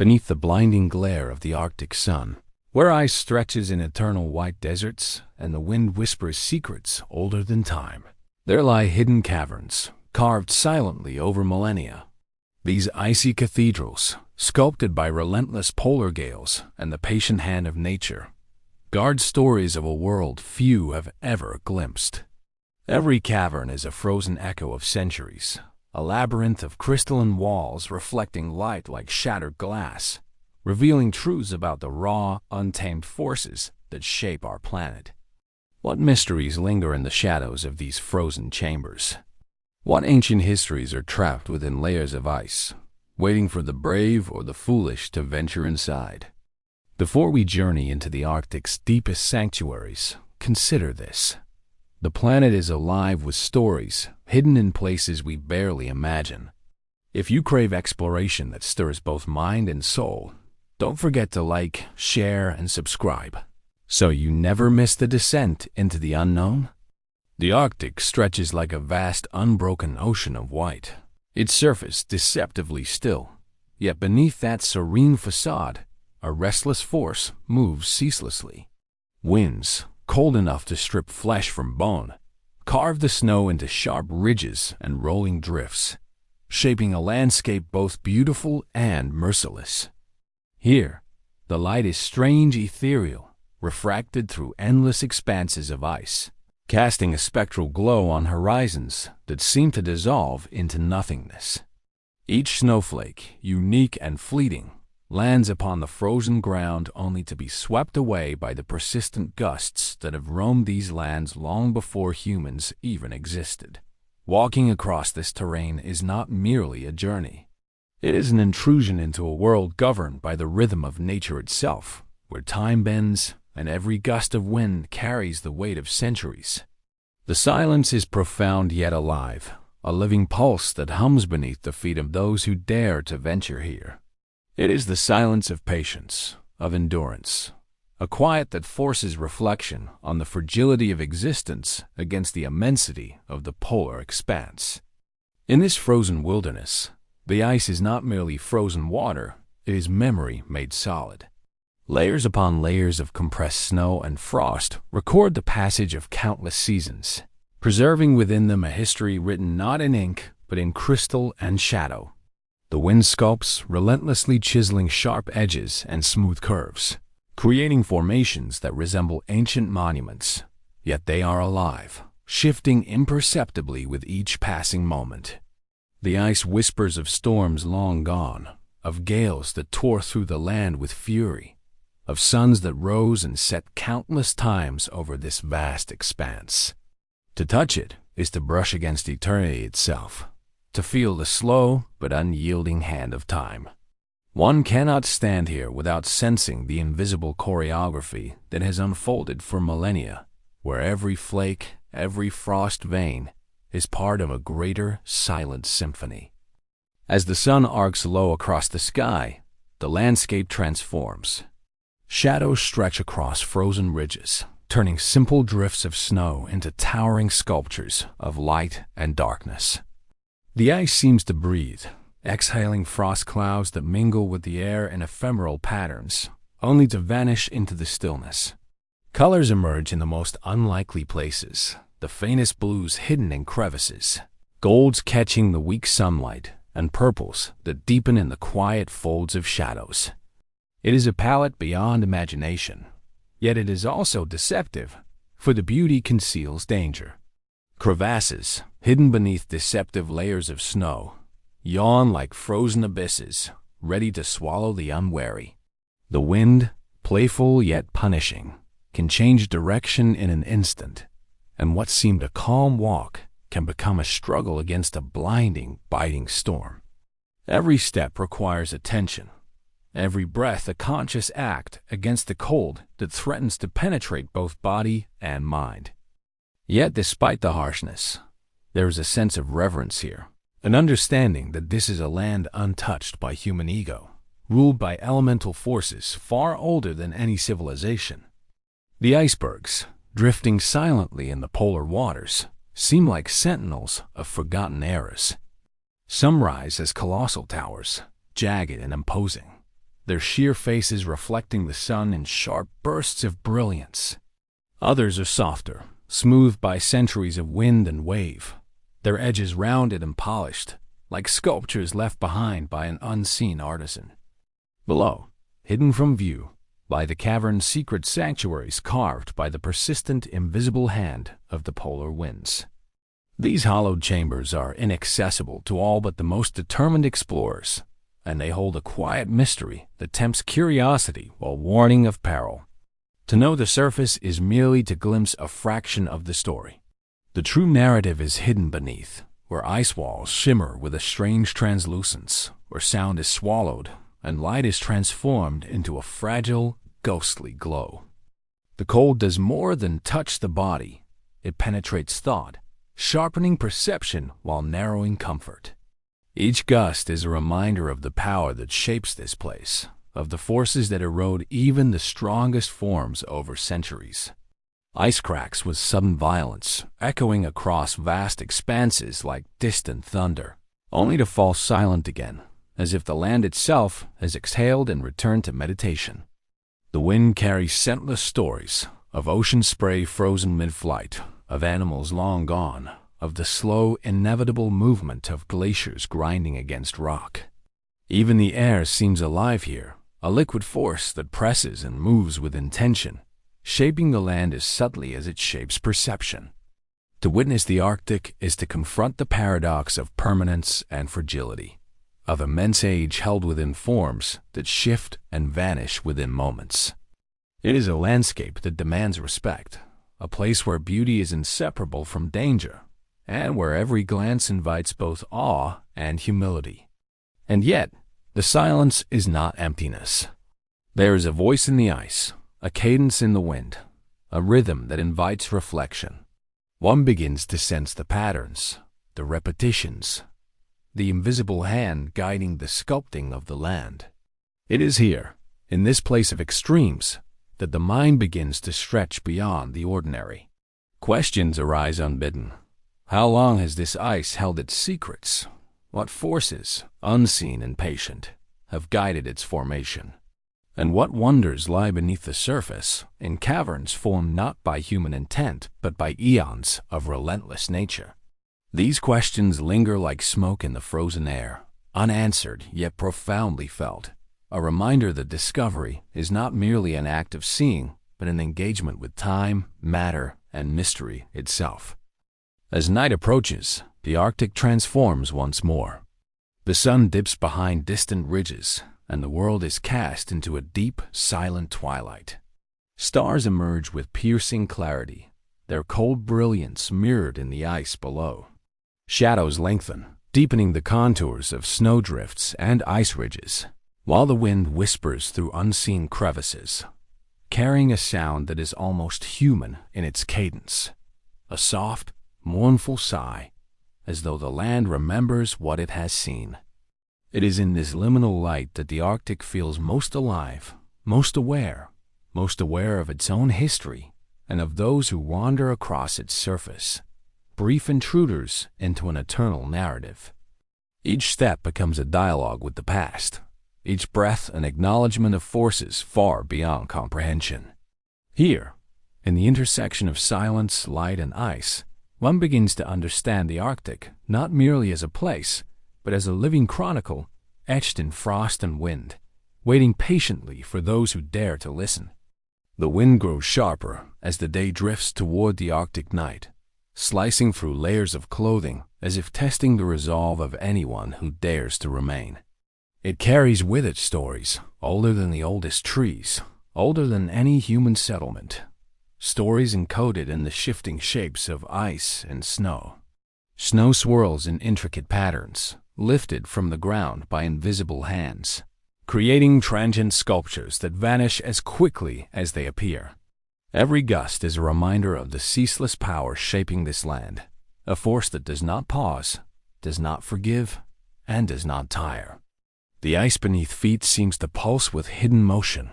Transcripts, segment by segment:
beneath the blinding glare of the Arctic sun, where ice stretches in eternal white deserts and the wind whispers secrets older than time. There lie hidden caverns, carved silently over millennia. These icy cathedrals, sculpted by relentless polar gales and the patient hand of nature, guard stories of a world few have ever glimpsed. Every cavern is a frozen echo of centuries, a labyrinth of crystalline walls reflecting light like shattered glass, revealing truths about the raw, untamed forces that shape our planet. What mysteries linger in the shadows of these frozen chambers? What ancient histories are trapped within layers of ice, waiting for the brave or the foolish to venture inside? Before we journey into the Arctic's deepest sanctuaries, consider this. The planet is alive with stories hidden in places we barely imagine. If you crave exploration that stirs both mind and soul, don't forget to like, share, and subscribe, so you never miss the descent into the unknown. The Arctic stretches like a vast, unbroken ocean of white, its surface deceptively still. Yet beneath that serene facade, a restless force moves ceaselessly. Winds, cold enough to strip flesh from bone, carve the snow into sharp ridges and rolling drifts, shaping a landscape both beautiful and merciless. Here, the light is strange, ethereal, refracted through endless expanses of ice, casting a spectral glow on horizons that seem to dissolve into nothingness. Each snowflake, unique and fleeting, lands upon the frozen ground only to be swept away by the persistent gusts that have roamed these lands long before humans even existed. Walking across this terrain is not merely a journey. It is an intrusion into a world governed by the rhythm of nature itself, where time bends and every gust of wind carries the weight of centuries. The silence is profound yet alive, a living pulse that hums beneath the feet of those who dare to venture here. It is the silence of patience, of endurance, a quiet that forces reflection on the fragility of existence against the immensity of the polar expanse. In this frozen wilderness, the ice is not merely frozen water, it is memory made solid. Layers upon layers of compressed snow and frost record the passage of countless seasons, preserving within them a history written not in ink but in crystal and shadow. The wind sculpts, relentlessly chiseling sharp edges and smooth curves, creating formations that resemble ancient monuments, yet they are alive, shifting imperceptibly with each passing moment. The ice whispers of storms long gone, of gales that tore through the land with fury, of suns that rose and set countless times over this vast expanse. To touch it is to brush against eternity itself, to feel the slow but unyielding hand of time. One cannot stand here without sensing the invisible choreography that has unfolded for millennia, where every flake, every frost vein, is part of a greater, silent symphony. As the sun arcs low across the sky, the landscape transforms. Shadows stretch across frozen ridges, turning simple drifts of snow into towering sculptures of light and darkness. The ice seems to breathe, exhaling frost clouds that mingle with the air in ephemeral patterns, only to vanish into the stillness. Colors emerge in the most unlikely places, the faintest blues hidden in crevices, golds catching the weak sunlight, and purples that deepen in the quiet folds of shadows. It is a palette beyond imagination, yet it is also deceptive, for the beauty conceals danger. Crevasses, hidden beneath deceptive layers of snow, yawn like frozen abysses, ready to swallow the unwary. The wind, playful yet punishing, can change direction in an instant, and what seemed a calm walk can become a struggle against a blinding, biting storm. Every step requires attention, every breath a conscious act against the cold that threatens to penetrate both body and mind. Yet despite the harshness, there is a sense of reverence here, an understanding that this is a land untouched by human ego, ruled by elemental forces far older than any civilization. The icebergs, drifting silently in the polar waters, seem like sentinels of forgotten eras. Some rise as colossal towers, jagged and imposing, their sheer faces reflecting the sun in sharp bursts of brilliance. Others are softer, smoothed by centuries of wind and wave, their edges rounded and polished, like sculptures left behind by an unseen artisan. Below, hidden from view, lie the cavern's secret sanctuaries carved by the persistent, invisible hand of the polar winds. These hollowed chambers are inaccessible to all but the most determined explorers, and they hold a quiet mystery that tempts curiosity while warning of peril. To know the surface is merely to glimpse a fraction of the story. The true narrative is hidden beneath, where ice walls shimmer with a strange translucence, where sound is swallowed and light is transformed into a fragile, ghostly glow. The cold does more than touch the body. It penetrates thought, sharpening perception while narrowing comfort. Each gust is a reminder of the power that shapes this place, of the forces that erode even the strongest forms over centuries. Ice cracks with sudden violence, echoing across vast expanses like distant thunder, only to fall silent again, as if the land itself has exhaled and returned to meditation. The wind carries scentless stories of ocean spray frozen mid-flight, of animals long gone, of the slow, inevitable movement of glaciers grinding against rock. Even the air seems alive here, a liquid force that presses and moves with intention, shaping the land as subtly as it shapes perception. To witness the Arctic is to confront the paradox of permanence and fragility, of immense age held within forms that shift and vanish within moments. It is a landscape that demands respect, a place where beauty is inseparable from danger, and where every glance invites both awe and humility. And yet, the silence is not emptiness. There is a voice in the ice, a cadence in the wind, a rhythm that invites reflection. One begins to sense the patterns, the repetitions, the invisible hand guiding the sculpting of the land. It is here, in this place of extremes, that the mind begins to stretch beyond the ordinary. Questions arise unbidden. How long has this ice held its secrets? What forces, unseen and patient, have guided its formation? And what wonders lie beneath the surface, in caverns formed not by human intent, but by eons of relentless nature? These questions linger like smoke in the frozen air, unanswered yet profoundly felt, a reminder that discovery is not merely an act of seeing, but an engagement with time, matter, and mystery itself. As night approaches, the Arctic transforms once more. The sun dips behind distant ridges, and the world is cast into a deep, silent twilight. Stars emerge with piercing clarity, their cold brilliance mirrored in the ice below. Shadows lengthen, deepening the contours of snowdrifts and ice ridges, while the wind whispers through unseen crevices, carrying a sound that is almost human in its cadence, a soft, mournful sigh, as though the land remembers what it has seen. It is in this liminal light that the Arctic feels most alive, most aware of its own history and of those who wander across its surface, brief intruders into an eternal narrative. Each step becomes a dialogue with the past, each breath an acknowledgement of forces far beyond comprehension. Here, in the intersection of silence, light, and ice, one begins to understand the Arctic not merely as a place, but as a living chronicle etched in frost and wind, waiting patiently for those who dare to listen. The wind grows sharper as the day drifts toward the Arctic night, slicing through layers of clothing as if testing the resolve of anyone who dares to remain. It carries with it stories older than the oldest trees, older than any human settlement, stories encoded in the shifting shapes of ice and snow. Snow swirls in intricate patterns, lifted from the ground by invisible hands, creating transient sculptures that vanish as quickly as they appear. Every gust is a reminder of the ceaseless power shaping this land, a force that does not pause, does not forgive, and does not tire. The ice beneath feet seems to pulse with hidden motion,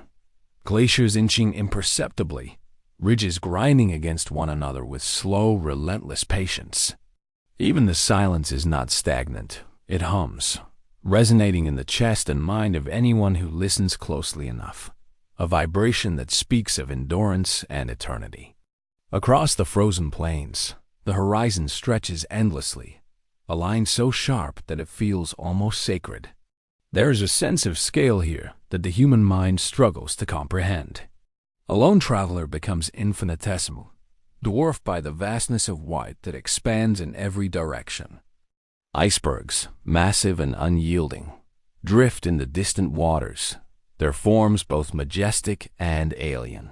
glaciers inching imperceptibly, ridges grinding against one another with slow, relentless patience. Even the silence is not stagnant. It hums, resonating in the chest and mind of anyone who listens closely enough, a vibration that speaks of endurance and eternity. Across the frozen plains, the horizon stretches endlessly, a line so sharp that it feels almost sacred. There is a sense of scale here that the human mind struggles to comprehend. A lone traveler becomes infinitesimal, dwarfed by the vastness of white that expands in every direction. Icebergs, massive and unyielding, drift in the distant waters, their forms both majestic and alien.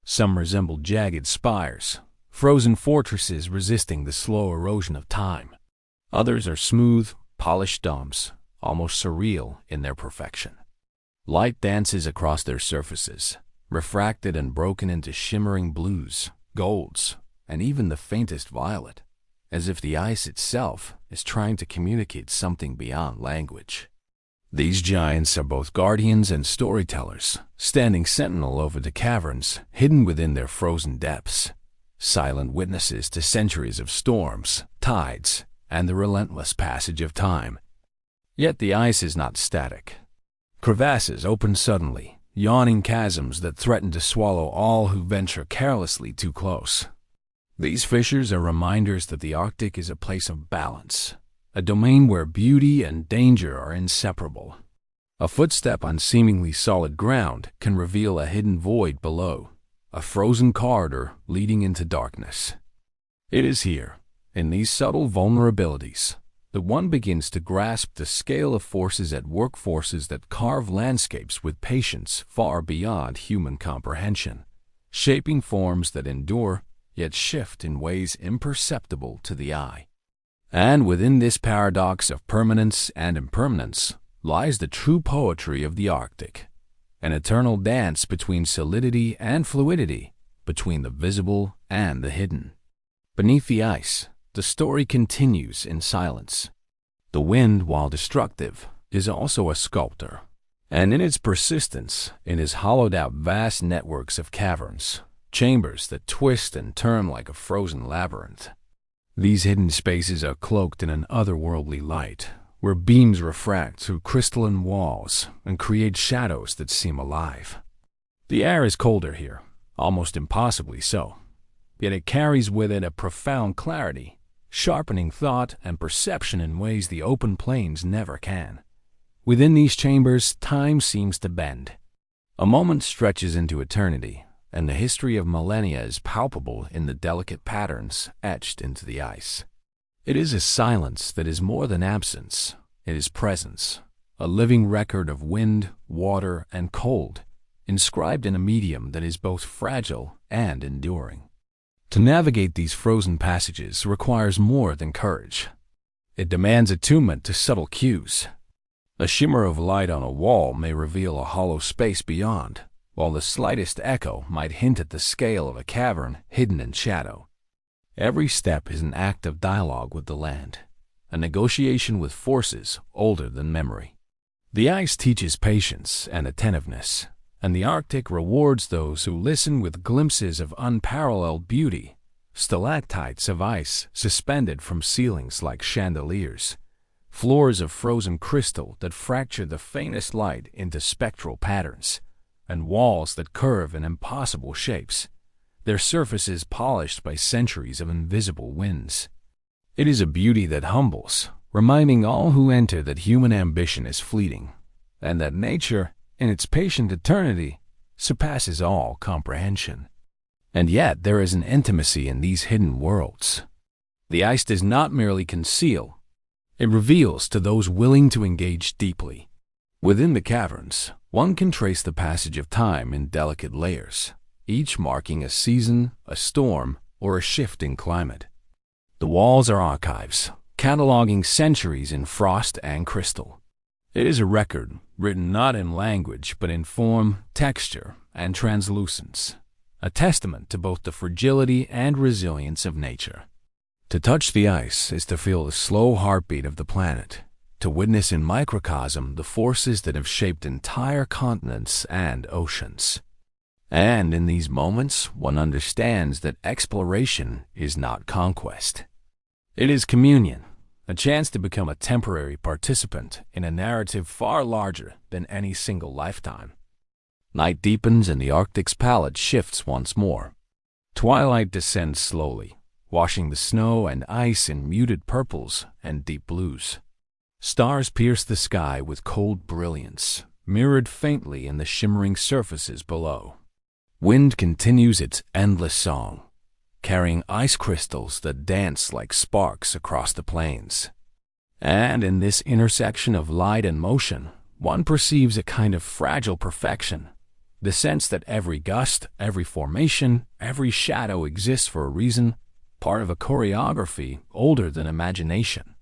Some resemble jagged spires, frozen fortresses resisting the slow erosion of time. Others are smooth, polished domes, almost surreal in their perfection. Light dances across their surfaces, refracted and broken into shimmering blues, golds, and even the faintest violet, as if the ice itself is trying to communicate something beyond language. These giants are both guardians and storytellers, standing sentinel over the caverns hidden within their frozen depths, silent witnesses to centuries of storms, tides, and the relentless passage of time. Yet the ice is not static. Crevasses open suddenly, yawning chasms that threaten to swallow all who venture carelessly too close. These fissures are reminders that the Arctic is a place of balance, a domain where beauty and danger are inseparable. A footstep on seemingly solid ground can reveal a hidden void below, a frozen corridor leading into darkness. It is here, in these subtle vulnerabilities, that one begins to grasp the scale of forces at work, forces that carve landscapes with patience far beyond human comprehension, shaping forms that endure yet shift in ways imperceptible to the eye. And within this paradox of permanence and impermanence lies the true poetry of the Arctic, an eternal dance between solidity and fluidity, between the visible and the hidden. Beneath the ice, the story continues in silence. The wind, while destructive, is also a sculptor, and in its persistence, it has hollowed out vast networks of caverns, chambers that twist and turn like a frozen labyrinth. These hidden spaces are cloaked in an otherworldly light, where beams refract through crystalline walls and create shadows that seem alive. The air is colder here, almost impossibly so, yet it carries with it a profound clarity, sharpening thought and perception in ways the open plains never can. Within these chambers, time seems to bend. A moment stretches into eternity, and the history of millennia is palpable in the delicate patterns etched into the ice. It is a silence that is more than absence. It is presence, a living record of wind, water, and cold, inscribed in a medium that is both fragile and enduring. To navigate these frozen passages requires more than courage. It demands attunement to subtle cues. A shimmer of light on a wall may reveal a hollow space beyond, while the slightest echo might hint at the scale of a cavern hidden in shadow. Every step is an act of dialogue with the land, a negotiation with forces older than memory. The ice teaches patience and attentiveness, and the Arctic rewards those who listen with glimpses of unparalleled beauty, stalactites of ice suspended from ceilings like chandeliers, floors of frozen crystal that fracture the faintest light into spectral patterns, and walls that curve in impossible shapes, their surfaces polished by centuries of invisible winds. It is a beauty that humbles, reminding all who enter that human ambition is fleeting, and that nature, in its patient eternity, surpasses all comprehension. And yet there is an intimacy in these hidden worlds. The ice does not merely conceal, it reveals to those willing to engage deeply. Within the caverns, one can trace the passage of time in delicate layers, each marking a season, a storm, or a shift in climate. The walls are archives, cataloging centuries in frost and crystal. It is a record written not in language but in form, texture, and translucence, a testament to both the fragility and resilience of nature. To touch the ice is to feel the slow heartbeat of the planet, to witness in microcosm the forces that have shaped entire continents and oceans. And in these moments, one understands that exploration is not conquest. It is communion, a chance to become a temporary participant in a narrative far larger than any single lifetime. Night deepens and the Arctic's palette shifts once more. Twilight descends slowly, washing the snow and ice in muted purples and deep blues. Stars pierce the sky with cold brilliance, mirrored faintly in the shimmering surfaces below. Wind continues its endless song, carrying ice crystals that dance like sparks across the plains. And in this intersection of light and motion, one perceives a kind of fragile perfection, the sense that every gust, every formation, every shadow exists for a reason, part of a choreography older than imagination.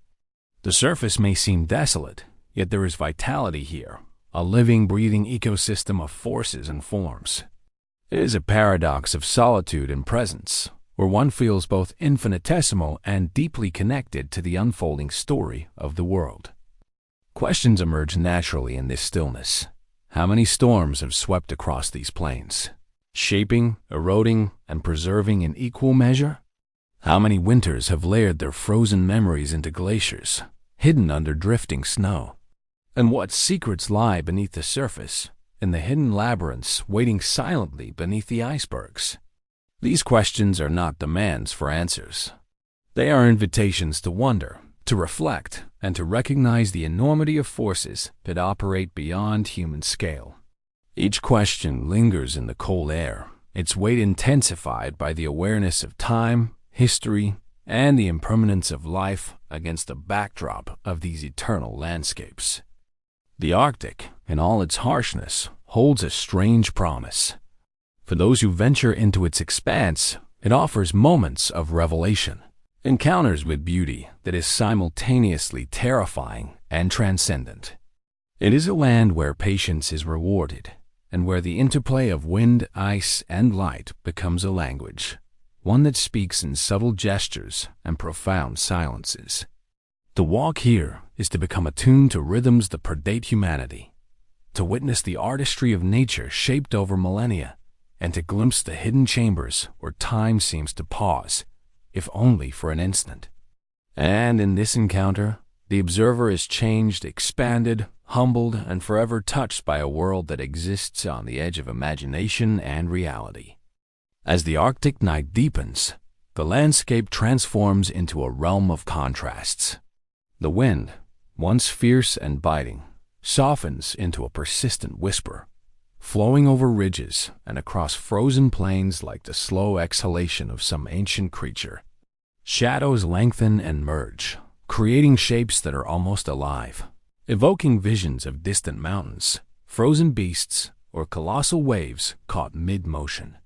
The surface may seem desolate, yet there is vitality here, a living, breathing ecosystem of forces and forms. It is a paradox of solitude and presence, where one feels both infinitesimal and deeply connected to the unfolding story of the world. Questions emerge naturally in this stillness. How many storms have swept across these plains, shaping, eroding, and preserving in equal measure? How many winters have layered their frozen memories into glaciers, hidden under drifting snow? And what secrets lie beneath the surface, in the hidden labyrinths waiting silently beneath the icebergs? These questions are not demands for answers. They are invitations to wonder, to reflect, and to recognize the enormity of forces that operate beyond human scale. Each question lingers in the cold air, its weight intensified by the awareness of time, history, and the impermanence of life against the backdrop of these eternal landscapes. The Arctic, in all its harshness, holds a strange promise. For those who venture into its expanse, it offers moments of revelation, encounters with beauty that is simultaneously terrifying and transcendent. It is a land where patience is rewarded, and where the interplay of wind, ice, and light becomes a language, one that speaks in subtle gestures and profound silences. To walk here is to become attuned to rhythms that predate humanity, to witness the artistry of nature shaped over millennia, and to glimpse the hidden chambers where time seems to pause, if only for an instant. And in this encounter, the observer is changed, expanded, humbled, and forever touched by a world that exists on the edge of imagination and reality. As the Arctic night deepens, the landscape transforms into a realm of contrasts. The wind, once fierce and biting, softens into a persistent whisper, flowing over ridges and across frozen plains like the slow exhalation of some ancient creature. Shadows lengthen and merge, creating shapes that are almost alive, evoking visions of distant mountains, frozen beasts, or colossal waves caught mid-motion.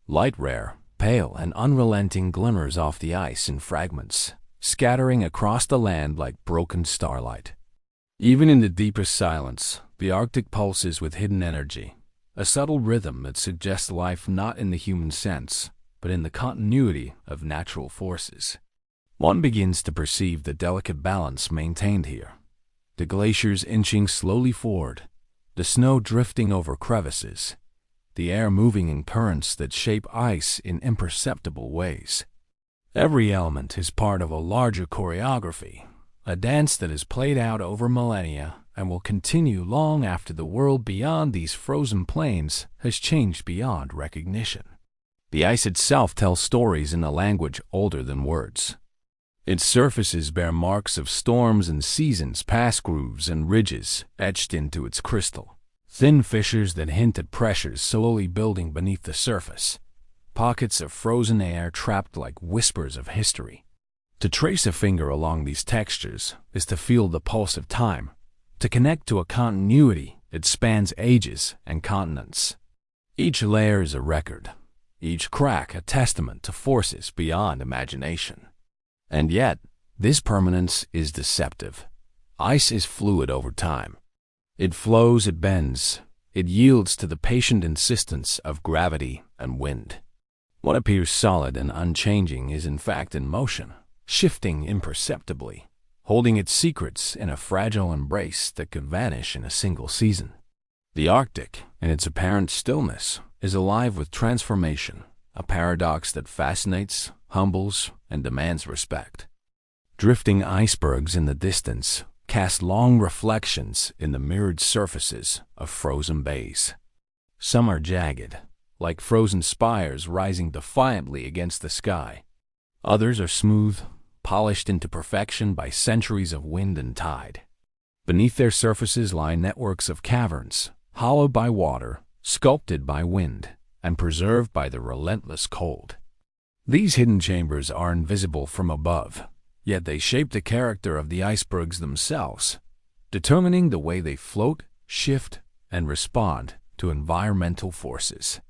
Light rare, pale, and unrelenting glimmers off the ice in fragments, scattering across the land like broken starlight. Even in the deepest silence, the Arctic pulses with hidden energy, a subtle rhythm that suggests life not in the human sense, but in the continuity of natural forces. One begins to perceive the delicate balance maintained here, the glaciers inching slowly forward, the snow drifting over crevices, the air moving in currents that shape ice in imperceptible ways. Every element is part of a larger choreography, a dance that is played out over millennia and will continue long after the world beyond these frozen plains has changed beyond recognition. The ice itself tells stories in a language older than words. Its surfaces bear marks of storms and seasons, past grooves and ridges etched into its crystal, thin fissures that hint at pressures slowly building beneath the surface, pockets of frozen air trapped like whispers of history. To trace a finger along these textures is to feel the pulse of time, to connect to a continuity that spans ages and continents. Each layer is a record, each crack a testament to forces beyond imagination. And yet, this permanence is deceptive. Ice is fluid over time. It flows, it bends, it yields to the patient insistence of gravity and wind. What appears solid and unchanging is in fact in motion, shifting imperceptibly, holding its secrets in a fragile embrace that could vanish in a single season. The Arctic, in its apparent stillness, is alive with transformation, a paradox that fascinates, humbles, and demands respect. Drifting icebergs in the distance cast long reflections in the mirrored surfaces of frozen bays. Some are jagged, like frozen spires rising defiantly against the sky. Others are smooth, polished into perfection by centuries of wind and tide. Beneath their surfaces lie networks of caverns, hollowed by water, sculpted by wind, and preserved by the relentless cold. These hidden chambers are invisible from above, yet they shape the character of the icebergs themselves, determining the way they float, shift, and respond to environmental forces.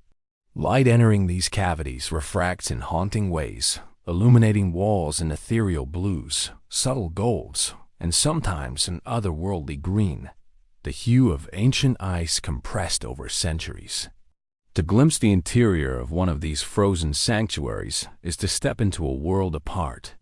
Light entering these cavities refracts in haunting ways, illuminating walls in ethereal blues, subtle golds, and sometimes an otherworldly green, the hue of ancient ice compressed over centuries. To glimpse the interior of one of these frozen sanctuaries is to step into a world apart,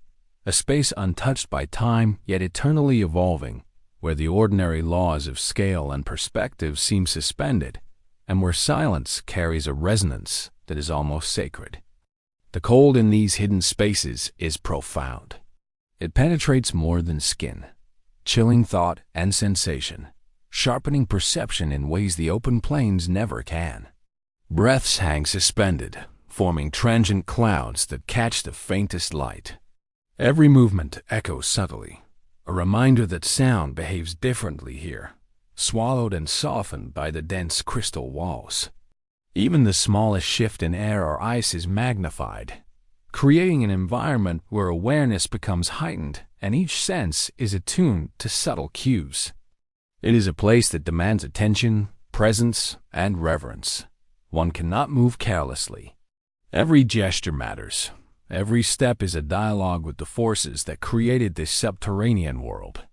a space untouched by time yet eternally evolving, where the ordinary laws of scale and perspective seem suspended, and where silence carries a resonance that is almost sacred. The cold in these hidden spaces is profound. It penetrates more than skin, chilling thought and sensation, sharpening perception in ways the open plains never can. Breaths hang suspended, forming transient clouds that catch the faintest light. Every movement echoes subtly, a reminder that sound behaves differently here, swallowed and softened by the dense crystal walls. Even the smallest shift in air or ice is magnified, creating an environment where awareness becomes heightened and each sense is attuned to subtle cues. It is a place that demands attention, presence, and reverence. One cannot move carelessly. Every gesture matters. Every step is a dialogue with the forces that created this subterranean world.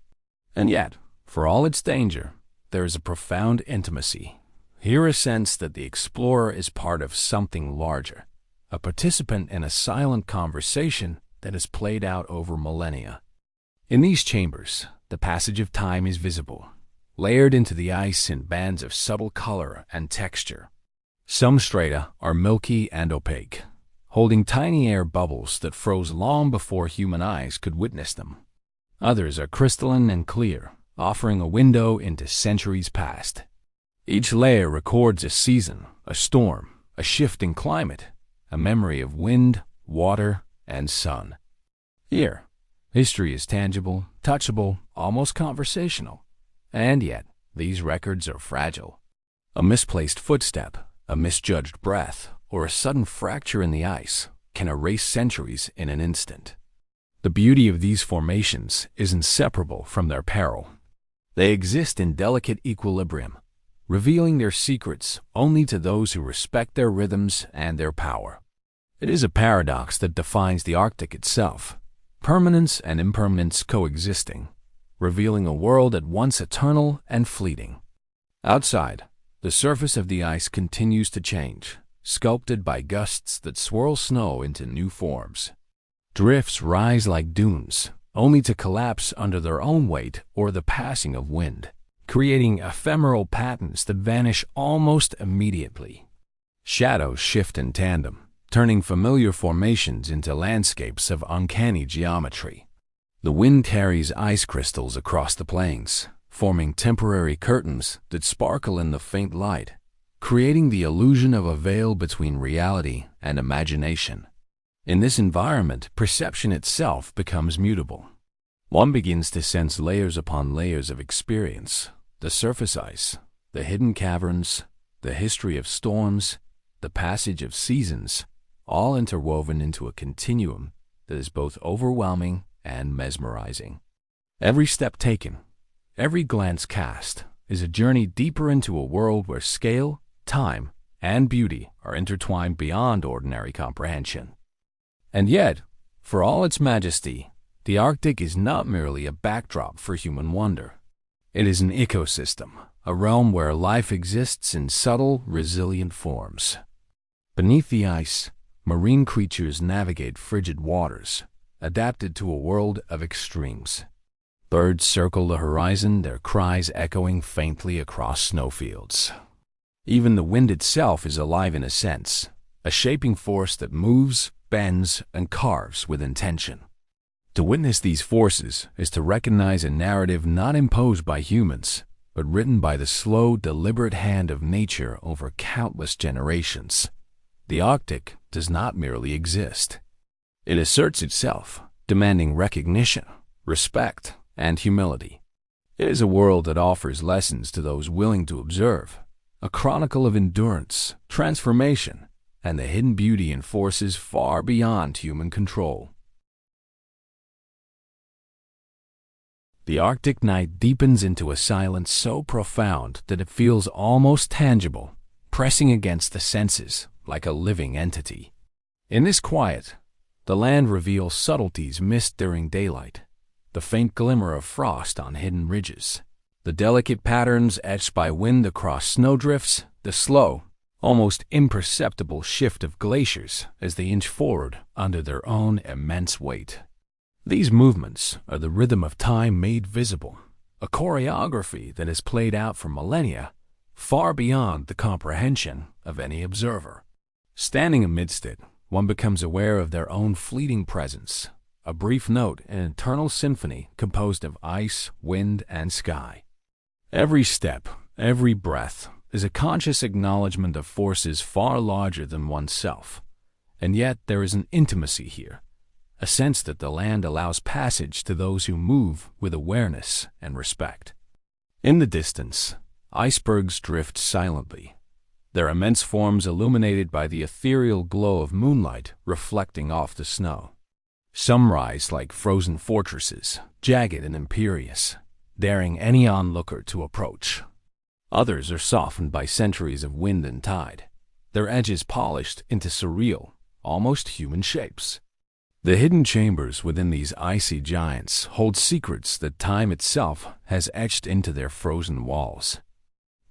And yet, for all its danger, there is a profound intimacy. Here a sense that the explorer is part of something larger, a participant in a silent conversation that has played out over millennia. In these chambers, the passage of time is visible, layered into the ice in bands of subtle color and texture. Some strata are milky and opaque, holding tiny air bubbles that froze long before human eyes could witness them. Others are crystalline and clear, offering a window into centuries past. Each layer records a season, a storm, a shifting climate, a memory of wind, water, and sun. Here, history is tangible, touchable, almost conversational. And yet, these records are fragile. A misplaced footstep, a misjudged breath, or a sudden fracture in the ice can erase centuries in an instant. The beauty of these formations is inseparable from their peril. They exist in delicate equilibrium, revealing their secrets only to those who respect their rhythms and their power. It is a paradox that defines the Arctic itself, permanence and impermanence coexisting, revealing a world at once eternal and fleeting. Outside, the surface of the ice continues to change, sculpted by gusts that swirl snow into new forms. Drifts rise like dunes, only to collapse under their own weight or the passing of wind, creating ephemeral patterns that vanish almost immediately. Shadows shift in tandem, turning familiar formations into landscapes of uncanny geometry. The wind carries ice crystals across the plains, forming temporary curtains that sparkle in the faint light, creating the illusion of a veil between reality and imagination. In this environment, perception itself becomes mutable. One begins to sense layers upon layers of experience, the surface ice, the hidden caverns, the history of storms, the passage of seasons, all interwoven into a continuum that is both overwhelming and mesmerizing. Every step taken, every glance cast, is a journey deeper into a world where scale, time, and beauty are intertwined beyond ordinary comprehension. And yet, for all its majesty, the Arctic is not merely a backdrop for human wonder. It is an ecosystem, a realm where life exists in subtle, resilient forms. Beneath the ice, marine creatures navigate frigid waters, adapted to a world of extremes. Birds circle the horizon, their cries echoing faintly across snowfields. Even the wind itself is alive in a sense, a shaping force that moves, bends, and carves with intention. To witness these forces is to recognize a narrative not imposed by humans, but written by the slow, deliberate hand of nature over countless generations. The Arctic does not merely exist. It asserts itself, demanding recognition, respect, and humility. It is a world that offers lessons to those willing to observe, a chronicle of endurance, transformation, and the hidden beauty in forces far beyond human control. The Arctic night deepens into a silence so profound that it feels almost tangible, pressing against the senses like a living entity. In this quiet, the land reveals subtleties missed during daylight, the faint glimmer of frost on hidden ridges, the delicate patterns etched by wind across snowdrifts, the slow, almost imperceptible shift of glaciers as they inch forward under their own immense weight. These movements are the rhythm of time made visible, a choreography that has played out for millennia, far beyond the comprehension of any observer. Standing amidst it, one becomes aware of their own fleeting presence, a brief note in an eternal symphony composed of ice, wind, and sky. Every step, every breath, is a conscious acknowledgement of forces far larger than oneself, and yet there is an intimacy here, a sense that the land allows passage to those who move with awareness and respect. In the distance, icebergs drift silently, their immense forms illuminated by the ethereal glow of moonlight reflecting off the snow. Some rise like frozen fortresses, jagged and imperious, daring any onlooker to approach. Others are softened by centuries of wind and tide, their edges polished into surreal, almost human shapes. The hidden chambers within these icy giants hold secrets that time itself has etched into their frozen walls.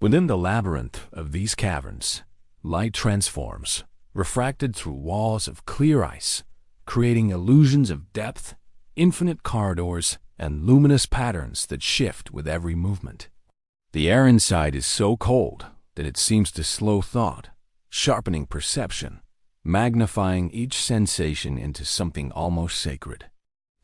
Within the labyrinth of these caverns, light transforms, refracted through walls of clear ice, creating illusions of depth, infinite corridors, and luminous patterns that shift with every movement. The air inside is so cold that it seems to slow thought, sharpening perception, magnifying each sensation into something almost sacred.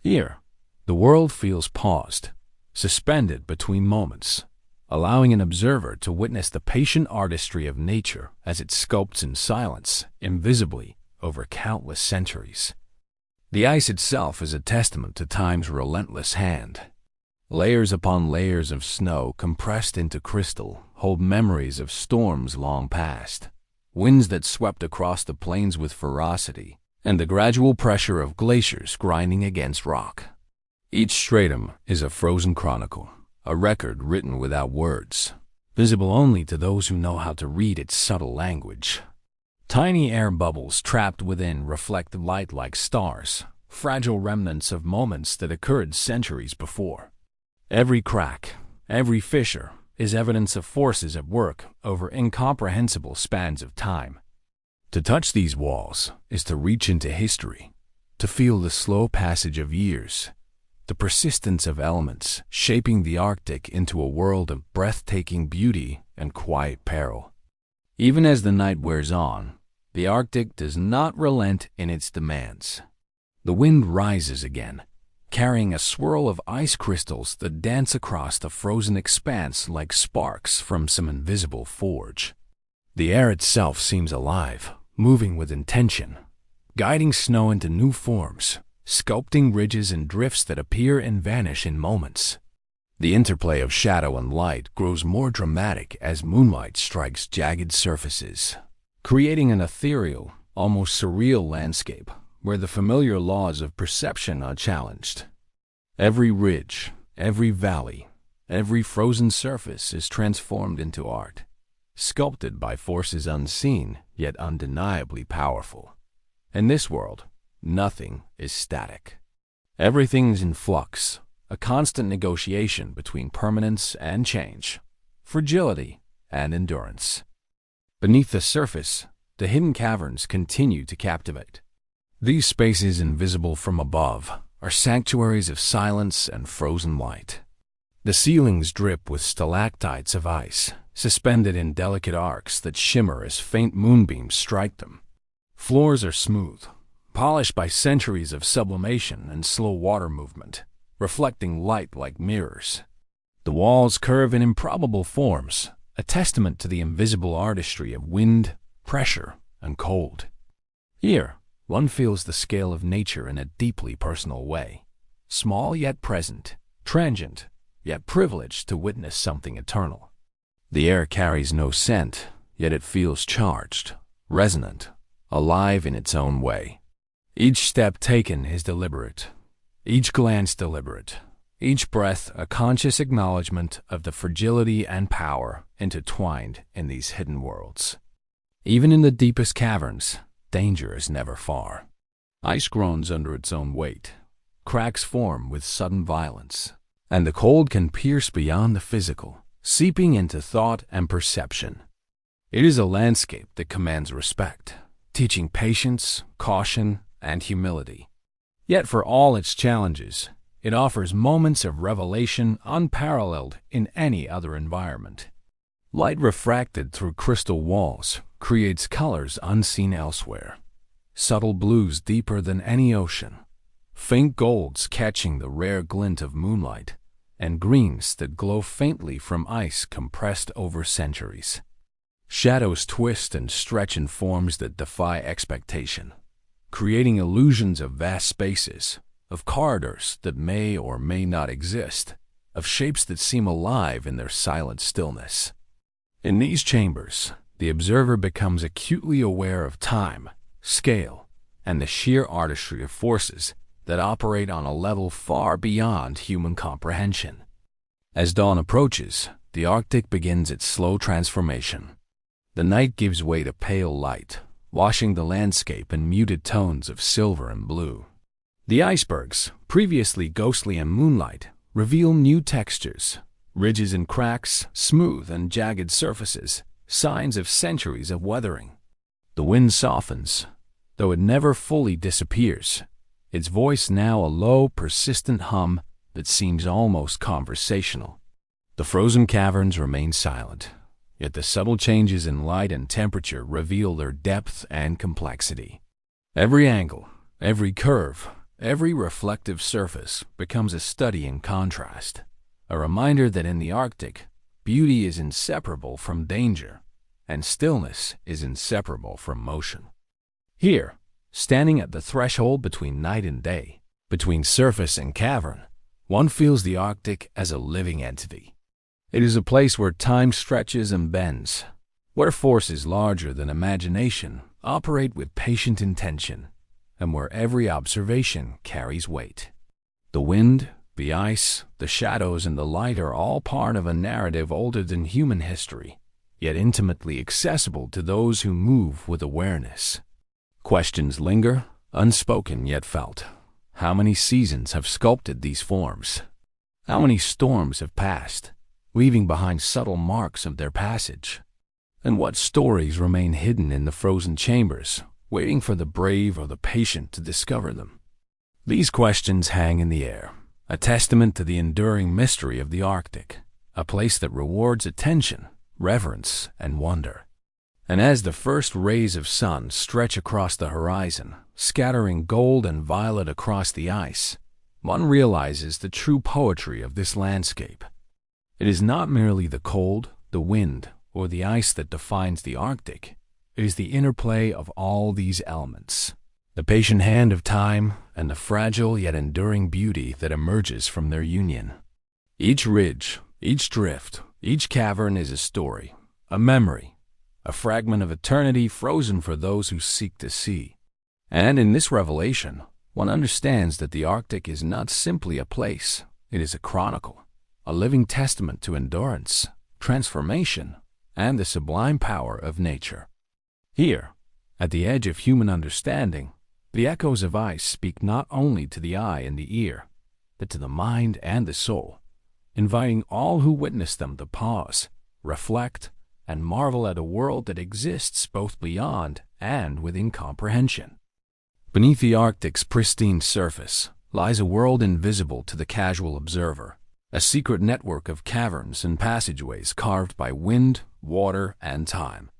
Here, the world feels paused, suspended between moments, allowing an observer to witness the patient artistry of nature as it sculpts in silence, invisibly, over countless centuries. The ice itself is a testament to time's relentless hand. Layers upon layers of snow compressed into crystal hold memories of storms long past, winds that swept across the plains with ferocity, and the gradual pressure of glaciers grinding against rock. Each stratum is a frozen chronicle, a record written without words, visible only to those who know how to read its subtle language. Tiny air bubbles trapped within reflect light like stars, fragile remnants of moments that occurred centuries before. Every crack, every fissure, is evidence of forces at work over incomprehensible spans of time. To touch these walls is to reach into history, to feel the slow passage of years, the persistence of elements shaping the Arctic into a world of breathtaking beauty and quiet peril. Even as the night wears on, the Arctic does not relent in its demands. The wind rises again, carrying a swirl of ice crystals that dance across the frozen expanse like sparks from some invisible forge. The air itself seems alive, moving with intention, guiding snow into new forms, sculpting ridges and drifts that appear and vanish in moments. The interplay of shadow and light grows more dramatic as moonlight strikes jagged surfaces, creating an ethereal, almost surreal landscape where the familiar laws of perception are challenged. Every ridge, every valley, every frozen surface is transformed into art, sculpted by forces unseen yet undeniably powerful. In this world, nothing is static. Everything is in flux, a constant negotiation between permanence and change, fragility and endurance. Beneath the surface, the hidden caverns continue to captivate. These spaces invisible from above are sanctuaries of silence and frozen light. The ceilings drip with stalactites of ice, suspended in delicate arcs that shimmer as faint moonbeams strike them. Floors are smooth, polished by centuries of sublimation and slow water movement, reflecting light like mirrors. The walls curve in improbable forms, a testament to the invisible artistry of wind, pressure, and cold. Here, one feels the scale of nature in a deeply personal way, small yet present, transient yet privileged to witness something eternal. The air carries no scent, yet it feels charged, resonant, alive in its own way. Each step taken is deliberate, each glance deliberate, each breath a conscious acknowledgement of the fragility and power intertwined in these hidden worlds. Even in the deepest caverns, danger is never far. Ice groans under its own weight, cracks form with sudden violence, and the cold can pierce beyond the physical, seeping into thought and perception. It is a landscape that commands respect, teaching patience, caution, and humility. Yet for all its challenges, it offers moments of revelation unparalleled in any other environment. Light refracted through crystal walls creates colors unseen elsewhere, subtle blues deeper than any ocean, faint golds catching the rare glint of moonlight, and greens that glow faintly from ice compressed over centuries. Shadows twist and stretch in forms that defy expectation, creating illusions of vast spaces, of corridors that may or may not exist, of shapes that seem alive in their silent stillness. In these chambers, the observer becomes acutely aware of time, scale, and the sheer artistry of forces that operate on a level far beyond human comprehension. As dawn approaches, the Arctic begins its slow transformation. The night gives way to pale light, washing the landscape in muted tones of silver and blue. The icebergs, previously ghostly in moonlight, reveal new textures, ridges and cracks, smooth and jagged surfaces, signs of centuries of weathering. The wind softens, though it never fully disappears, its voice now a low, persistent hum that seems almost conversational. The frozen caverns remain silent, yet the subtle changes in light and temperature reveal their depth and complexity. Every angle, every curve, every reflective surface becomes a study in contrast, a reminder that in the Arctic, beauty is inseparable from danger, and stillness is inseparable from motion. Here, standing at the threshold between night and day, between surface and cavern, one feels the Arctic as a living entity. It is a place where time stretches and bends, where forces larger than imagination operate with patient intention, and where every observation carries weight. The wind, the ice, the shadows, and the light are all part of a narrative older than human history, yet intimately accessible to those who move with awareness. Questions linger, unspoken yet felt. How many seasons have sculpted these forms? How many storms have passed, leaving behind subtle marks of their passage? And what stories remain hidden in the frozen chambers, waiting for the brave or the patient to discover them? These questions hang in the air, a testament to the enduring mystery of the Arctic, a place that rewards attention, reverence, and wonder. And as the first rays of sun stretch across the horizon, scattering gold and violet across the ice, one realizes the true poetry of this landscape. It is not merely the cold, the wind, or the ice that defines the Arctic. It is the interplay of all these elements, the patient hand of time, and the fragile yet enduring beauty that emerges from their union. Each ridge, each drift, each cavern is a story, a memory, a fragment of eternity frozen for those who seek to see. And in this revelation, one understands that the Arctic is not simply a place, it is a chronicle, a living testament to endurance, transformation, and the sublime power of nature. Here, at the edge of human understanding, the echoes of ice speak not only to the eye and the ear, but to the mind and the soul, inviting all who witness them to pause, reflect, and marvel at a world that exists both beyond and within comprehension. Beneath the Arctic's pristine surface lies a world invisible to the casual observer, a secret network of caverns and passageways carved by wind, water, and time.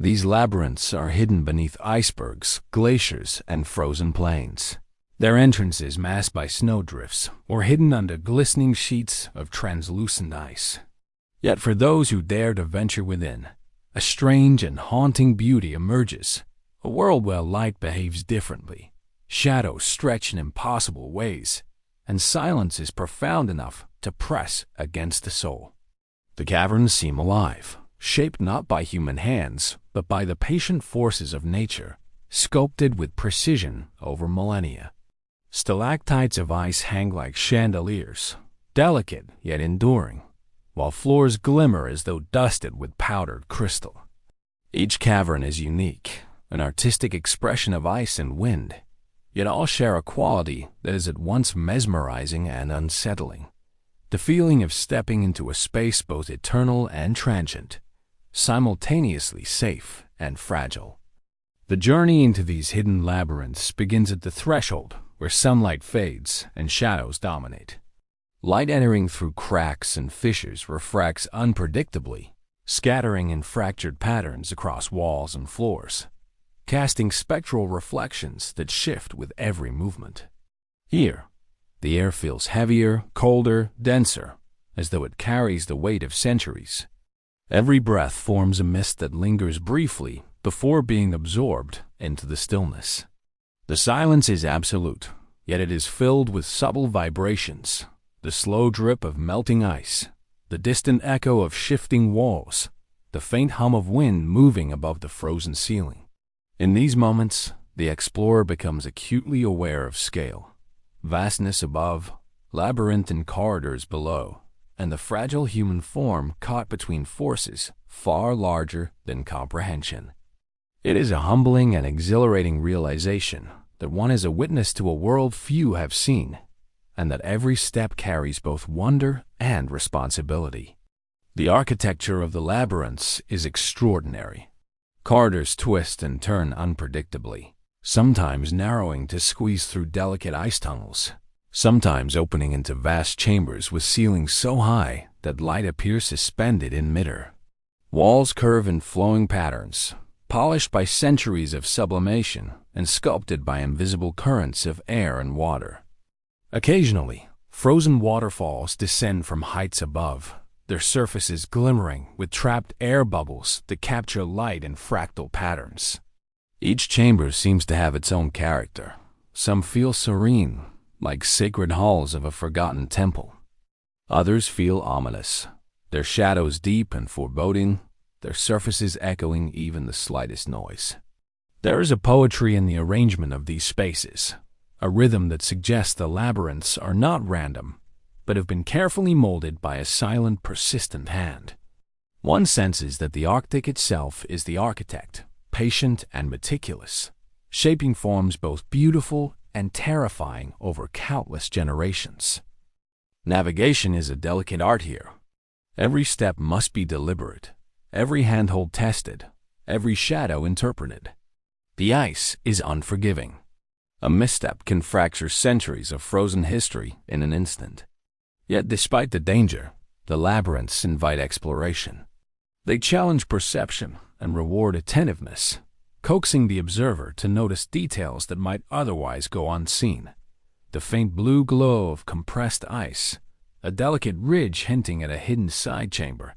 These labyrinths are hidden beneath icebergs, glaciers, and frozen plains. Their entrances masked by snowdrifts or hidden under glistening sheets of translucent ice. Yet for those who dare to venture within, a strange and haunting beauty emerges, a world where light behaves differently, shadows stretch in impossible ways, and silence is profound enough to press against the soul. The caverns seem alive, shaped not by human hands, but by the patient forces of nature, sculpted with precision over millennia. Stalactites of ice hang like chandeliers, delicate yet enduring, while floors glimmer as though dusted with powdered crystal. Each cavern is unique, an artistic expression of ice and wind, yet all share a quality that is at once mesmerizing and unsettling. The feeling of stepping into a space both eternal and transient, simultaneously safe and fragile. The journey into these hidden labyrinths begins at the threshold, where sunlight fades and shadows dominate. Light entering through cracks and fissures refracts unpredictably, scattering in fractured patterns across walls and floors, casting spectral reflections that shift with every movement. Here, the air feels heavier, colder, denser, as though it carries the weight of centuries. Every breath forms a mist that lingers briefly before being absorbed into the stillness. The silence is absolute, yet it is filled with subtle vibrations, the slow drip of melting ice, the distant echo of shifting walls, the faint hum of wind moving above the frozen ceiling. In these moments, the explorer becomes acutely aware of scale, vastness above, labyrinthine corridors below, and the fragile human form caught between forces far larger than comprehension. It is a humbling and exhilarating realization that one is a witness to a world few have seen, and that every step carries both wonder and responsibility. The architecture of the labyrinths is extraordinary. Corridors twist and turn unpredictably, sometimes narrowing to squeeze through delicate ice tunnels, sometimes opening into vast chambers with ceilings so high that light appears suspended in midair. Walls curve in flowing patterns, polished by centuries of sublimation and sculpted by invisible currents of air and water. Occasionally, frozen waterfalls descend from heights above, their surfaces glimmering with trapped air bubbles that capture light in fractal patterns. Each chamber seems to have its own character. Some feel serene, like sacred halls of a forgotten temple. Others feel ominous, their shadows deep and foreboding, their surfaces echoing even the slightest noise. There is a poetry in the arrangement of these spaces, a rhythm that suggests the labyrinths are not random, but have been carefully molded by a silent, persistent hand. One senses that the Arctic itself is the architect, patient and meticulous, shaping forms both beautiful and terrifying over countless generations. Navigation is a delicate art here. Every step must be deliberate, every handhold tested, every shadow interpreted. The ice is unforgiving. A misstep can fracture centuries of frozen history in an instant. Yet despite the danger, the labyrinths invite exploration. They challenge perception and reward attentiveness, coaxing the observer to notice details that might otherwise go unseen. The faint blue glow of compressed ice, a delicate ridge hinting at a hidden side chamber,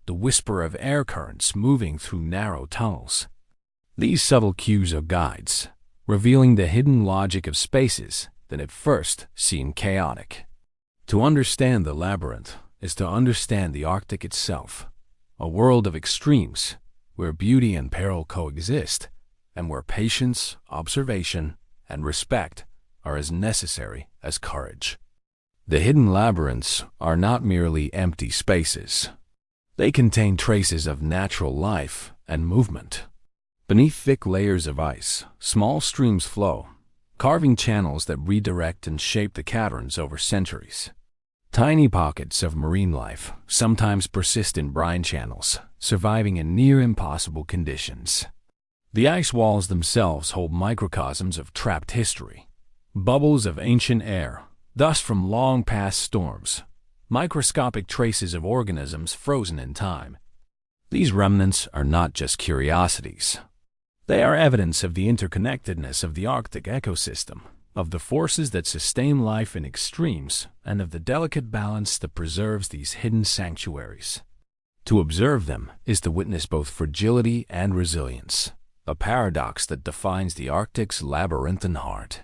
the whisper of air currents moving through narrow tunnels. These subtle cues are guides, revealing the hidden logic of spaces that at first seem chaotic. To understand the labyrinth is to understand the Arctic itself, a world of extremes where beauty and peril coexist, and where patience, observation, and respect are as necessary as courage. The hidden labyrinths are not merely empty spaces. They contain traces of natural life and movement. Beneath thick layers of ice, small streams flow, carving channels that redirect and shape the caverns over centuries. Tiny pockets of marine life sometimes persist in brine channels, surviving in near-impossible conditions. The ice walls themselves hold microcosms of trapped history, bubbles of ancient air, dust from long-past storms, microscopic traces of organisms frozen in time. These remnants are not just curiosities. They are evidence of the interconnectedness of the Arctic ecosystem, of the forces that sustain life in extremes, and of the delicate balance that preserves these hidden sanctuaries. To observe them is to witness both fragility and resilience, a paradox that defines the Arctic's labyrinthine heart.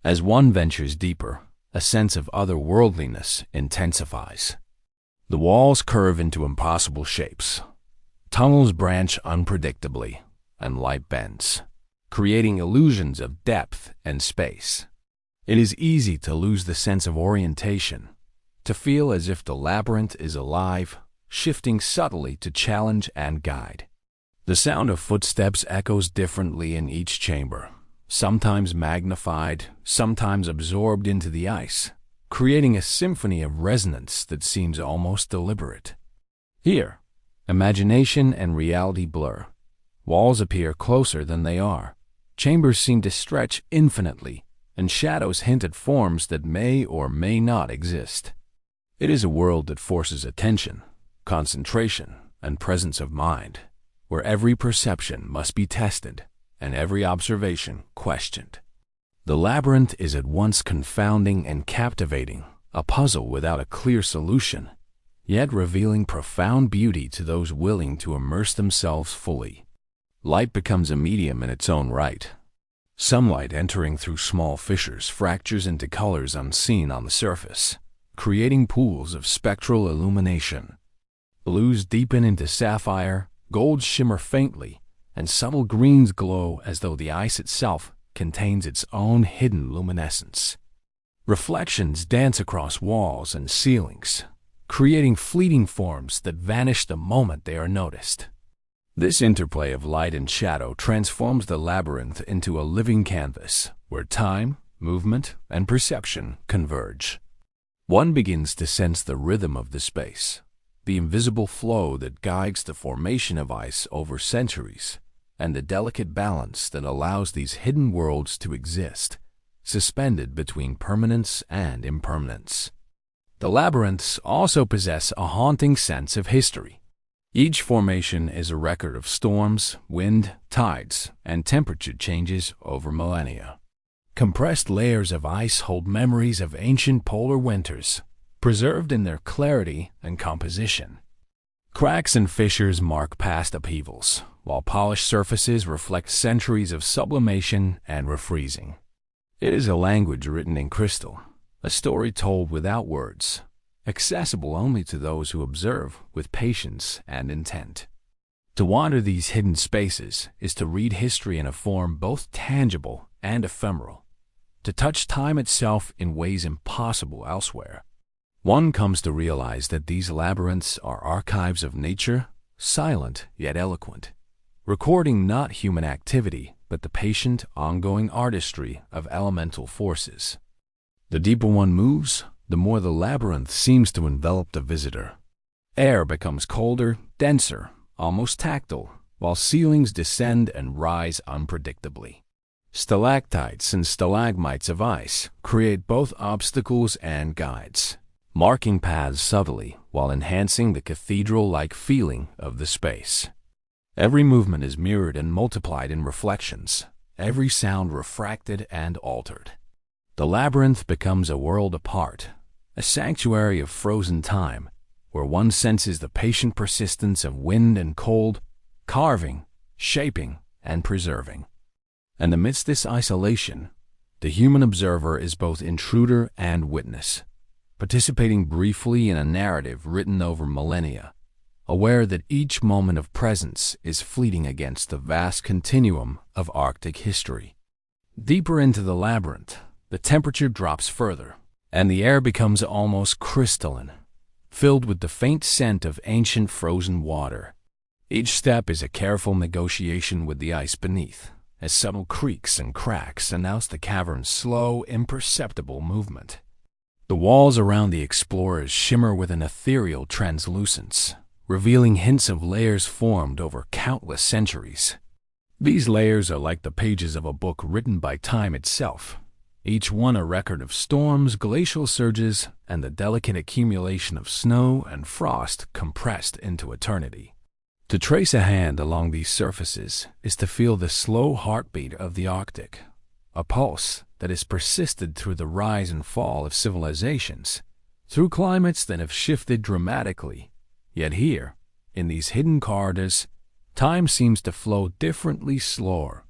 As one ventures deeper, a sense of otherworldliness intensifies. The walls curve into impossible shapes. Tunnels branch unpredictably, and light bends, creating illusions of depth and space. It is easy to lose the sense of orientation, to feel as if the labyrinth is alive, shifting subtly to challenge and guide. The sound of footsteps echoes differently in each chamber, sometimes magnified, sometimes absorbed into the ice, creating a symphony of resonance that seems almost deliberate. Here, imagination and reality blur. Walls appear closer than they are. Chambers seem to stretch infinitely, and shadows hint at forms that may or may not exist. It is a world that forces attention, concentration, and presence of mind, where every perception must be tested and every observation questioned. The labyrinth is at once confounding and captivating, a puzzle without a clear solution, yet revealing profound beauty to those willing to immerse themselves fully. Light becomes a medium in its own right. Sunlight entering through small fissures fractures into colors unseen on the surface, creating pools of spectral illumination. Blues deepen into sapphire, golds shimmer faintly, and subtle greens glow as though the ice itself contains its own hidden luminescence. Reflections dance across walls and ceilings, creating fleeting forms that vanish the moment they are noticed. This interplay of light and shadow transforms the labyrinth into a living canvas where time, movement, and perception converge. One begins to sense the rhythm of the space, the invisible flow that guides the formation of ice over centuries, and the delicate balance that allows these hidden worlds to exist, suspended between permanence and impermanence. The labyrinths also possess a haunting sense of history. Each formation is a record of storms, wind, tides, and temperature changes over millennia. Compressed layers of ice hold memories of ancient polar winters, preserved in their clarity and composition. Cracks and fissures mark past upheavals, while polished surfaces reflect centuries of sublimation and refreezing. It is a language written in crystal, a story told without words, accessible only to those who observe with patience and intent. To wander these hidden spaces is to read history in a form both tangible and ephemeral, to touch time itself in ways impossible elsewhere. One comes to realize that these labyrinths are archives of nature, silent yet eloquent, recording not human activity, but the patient, ongoing artistry of elemental forces. The deeper one moves, the more the labyrinth seems to envelop the visitor. Air becomes colder, denser, almost tactile, while ceilings descend and rise unpredictably. Stalactites and stalagmites of ice create both obstacles and guides, marking paths subtly while enhancing the cathedral-like feeling of the space. Every movement is mirrored and multiplied in reflections, every sound refracted and altered. The labyrinth becomes a world apart, a sanctuary of frozen time, where one senses the patient persistence of wind and cold, carving, shaping, and preserving. And amidst this isolation, the human observer is both intruder and witness, participating briefly in a narrative written over millennia, aware that each moment of presence is fleeting against the vast continuum of Arctic history. Deeper into the labyrinth, the temperature drops further, and the air becomes almost crystalline, filled with the faint scent of ancient frozen water. Each step is a careful negotiation with the ice beneath, as subtle creaks and cracks announce the cavern's slow, imperceptible movement. The walls around the explorers shimmer with an ethereal translucence, revealing hints of layers formed over countless centuries. These layers are like the pages of a book written by time itself, each one a record of storms, glacial surges, and the delicate accumulation of snow and frost compressed into eternity. To trace a hand along these surfaces is to feel the slow heartbeat of the Arctic, a pulse that has persisted through the rise and fall of civilizations, through climates that have shifted dramatically. Yet here, in these hidden corridors, time seems to flow differently, slower,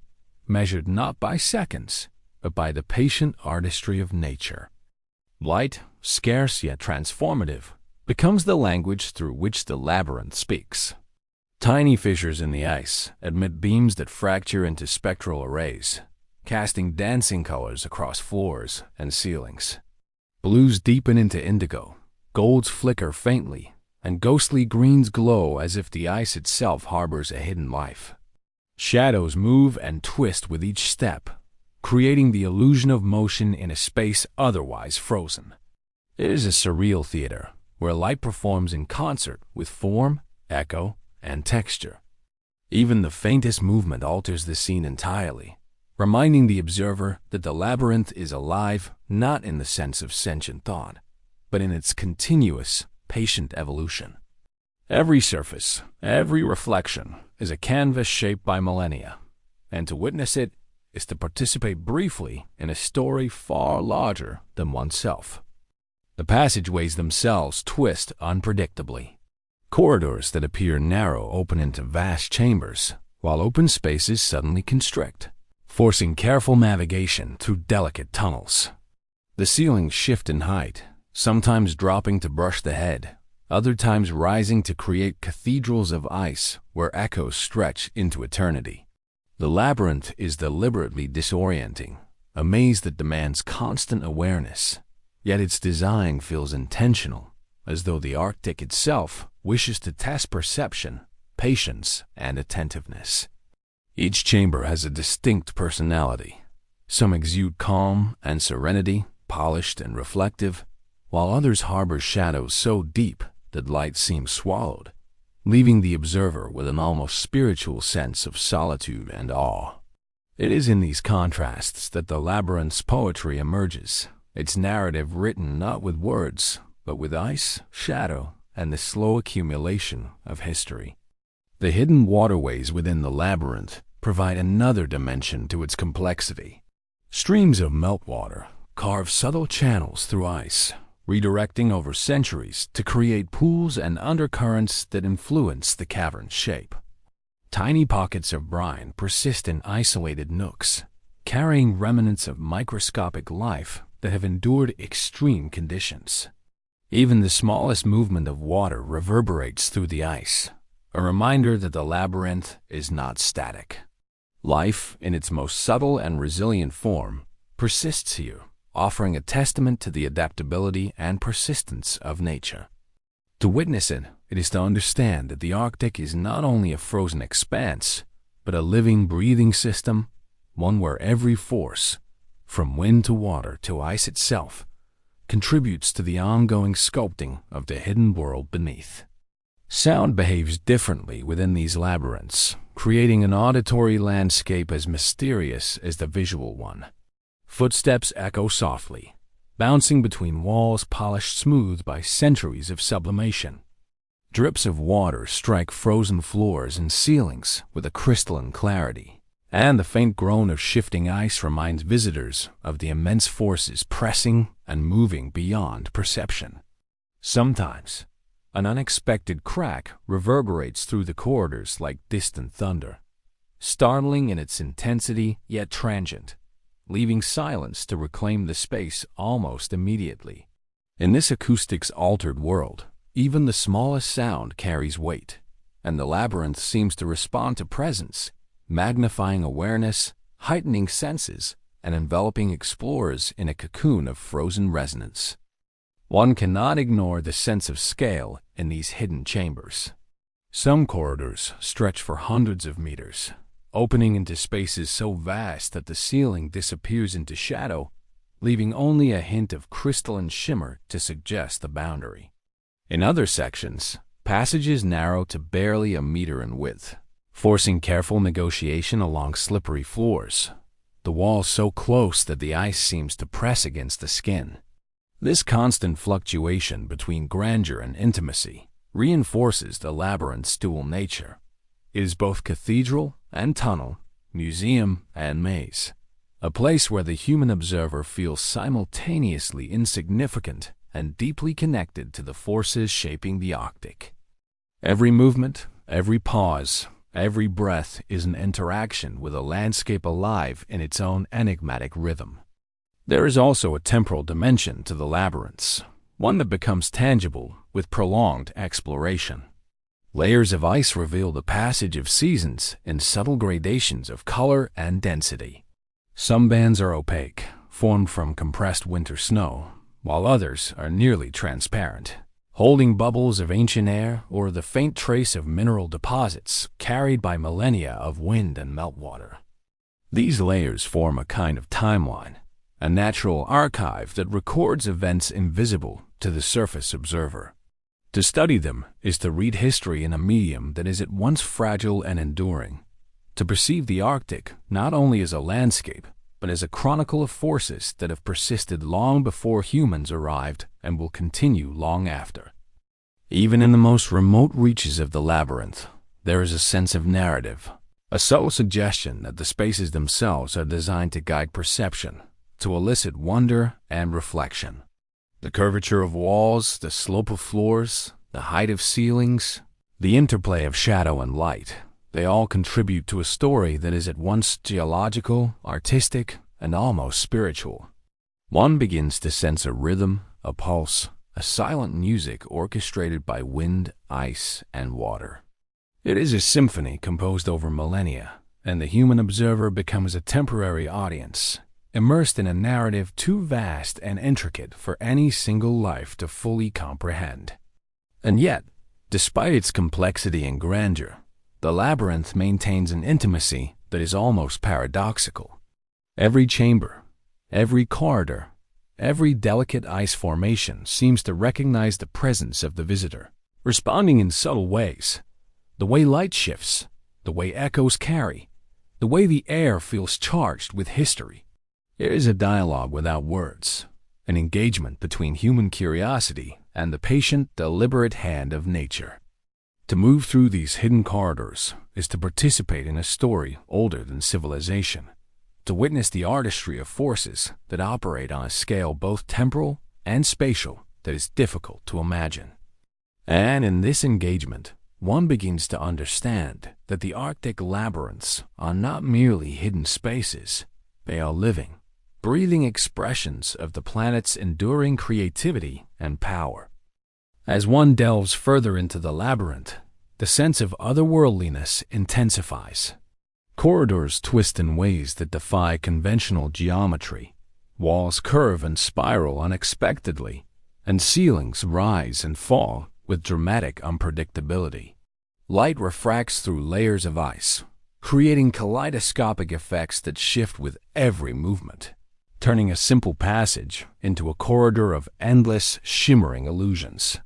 measured not by seconds, but by the patient artistry of nature. Light, scarce yet transformative, becomes the language through which the labyrinth speaks. Tiny fissures in the ice emit beams that fracture into spectral arrays, casting dancing colors across floors and ceilings. Blues deepen into indigo, golds flicker faintly, and ghostly greens glow as if the ice itself harbors a hidden life. Shadows move and twist with each step, creating the illusion of motion in a space otherwise frozen. It is a surreal theater, where light performs in concert with form, echo, and texture. Even the faintest movement alters the scene entirely, reminding the observer that the labyrinth is alive not in the sense of sentient thought, but in its continuous, patient evolution. Every surface, every reflection, is a canvas shaped by millennia, and to witness it is to participate briefly in a story far larger than oneself. The passageways themselves twist unpredictably. Corridors that appear narrow open into vast chambers, while open spaces suddenly constrict, forcing careful navigation through delicate tunnels. The ceilings shift in height, sometimes dropping to brush the head, other times rising to create cathedrals of ice where echoes stretch into eternity. The labyrinth is deliberately disorienting, a maze that demands constant awareness, yet its design feels intentional, as though the Arctic itself wishes to test perception, patience, and attentiveness. Each chamber has a distinct personality. Some exude calm and serenity, polished and reflective, while others harbor shadows so deep that light seems swallowed, leaving the observer with an almost spiritual sense of solitude and awe. It is in these contrasts that the labyrinth's poetry emerges, its narrative written not with words, but with ice, shadow, and the slow accumulation of history. The hidden waterways within the labyrinth provide another dimension to its complexity. Streams of meltwater carve subtle channels through ice, redirecting over centuries to create pools and undercurrents that influence the cavern's shape. Tiny pockets of brine persist in isolated nooks, carrying remnants of microscopic life that have endured extreme conditions. Even the smallest movement of water reverberates through the ice, a reminder that the labyrinth is not static. Life, in its most subtle and resilient form, persists here, offering a testament to the adaptability and persistence of nature. To witness it, it is to understand that the Arctic is not only a frozen expanse, but a living, breathing system, one where every force, from wind to water to ice itself, contributes to the ongoing sculpting of the hidden world beneath. Sound behaves differently within these labyrinths, creating an auditory landscape as mysterious as the visual one. Footsteps echo softly, bouncing between walls polished smooth by centuries of sublimation. Drips of water strike frozen floors and ceilings with a crystalline clarity, and the faint groan of shifting ice reminds visitors of the immense forces pressing and moving beyond perception. Sometimes, an unexpected crack reverberates through the corridors like distant thunder, startling in its intensity yet transient, leaving silence to reclaim the space almost immediately. In this acoustics-altered world, even the smallest sound carries weight, and the labyrinth seems to respond to presence, magnifying awareness, heightening senses, and enveloping explorers in a cocoon of frozen resonance. One cannot ignore the sense of scale in these hidden chambers. Some corridors stretch for hundreds of meters, opening into spaces so vast that the ceiling disappears into shadow, leaving only a hint of crystalline shimmer to suggest the boundary. In other sections, passages narrow to barely a meter in width, forcing careful negotiation along slippery floors, the walls so close that the ice seems to press against the skin. This constant fluctuation between grandeur and intimacy reinforces the labyrinth's dual nature, It is both cathedral and tunnel, museum and maze, a place where the human observer feels simultaneously insignificant and deeply connected to the forces shaping the Arctic. Every movement, every pause, every breath is an interaction with a landscape alive in its own enigmatic rhythm. There is also a temporal dimension to the labyrinths, one that becomes tangible with prolonged exploration. Layers of ice reveal the passage of seasons in subtle gradations of color and density. Some bands are opaque, formed from compressed winter snow, while others are nearly transparent, holding bubbles of ancient air or the faint trace of mineral deposits carried by millennia of wind and meltwater. These layers form a kind of timeline, a natural archive that records events invisible to the surface observer. To study them is to read history in a medium that is at once fragile and enduring, to perceive the Arctic not only as a landscape, but as a chronicle of forces that have persisted long before humans arrived and will continue long after. Even in the most remote reaches of the labyrinth, there is a sense of narrative, a subtle suggestion that the spaces themselves are designed to guide perception, to elicit wonder and reflection. The curvature of walls, the slope of floors, the height of ceilings, the interplay of shadow and light, they all contribute to a story that is at once geological, artistic, and almost spiritual. One begins to sense a rhythm, a pulse, a silent music orchestrated by wind, ice, and water. It is a symphony composed over millennia, and the human observer becomes a temporary audience, immersed in a narrative too vast and intricate for any single life to fully comprehend. And yet, despite its complexity and grandeur, the labyrinth maintains an intimacy that is almost paradoxical. Every chamber, every corridor, every delicate ice formation seems to recognize the presence of the visitor, responding in subtle ways. The way light shifts, the way echoes carry, the way the air feels charged with history. There is a dialogue without words, an engagement between human curiosity and the patient, deliberate hand of nature. To move through these hidden corridors is to participate in a story older than civilization, to witness the artistry of forces that operate on a scale both temporal and spatial that is difficult to imagine. And in this engagement, one begins to understand that the Arctic labyrinths are not merely hidden spaces, they are living, breathing expressions of the planet's enduring creativity and power. As one delves further into the labyrinth, the sense of otherworldliness intensifies. Corridors twist in ways that defy conventional geometry. Walls curve and spiral unexpectedly, and ceilings rise and fall with dramatic unpredictability. Light refracts through layers of ice, creating kaleidoscopic effects that shift with every movement, turning a simple passage into a corridor of endless, shimmering illusions.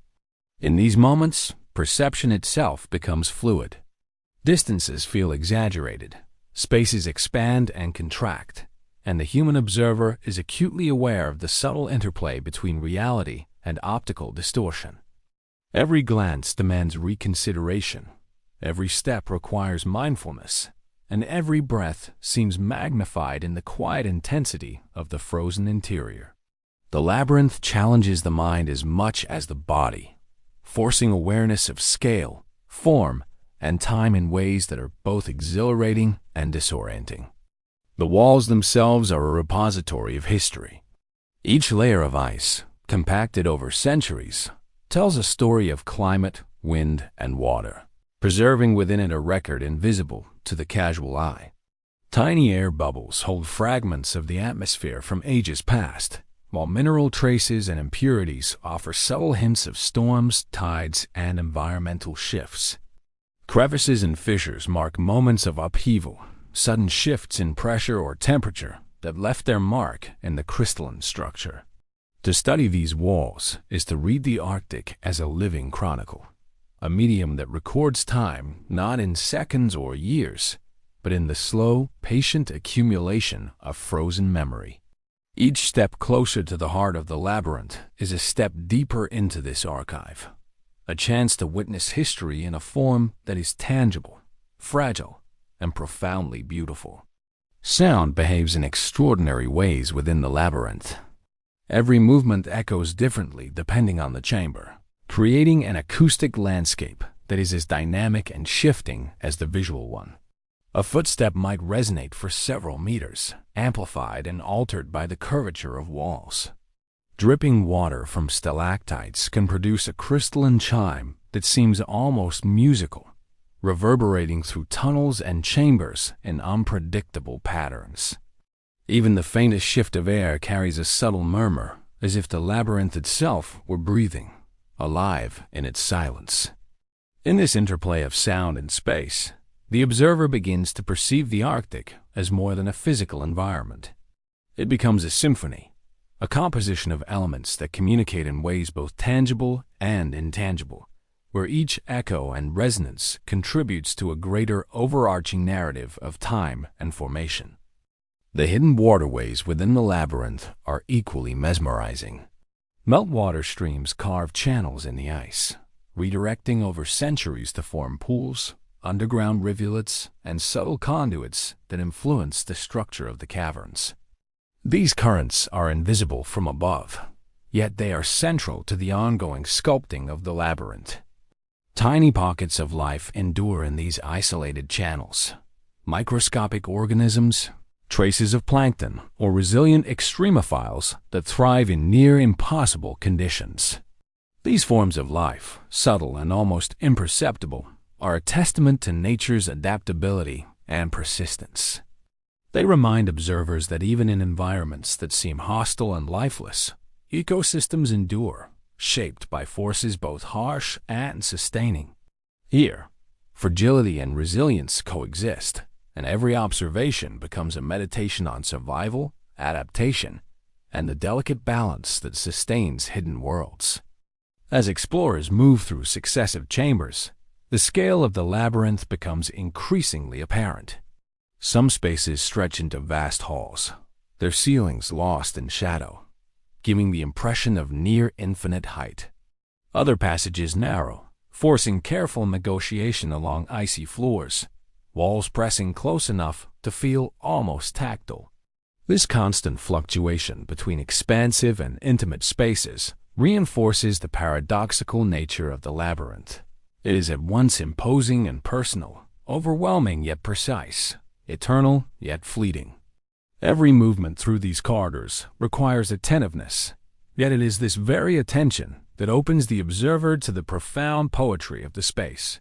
In these moments, perception itself becomes fluid. Distances feel exaggerated, spaces expand and contract, and the human observer is acutely aware of the subtle interplay between reality and optical distortion. Every glance demands reconsideration, every step requires mindfulness, and every breath seems magnified in the quiet intensity of the frozen interior. The labyrinth challenges the mind as much as the body, forcing awareness of scale, form, and time in ways that are both exhilarating and disorienting. The walls themselves are a repository of history. Each layer of ice, compacted over centuries, tells a story of climate, wind, and water, preserving within it a record invisible to the casual eye. Tiny air bubbles hold fragments of the atmosphere from ages past, while mineral traces and impurities offer subtle hints of storms, tides, and environmental shifts. Crevices and fissures mark moments of upheaval, sudden shifts in pressure or temperature that left their mark in the crystalline structure. To study these walls is to read the Arctic as a living chronicle, a medium that records time not in seconds or years, but in the slow, patient accumulation of frozen memory. Each step closer to the heart of the labyrinth is a step deeper into this archive, a chance to witness history in a form that is tangible, fragile, and profoundly beautiful. Sound behaves in extraordinary ways within the labyrinth. Every movement echoes differently depending on the chamber, creating an acoustic landscape that is as dynamic and shifting as the visual one. A footstep might resonate for several meters, amplified and altered by the curvature of walls. Dripping water from stalactites can produce a crystalline chime that seems almost musical, reverberating through tunnels and chambers in unpredictable patterns. Even the faintest shift of air carries a subtle murmur, as if the labyrinth itself were breathing, alive in its silence. In this interplay of sound and space, the observer begins to perceive the Arctic as more than a physical environment. It becomes a symphony, a composition of elements that communicate in ways both tangible and intangible, where each echo and resonance contributes to a greater overarching narrative of time and formation. The hidden waterways within the labyrinth are equally mesmerizing. Meltwater streams carve channels in the ice, redirecting over centuries to form pools, underground rivulets, and subtle conduits that influence the structure of the caverns. These currents are invisible from above, yet they are central to the ongoing sculpting of the labyrinth. Tiny pockets of life endure in these isolated channels. Microscopic organisms, traces of plankton, or resilient extremophiles that thrive in near-impossible conditions. These forms of life, subtle and almost imperceptible, are a testament to nature's adaptability and persistence. They remind observers that even in environments that seem hostile and lifeless, ecosystems endure, shaped by forces both harsh and sustaining. Here, fragility and resilience coexist, and every observation becomes a meditation on survival, adaptation, and the delicate balance that sustains hidden worlds. As explorers move through successive chambers, the scale of the labyrinth becomes increasingly apparent. Some spaces stretch into vast halls, their ceilings lost in shadow, giving the impression of near-infinite height. Other passages narrow, forcing careful negotiation along icy floors, walls pressing close enough to feel almost tactile. This constant fluctuation between expansive and intimate spaces reinforces the paradoxical nature of the labyrinth. It is at once imposing and personal, overwhelming yet precise, eternal yet fleeting. Every movement through these corridors requires attentiveness, yet it is this very attention that opens the observer to the profound poetry of the space.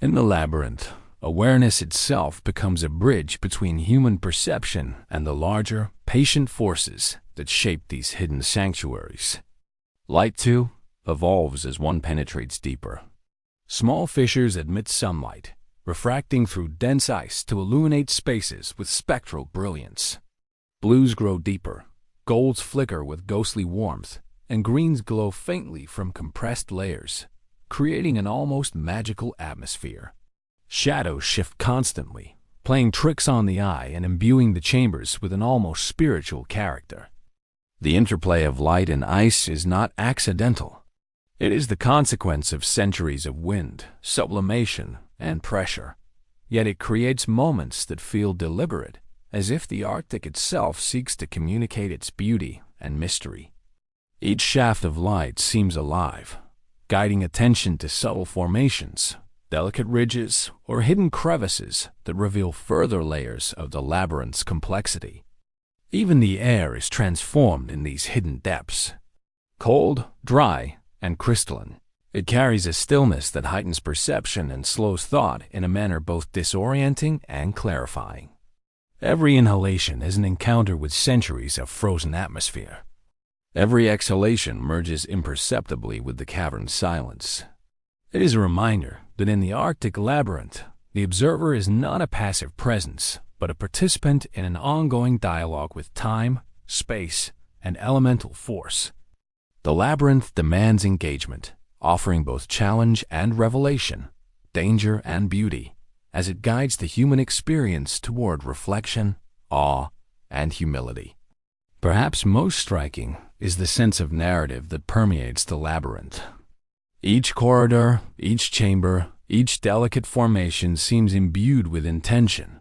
In the labyrinth, awareness itself becomes a bridge between human perception and the larger, patient forces that shape these hidden sanctuaries. Light, too, evolves as one penetrates deeper. Small fissures admit sunlight, refracting through dense ice to illuminate spaces with spectral brilliance. Blues grow deeper, golds flicker with ghostly warmth, and greens glow faintly from compressed layers, creating an almost magical atmosphere. Shadows shift constantly, playing tricks on the eye and imbuing the chambers with an almost spiritual character. The interplay of light and ice is not accidental. It is the consequence of centuries of wind, sublimation, and pressure. Yet it creates moments that feel deliberate, as if the Arctic itself seeks to communicate its beauty and mystery. Each shaft of light seems alive, guiding attention to subtle formations, delicate ridges, or hidden crevices that reveal further layers of the labyrinth's complexity. Even the air is transformed in these hidden depths. Cold, dry, and crystalline, it carries a stillness that heightens perception and slows thought in a manner both disorienting and clarifying. Every inhalation is an encounter with centuries of frozen atmosphere. Every exhalation merges imperceptibly with the cavern's silence. It is a reminder that in the Arctic labyrinth, the observer is not a passive presence, but a participant in an ongoing dialogue with time, space, and elemental force. The labyrinth demands engagement, offering both challenge and revelation, danger and beauty, as it guides the human experience toward reflection, awe, and humility. Perhaps most striking is the sense of narrative that permeates the labyrinth. Each corridor, each chamber, Each delicate formation seems imbued with intention,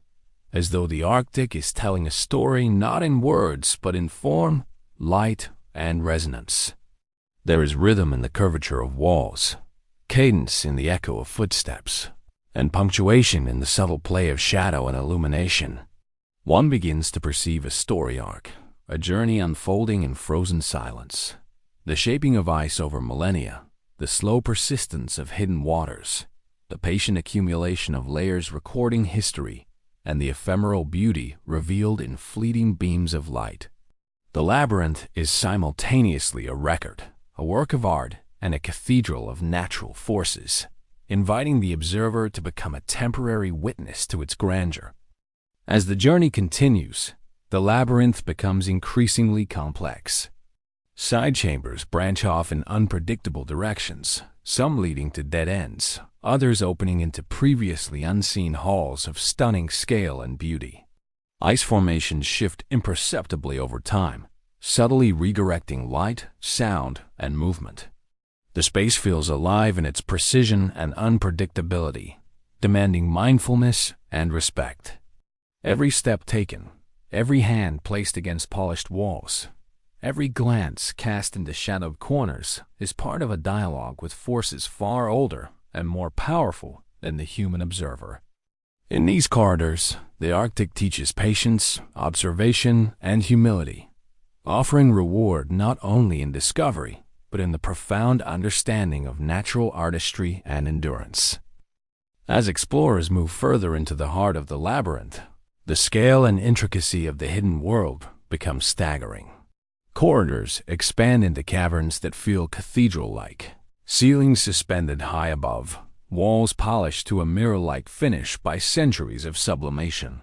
as though the Arctic is telling a story not in words but in form, light, and resonance. There is rhythm in the curvature of walls, cadence in the echo of footsteps, and punctuation in the subtle play of shadow and illumination. One begins to perceive a story arc, a journey unfolding in frozen silence. The shaping of ice over millennia, the slow persistence of hidden waters, the patient accumulation of layers recording history, and the ephemeral beauty revealed in fleeting beams of light. The labyrinth is simultaneously a record, a work of art, and a cathedral of natural forces, inviting the observer to become a temporary witness to its grandeur. As the journey continues, the labyrinth becomes increasingly complex. Side chambers branch off in unpredictable directions, some leading to dead ends, others opening into previously unseen halls of stunning scale and beauty. Ice formations shift imperceptibly over time, subtly redirecting light, sound, and movement. The space feels alive in its precision and unpredictability, demanding mindfulness and respect. Every step taken, every hand placed against polished walls, every glance cast into shadowed corners is part of a dialogue with forces far older and more powerful than the human observer. In these corridors, the Arctic teaches patience, observation, and humility, offering reward not only in discovery, but in the profound understanding of natural artistry and endurance. As explorers move further into the heart of the labyrinth, the scale and intricacy of the hidden world become staggering. Corridors expand into caverns that feel cathedral-like, ceilings suspended high above, walls polished to a mirror-like finish by centuries of sublimation.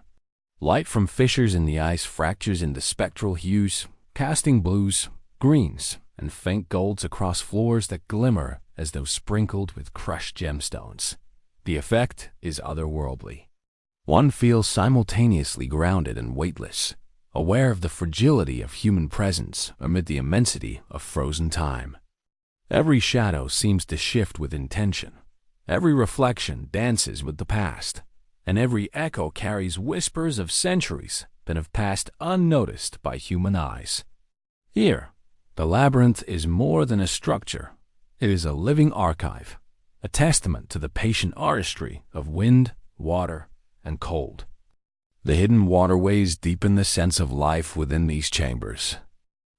Light from fissures in the ice fractures into spectral hues, casting blues, greens, and faint golds across floors that glimmer as though sprinkled with crushed gemstones. The effect is otherworldly. One feels simultaneously grounded and weightless, aware of the fragility of human presence amid the immensity of frozen time. Every shadow seems to shift with intention. Every reflection dances with the past, and every echo carries whispers of centuries that have passed unnoticed by human eyes. Here, the labyrinth is more than a structure. It is a living archive, a testament to the patient artistry of wind, water, and cold. The hidden waterways deepen the sense of life within these chambers.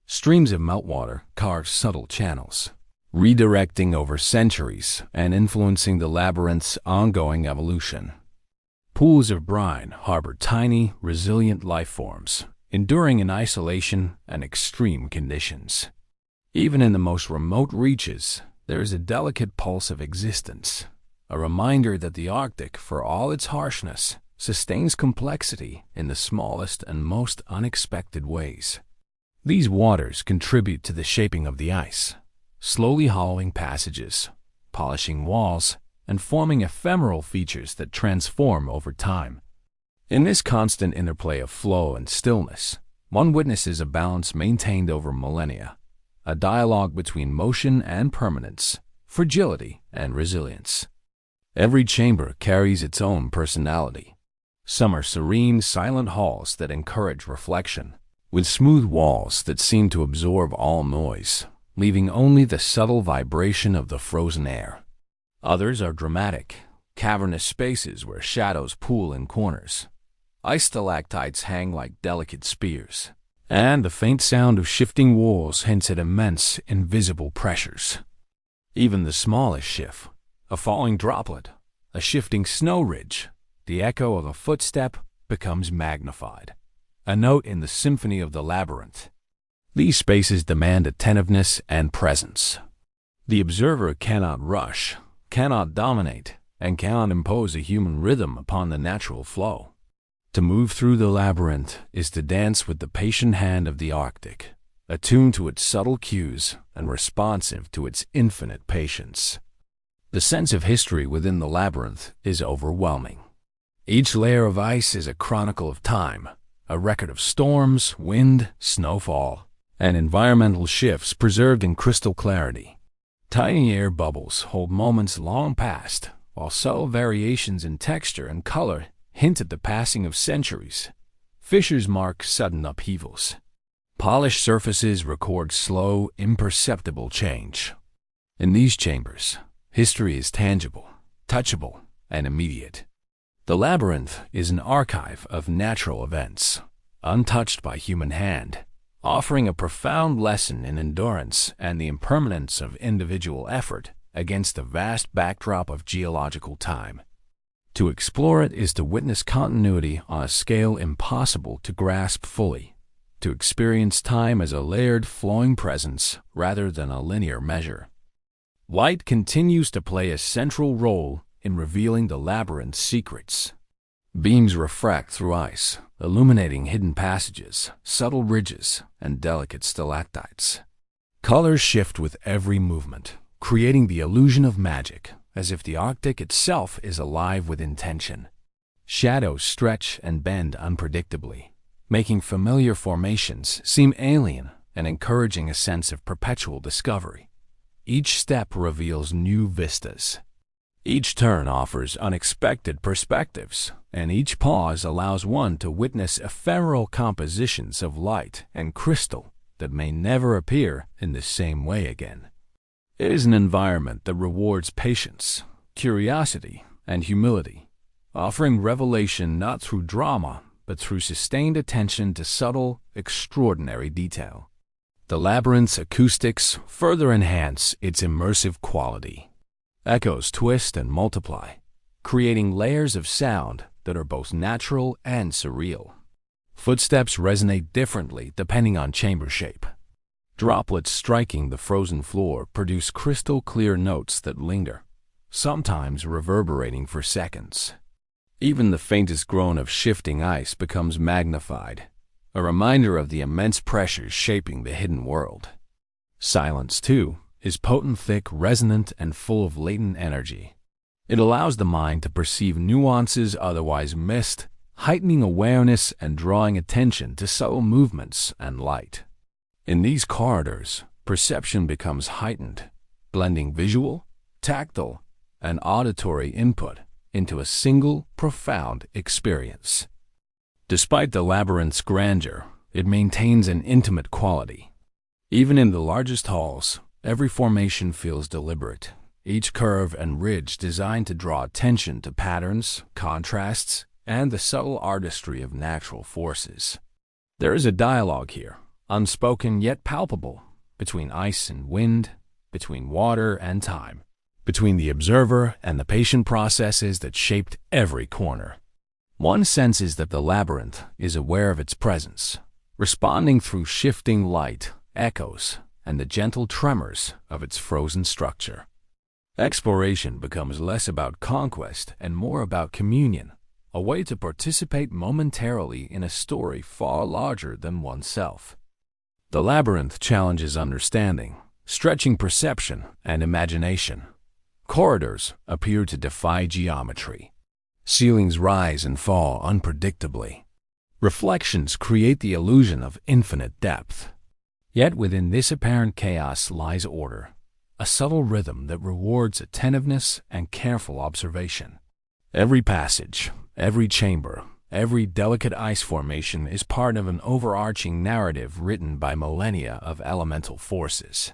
Streams of meltwater carve subtle channels, redirecting over centuries and influencing the labyrinth's ongoing evolution. Pools of brine harbor tiny, resilient life forms, enduring in isolation and extreme conditions. Even in the most remote reaches, there is a delicate pulse of existence, a reminder that the Arctic, for all its harshness, sustains complexity in the smallest and most unexpected ways. These waters contribute to the shaping of the ice, slowly hollowing passages, polishing walls, and forming ephemeral features that transform over time. In this constant interplay of flow and stillness, one witnesses a balance maintained over millennia, a dialogue between motion and permanence, fragility and resilience. Every chamber carries its own personality. Some are serene, silent halls that encourage reflection, with smooth walls that seem to absorb all noise, leaving only the subtle vibration of the frozen air. Others are dramatic, cavernous spaces where shadows pool in corners. Ice stalactites hang like delicate spears, and the faint sound of shifting walls hints at immense, invisible pressures. Even the smallest shift, a falling droplet, a shifting snow ridge, the echo of a footstep becomes magnified, a note in the symphony of the labyrinth. These spaces demand attentiveness and presence. The observer cannot rush, cannot dominate, and cannot impose a human rhythm upon the natural flow. To move through the labyrinth is to dance with the patient hand of the Arctic, attuned to its subtle cues and responsive to its infinite patience. The sense of history within the labyrinth is overwhelming. Each layer of ice is a chronicle of time, a record of storms, wind, snowfall, and environmental shifts preserved in crystal clarity. Tiny air bubbles hold moments long past, while subtle variations in texture and color hint at the passing of centuries. Fissures mark sudden upheavals. Polished surfaces record slow, imperceptible change. In these chambers, history is tangible, touchable, and immediate. The labyrinth is an archive of natural events, untouched by human hand, offering a profound lesson in endurance and the impermanence of individual effort against the vast backdrop of geological time. To explore it is to witness continuity on a scale impossible to grasp fully, to experience time as a layered, flowing presence rather than a linear measure. Light continues to play a central role in revealing the labyrinth's secrets. Beams refract through ice, illuminating hidden passages, subtle ridges, and delicate stalactites. Colors shift with every movement, creating the illusion of magic, as if the Arctic itself is alive with intention. Shadows stretch and bend unpredictably, making familiar formations seem alien and encouraging a sense of perpetual discovery. Each step reveals new vistas. Each turn offers unexpected perspectives, and each pause allows one to witness ephemeral compositions of light and crystal that may never appear in the same way again. It is an environment that rewards patience, curiosity, and humility, offering revelation not through drama, but through sustained attention to subtle, extraordinary detail. The labyrinth's acoustics further enhance its immersive quality. Echoes twist and multiply, creating layers of sound that are both natural and surreal. Footsteps resonate differently depending on chamber shape. Droplets striking the frozen floor produce crystal-clear notes that linger, sometimes reverberating for seconds. Even the faintest groan of shifting ice becomes magnified, a reminder of the immense pressures shaping the hidden world. Silence, too, is potent, thick, resonant, and full of latent energy. It allows the mind to perceive nuances otherwise missed, heightening awareness and drawing attention to subtle movements and light. In these corridors, perception becomes heightened, blending visual, tactile, and auditory input into a single, profound experience. Despite the labyrinth's grandeur, it maintains an intimate quality. Even in the largest halls, every formation feels deliberate, each curve and ridge designed to draw attention to patterns, contrasts, and the subtle artistry of natural forces. There is a dialogue here, unspoken yet palpable, between ice and wind, between water and time, between the observer and the patient processes that shaped every corner. One senses that the labyrinth is aware of its presence, responding through shifting light, echoes, and the gentle tremors of its frozen structure. Exploration becomes less about conquest and more about communion, a way to participate momentarily in a story far larger than oneself. The labyrinth challenges understanding, stretching perception and imagination. Corridors appear to defy geometry. Ceilings rise and fall unpredictably. Reflections create the illusion of infinite depth. Yet within this apparent chaos lies order, a subtle rhythm that rewards attentiveness and careful observation. Every passage, every chamber, every delicate ice formation is part of an overarching narrative written by millennia of elemental forces.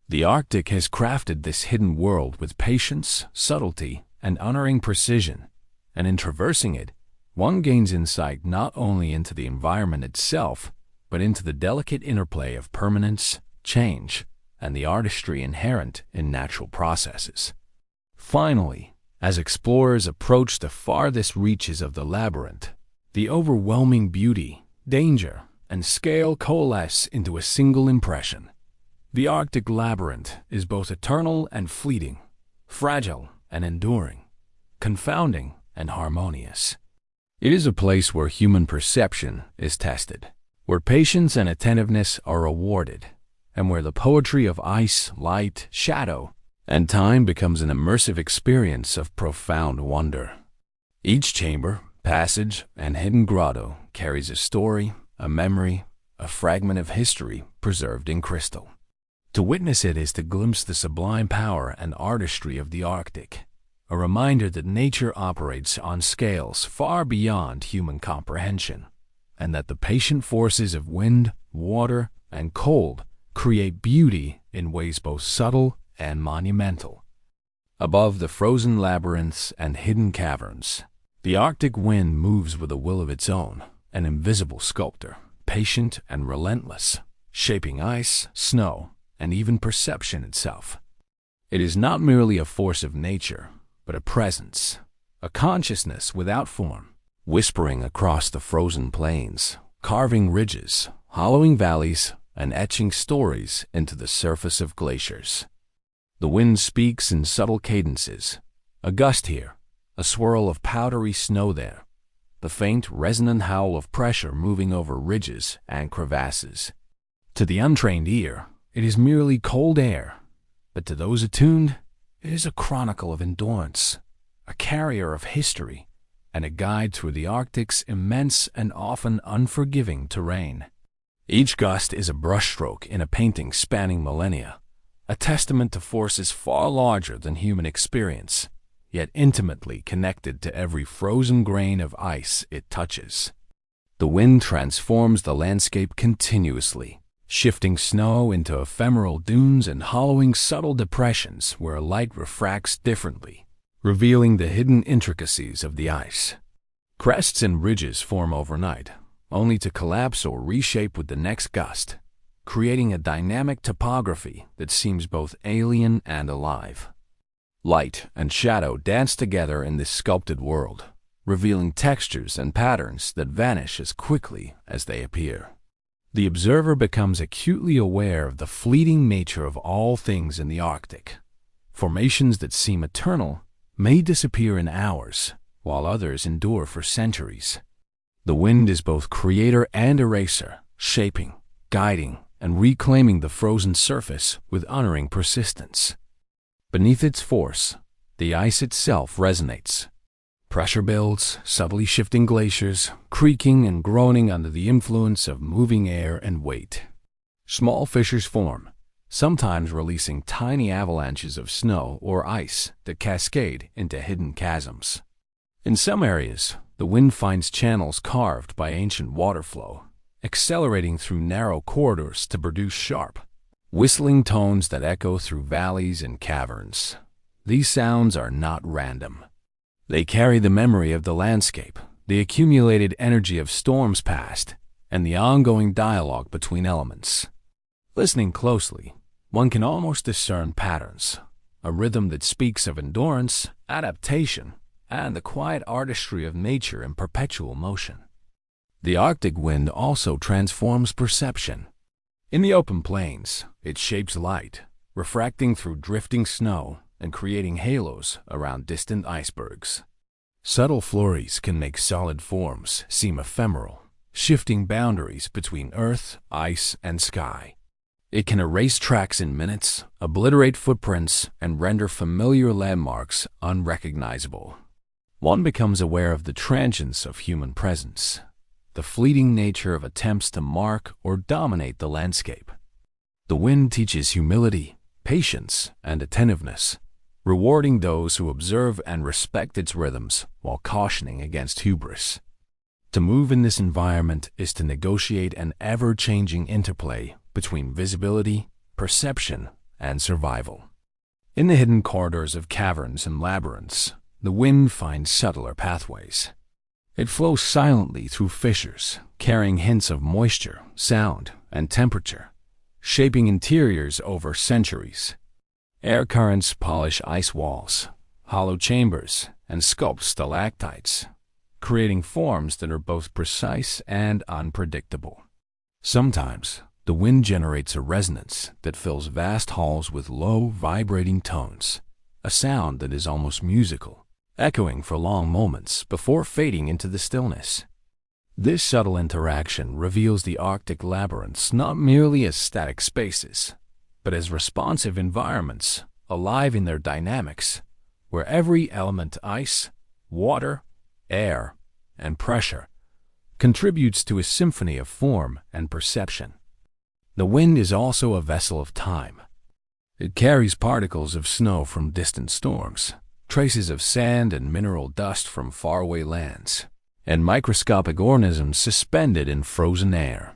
The Arctic has crafted this hidden world with patience, subtlety, and unerring precision, and in traversing it, one gains insight not only into the environment itself, but into the delicate interplay of permanence, change, and the artistry inherent in natural processes. Finally, as explorers approach the farthest reaches of the labyrinth, the overwhelming beauty, danger, and scale coalesce into a single impression. The Arctic labyrinth is both eternal and fleeting, fragile and enduring, confounding and harmonious. It is a place where human perception is tested, where patience and attentiveness are rewarded, and where the poetry of ice, light, shadow, and time becomes an immersive experience of profound wonder. Each chamber, passage, and hidden grotto carries a story, a memory, a fragment of history preserved in crystal. To witness it is to glimpse the sublime power and artistry of the Arctic, a reminder that nature operates on scales far beyond human comprehension, and that the patient forces of wind, water, and cold create beauty in ways both subtle and monumental. Above the frozen labyrinths and hidden caverns, the Arctic wind moves with a will of its own, an invisible sculptor, patient and relentless, shaping ice, snow, and even perception itself. It is not merely a force of nature, but a presence, a consciousness without form, whispering across the frozen plains, carving ridges, hollowing valleys, and etching stories into the surface of glaciers. The wind speaks in subtle cadences, a gust here, a swirl of powdery snow there, the faint, resonant howl of pressure moving over ridges and crevasses. To the untrained ear, it is merely cold air, but to those attuned, it is a chronicle of endurance, a carrier of history, and a guide through the Arctic's immense and often unforgiving terrain. Each gust is a brushstroke in a painting spanning millennia, a testament to forces far larger than human experience, yet intimately connected to every frozen grain of ice it touches. The wind transforms the landscape continuously, shifting snow into ephemeral dunes and hollowing subtle depressions where light refracts differently, revealing the hidden intricacies of the ice. Crests and ridges form overnight, only to collapse or reshape with the next gust, creating a dynamic topography that seems both alien and alive. Light and shadow dance together in this sculpted world, revealing textures and patterns that vanish as quickly as they appear. The observer becomes acutely aware of the fleeting nature of all things in the Arctic. Formations that seem eternal may disappear in hours, while others endure for centuries. The wind is both creator and eraser, shaping, guiding, and reclaiming the frozen surface with unerring persistence. Beneath its force, the ice itself resonates. Pressure builds, subtly shifting glaciers, creaking and groaning under the influence of moving air and weight. Small fissures form, sometimes releasing tiny avalanches of snow or ice that cascade into hidden chasms. In some areas, the wind finds channels carved by ancient water flow, accelerating through narrow corridors to produce sharp, whistling tones that echo through valleys and caverns. These sounds are not random. They carry the memory of the landscape, the accumulated energy of storms past, and the ongoing dialogue between elements. Listening closely, one can almost discern patterns, a rhythm that speaks of endurance, adaptation, and the quiet artistry of nature in perpetual motion. The Arctic wind also transforms perception. In the open plains, it shapes light, refracting through drifting snow and creating halos around distant icebergs. Subtle flurries can make solid forms seem ephemeral, shifting boundaries between earth, ice, and sky. It can erase tracks in minutes, obliterate footprints, and render familiar landmarks unrecognizable. One becomes aware of the transience of human presence, the fleeting nature of attempts to mark or dominate the landscape. The wind teaches humility, patience, and attentiveness, rewarding those who observe and respect its rhythms while cautioning against hubris. To move in this environment is to negotiate an ever-changing interplay between visibility, perception, and survival. In the hidden corridors of caverns and labyrinths, the wind finds subtler pathways. It flows silently through fissures, carrying hints of moisture, sound, and temperature, shaping interiors over centuries. Air currents polish ice walls, hollow chambers, and sculpt stalactites, creating forms that are both precise and unpredictable. Sometimes, the wind generates a resonance that fills vast halls with low, vibrating tones, a sound that is almost musical, echoing for long moments before fading into the stillness. This subtle interaction reveals the Arctic labyrinths not merely as static spaces, but as responsive environments, alive in their dynamics, where every element ice, water, air, and pressure contributes to a symphony of form and perception. The wind is also a vessel of time. It carries particles of snow from distant storms, traces of sand and mineral dust from faraway lands, and microscopic organisms suspended in frozen air.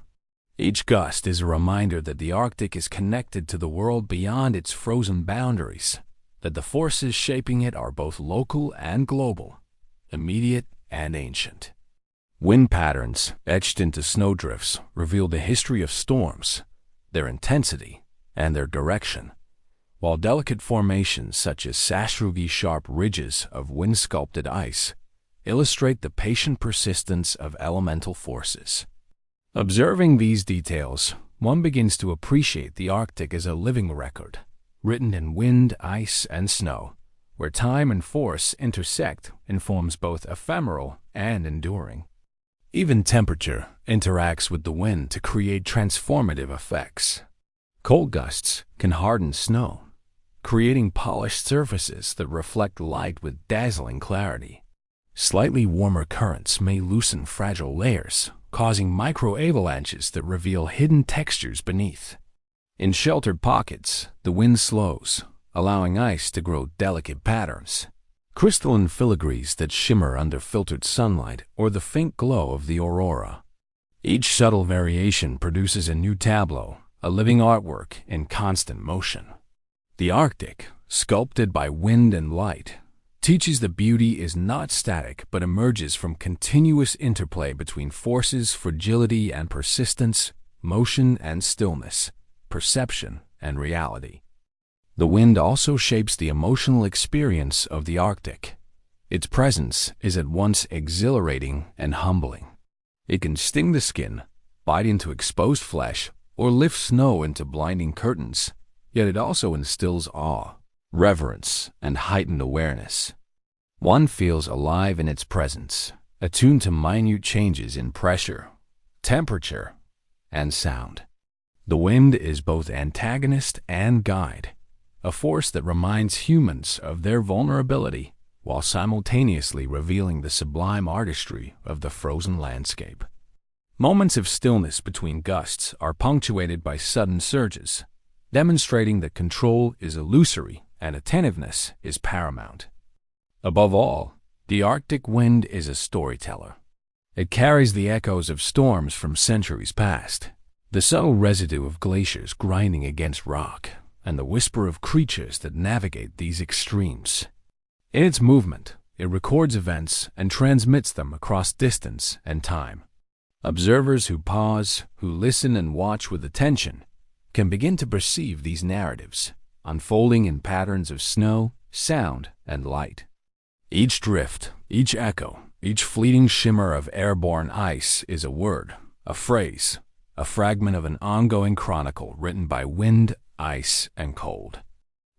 Each gust is a reminder that the Arctic is connected to the world beyond its frozen boundaries, that the forces shaping it are both local and global, immediate and ancient. Wind patterns etched into snowdrifts reveal the history of storms, their intensity, and their direction, while delicate formations such as sastrugi-sharp ridges of wind-sculpted ice illustrate the patient persistence of elemental forces. Observing these details, one begins to appreciate the Arctic as a living record, written in wind, ice, and snow, where time and force intersect in forms both ephemeral and enduring. Even temperature interacts with the wind to create transformative effects. Cold gusts can harden snow, creating polished surfaces that reflect light with dazzling clarity. Slightly warmer currents may loosen fragile layers, causing micro-avalanches that reveal hidden textures beneath. In sheltered pockets, the wind slows, allowing ice to grow delicate patterns, crystalline filigrees that shimmer under filtered sunlight or the faint glow of the aurora. Each subtle variation produces a new tableau, a living artwork in constant motion. The Arctic, sculpted by wind and light, teaches that beauty is not static but emerges from continuous interplay between forces, fragility and persistence, motion and stillness, perception and reality. The wind also shapes the emotional experience of the Arctic. Its presence is at once exhilarating and humbling. It can sting the skin, bite into exposed flesh, or lift snow into blinding curtains, yet it also instills awe, reverence, and heightened awareness. One feels alive in its presence, attuned to minute changes in pressure, temperature, and sound. The wind is both antagonist and guide, a force that reminds humans of their vulnerability while simultaneously revealing the sublime artistry of the frozen landscape. Moments of stillness between gusts are punctuated by sudden surges, demonstrating that control is illusory and attentiveness is paramount. Above all, the Arctic wind is a storyteller. It carries the echoes of storms from centuries past, the subtle residue of glaciers grinding against rock, and the whisper of creatures that navigate these extremes. In its movement, it records events and transmits them across distance and time. Observers who pause, who listen and watch with attention, can begin to perceive these narratives, unfolding in patterns of snow, sound, and light. Each drift, each echo, each fleeting shimmer of airborne ice is a word, a phrase, a fragment of an ongoing chronicle written by wind, ice, and cold.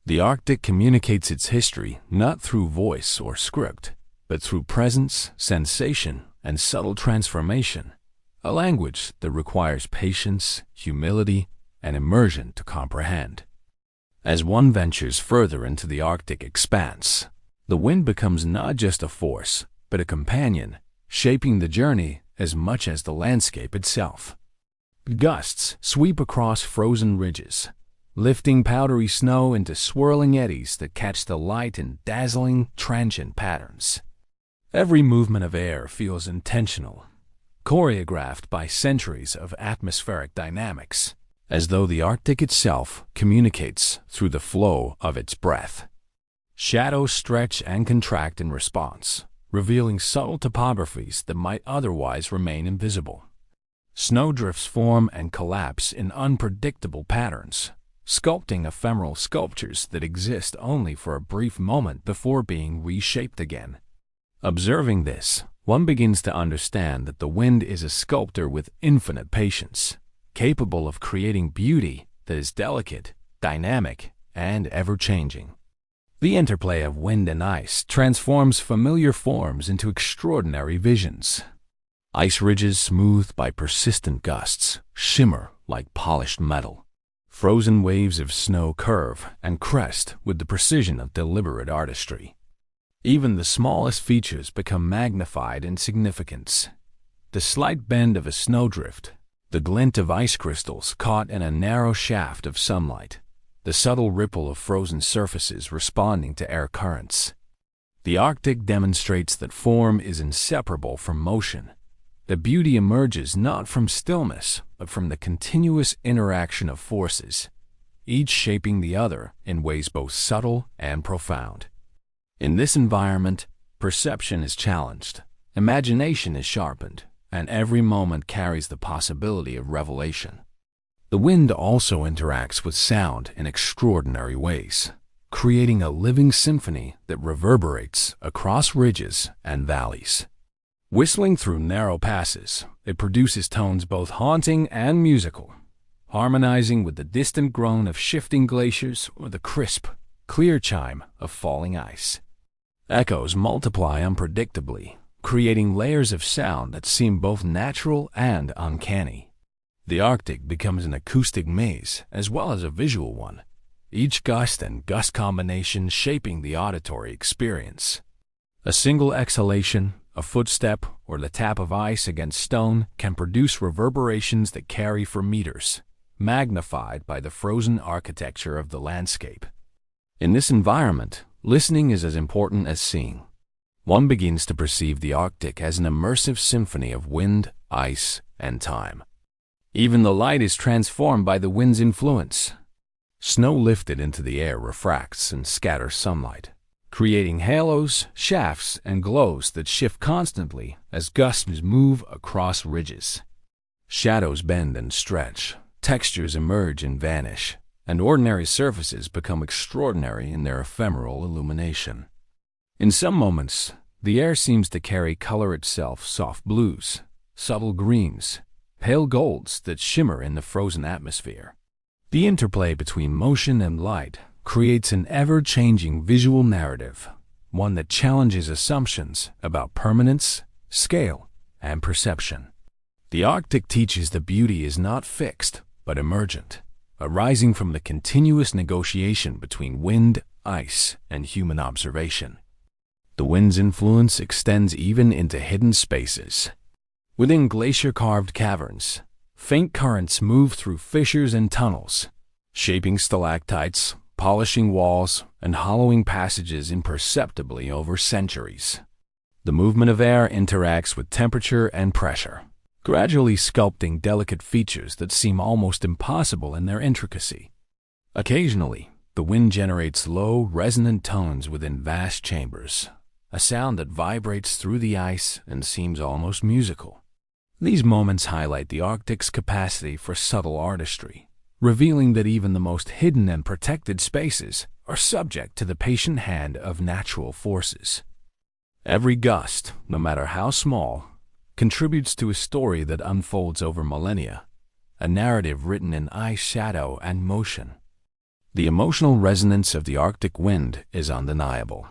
The Arctic communicates its history not through voice or script, but through presence, sensation, and subtle transformation, a language that requires patience, humility, and immersion to comprehend. As one ventures further into the Arctic expanse, the wind becomes not just a force, but a companion, shaping the journey as much as the landscape itself. Gusts sweep across frozen ridges, lifting powdery snow into swirling eddies that catch the light in dazzling, transient patterns. Every movement of air feels intentional, choreographed by centuries of atmospheric dynamics, as though the Arctic itself communicates through the flow of its breath. Shadows stretch and contract in response, revealing subtle topographies that might otherwise remain invisible. Snowdrifts form and collapse in unpredictable patterns, sculpting ephemeral sculptures that exist only for a brief moment before being reshaped again. Observing this, one begins to understand that the wind is a sculptor with infinite patience, capable of creating beauty that is delicate, dynamic, and ever-changing. The interplay of wind and ice transforms familiar forms into extraordinary visions. Ice ridges smoothed by persistent gusts shimmer like polished metal. Frozen waves of snow curve and crest with the precision of deliberate artistry. Even the smallest features become magnified in significance. The slight bend of a snowdrift, the glint of ice crystals caught in a narrow shaft of sunlight, the subtle ripple of frozen surfaces responding to air currents. The Arctic demonstrates that form is inseparable from motion. The beauty emerges not from stillness, but from the continuous interaction of forces, each shaping the other in ways both subtle and profound. In this environment, perception is challenged, imagination is sharpened, and every moment carries the possibility of revelation. The wind also interacts with sound in extraordinary ways, creating a living symphony that reverberates across ridges and valleys. Whistling through narrow passes, it produces tones both haunting and musical, harmonizing with the distant groan of shifting glaciers or the crisp, clear chime of falling ice. Echoes multiply unpredictably, creating layers of sound that seem both natural and uncanny. The Arctic becomes an acoustic maze as well as a visual one, each gust and gust combination shaping the auditory experience. A single exhalation, a footstep, or the tap of ice against stone can produce reverberations that carry for meters, magnified by the frozen architecture of the landscape. In this environment, listening is as important as seeing. One begins to perceive the Arctic as an immersive symphony of wind, ice, and time. Even the light is transformed by the wind's influence. Snow lifted into the air refracts and scatters sunlight, creating halos, shafts, and glows that shift constantly as gusts move across ridges. Shadows bend and stretch, textures emerge and vanish, and ordinary surfaces become extraordinary in their ephemeral illumination. In some moments, the air seems to carry color itself, soft blues, subtle greens, pale golds that shimmer in the frozen atmosphere. The interplay between motion and light creates an ever-changing visual narrative, one that challenges assumptions about permanence, scale, and perception. The Arctic teaches that beauty is not fixed, but emergent, arising from the continuous negotiation between wind, ice, and human observation. The wind's influence extends even into hidden spaces. Within glacier-carved caverns, faint currents move through fissures and tunnels, shaping stalactites, polishing walls, and hollowing passages imperceptibly over centuries. The movement of air interacts with temperature and pressure, gradually sculpting delicate features that seem almost impossible in their intricacy. Occasionally, the wind generates low, resonant tones within vast chambers, a sound that vibrates through the ice and seems almost musical. These moments highlight the Arctic's capacity for subtle artistry, revealing that even the most hidden and protected spaces are subject to the patient hand of natural forces. Every gust, no matter how small, contributes to a story that unfolds over millennia, a narrative written in ice, shadow, and motion. The emotional resonance of the Arctic wind is undeniable.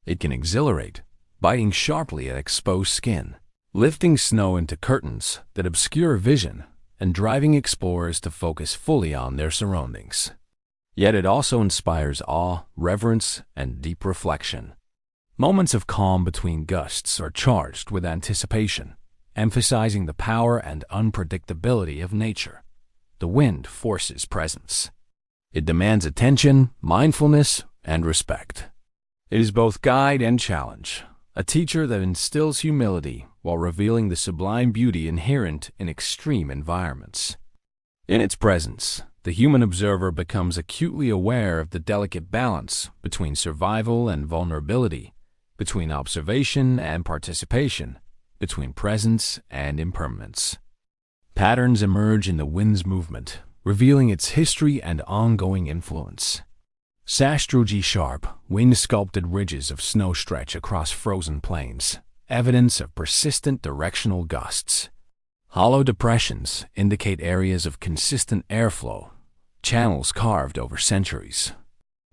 It can exhilarate, biting sharply at exposed skin, lifting snow into curtains that obscure vision and driving explorers to focus fully on their surroundings. Yet it also inspires awe, reverence, and deep reflection. Moments of calm between gusts are charged with anticipation, emphasizing the power and unpredictability of nature. The wind forces presence. It demands attention, mindfulness, and respect. It is both guide and challenge, a teacher that instills humility while revealing the sublime beauty inherent in extreme environments. In its presence, the human observer becomes acutely aware of the delicate balance between survival and vulnerability, between observation and participation, between presence and impermanence. Patterns emerge in the wind's movement, revealing its history and ongoing influence. Sastrugi-sharp, wind-sculpted ridges of snow stretch across frozen plains, evidence of persistent directional gusts. Hollow depressions indicate areas of consistent airflow, channels carved over centuries.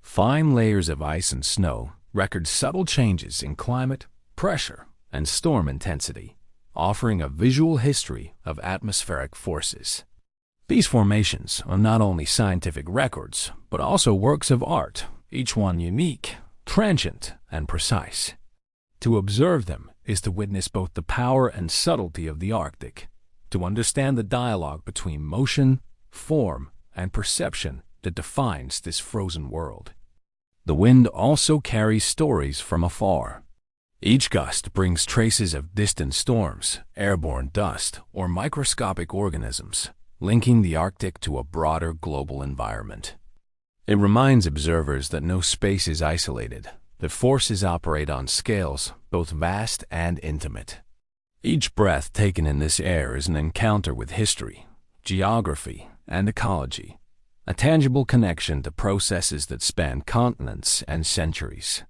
Fine layers of ice and snow record subtle changes in climate, pressure, and storm intensity, offering a visual history of atmospheric forces. These formations are not only scientific records, but also works of art, each one unique, transient, and precise. To observe them is to witness both the power and subtlety of the Arctic, to understand the dialogue between motion, form, and perception that defines this frozen world. The wind also carries stories from afar. Each gust brings traces of distant storms, airborne dust, or microscopic organisms, linking the Arctic to a broader global environment. It reminds observers that no space is isolated, that forces operate on scales both vast and intimate. Each breath taken in this air is an encounter with history, geography, and ecology, a tangible connection to processes that span continents and centuries.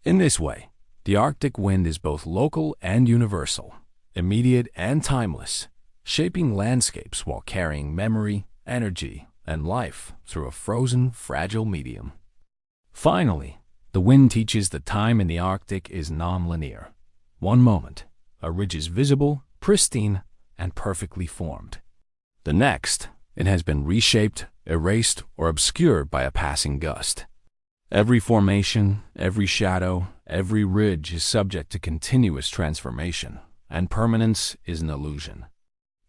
In this way, the Arctic wind is both local and universal, immediate and timeless, shaping landscapes while carrying memory, energy, and life through a frozen, fragile medium. Finally, the wind teaches that time in the Arctic is non-linear. One moment, a ridge is visible, pristine, and perfectly formed. The next, it has been reshaped, erased, or obscured by a passing gust. Every formation, every shadow, every ridge is subject to continuous transformation, and permanence is an illusion.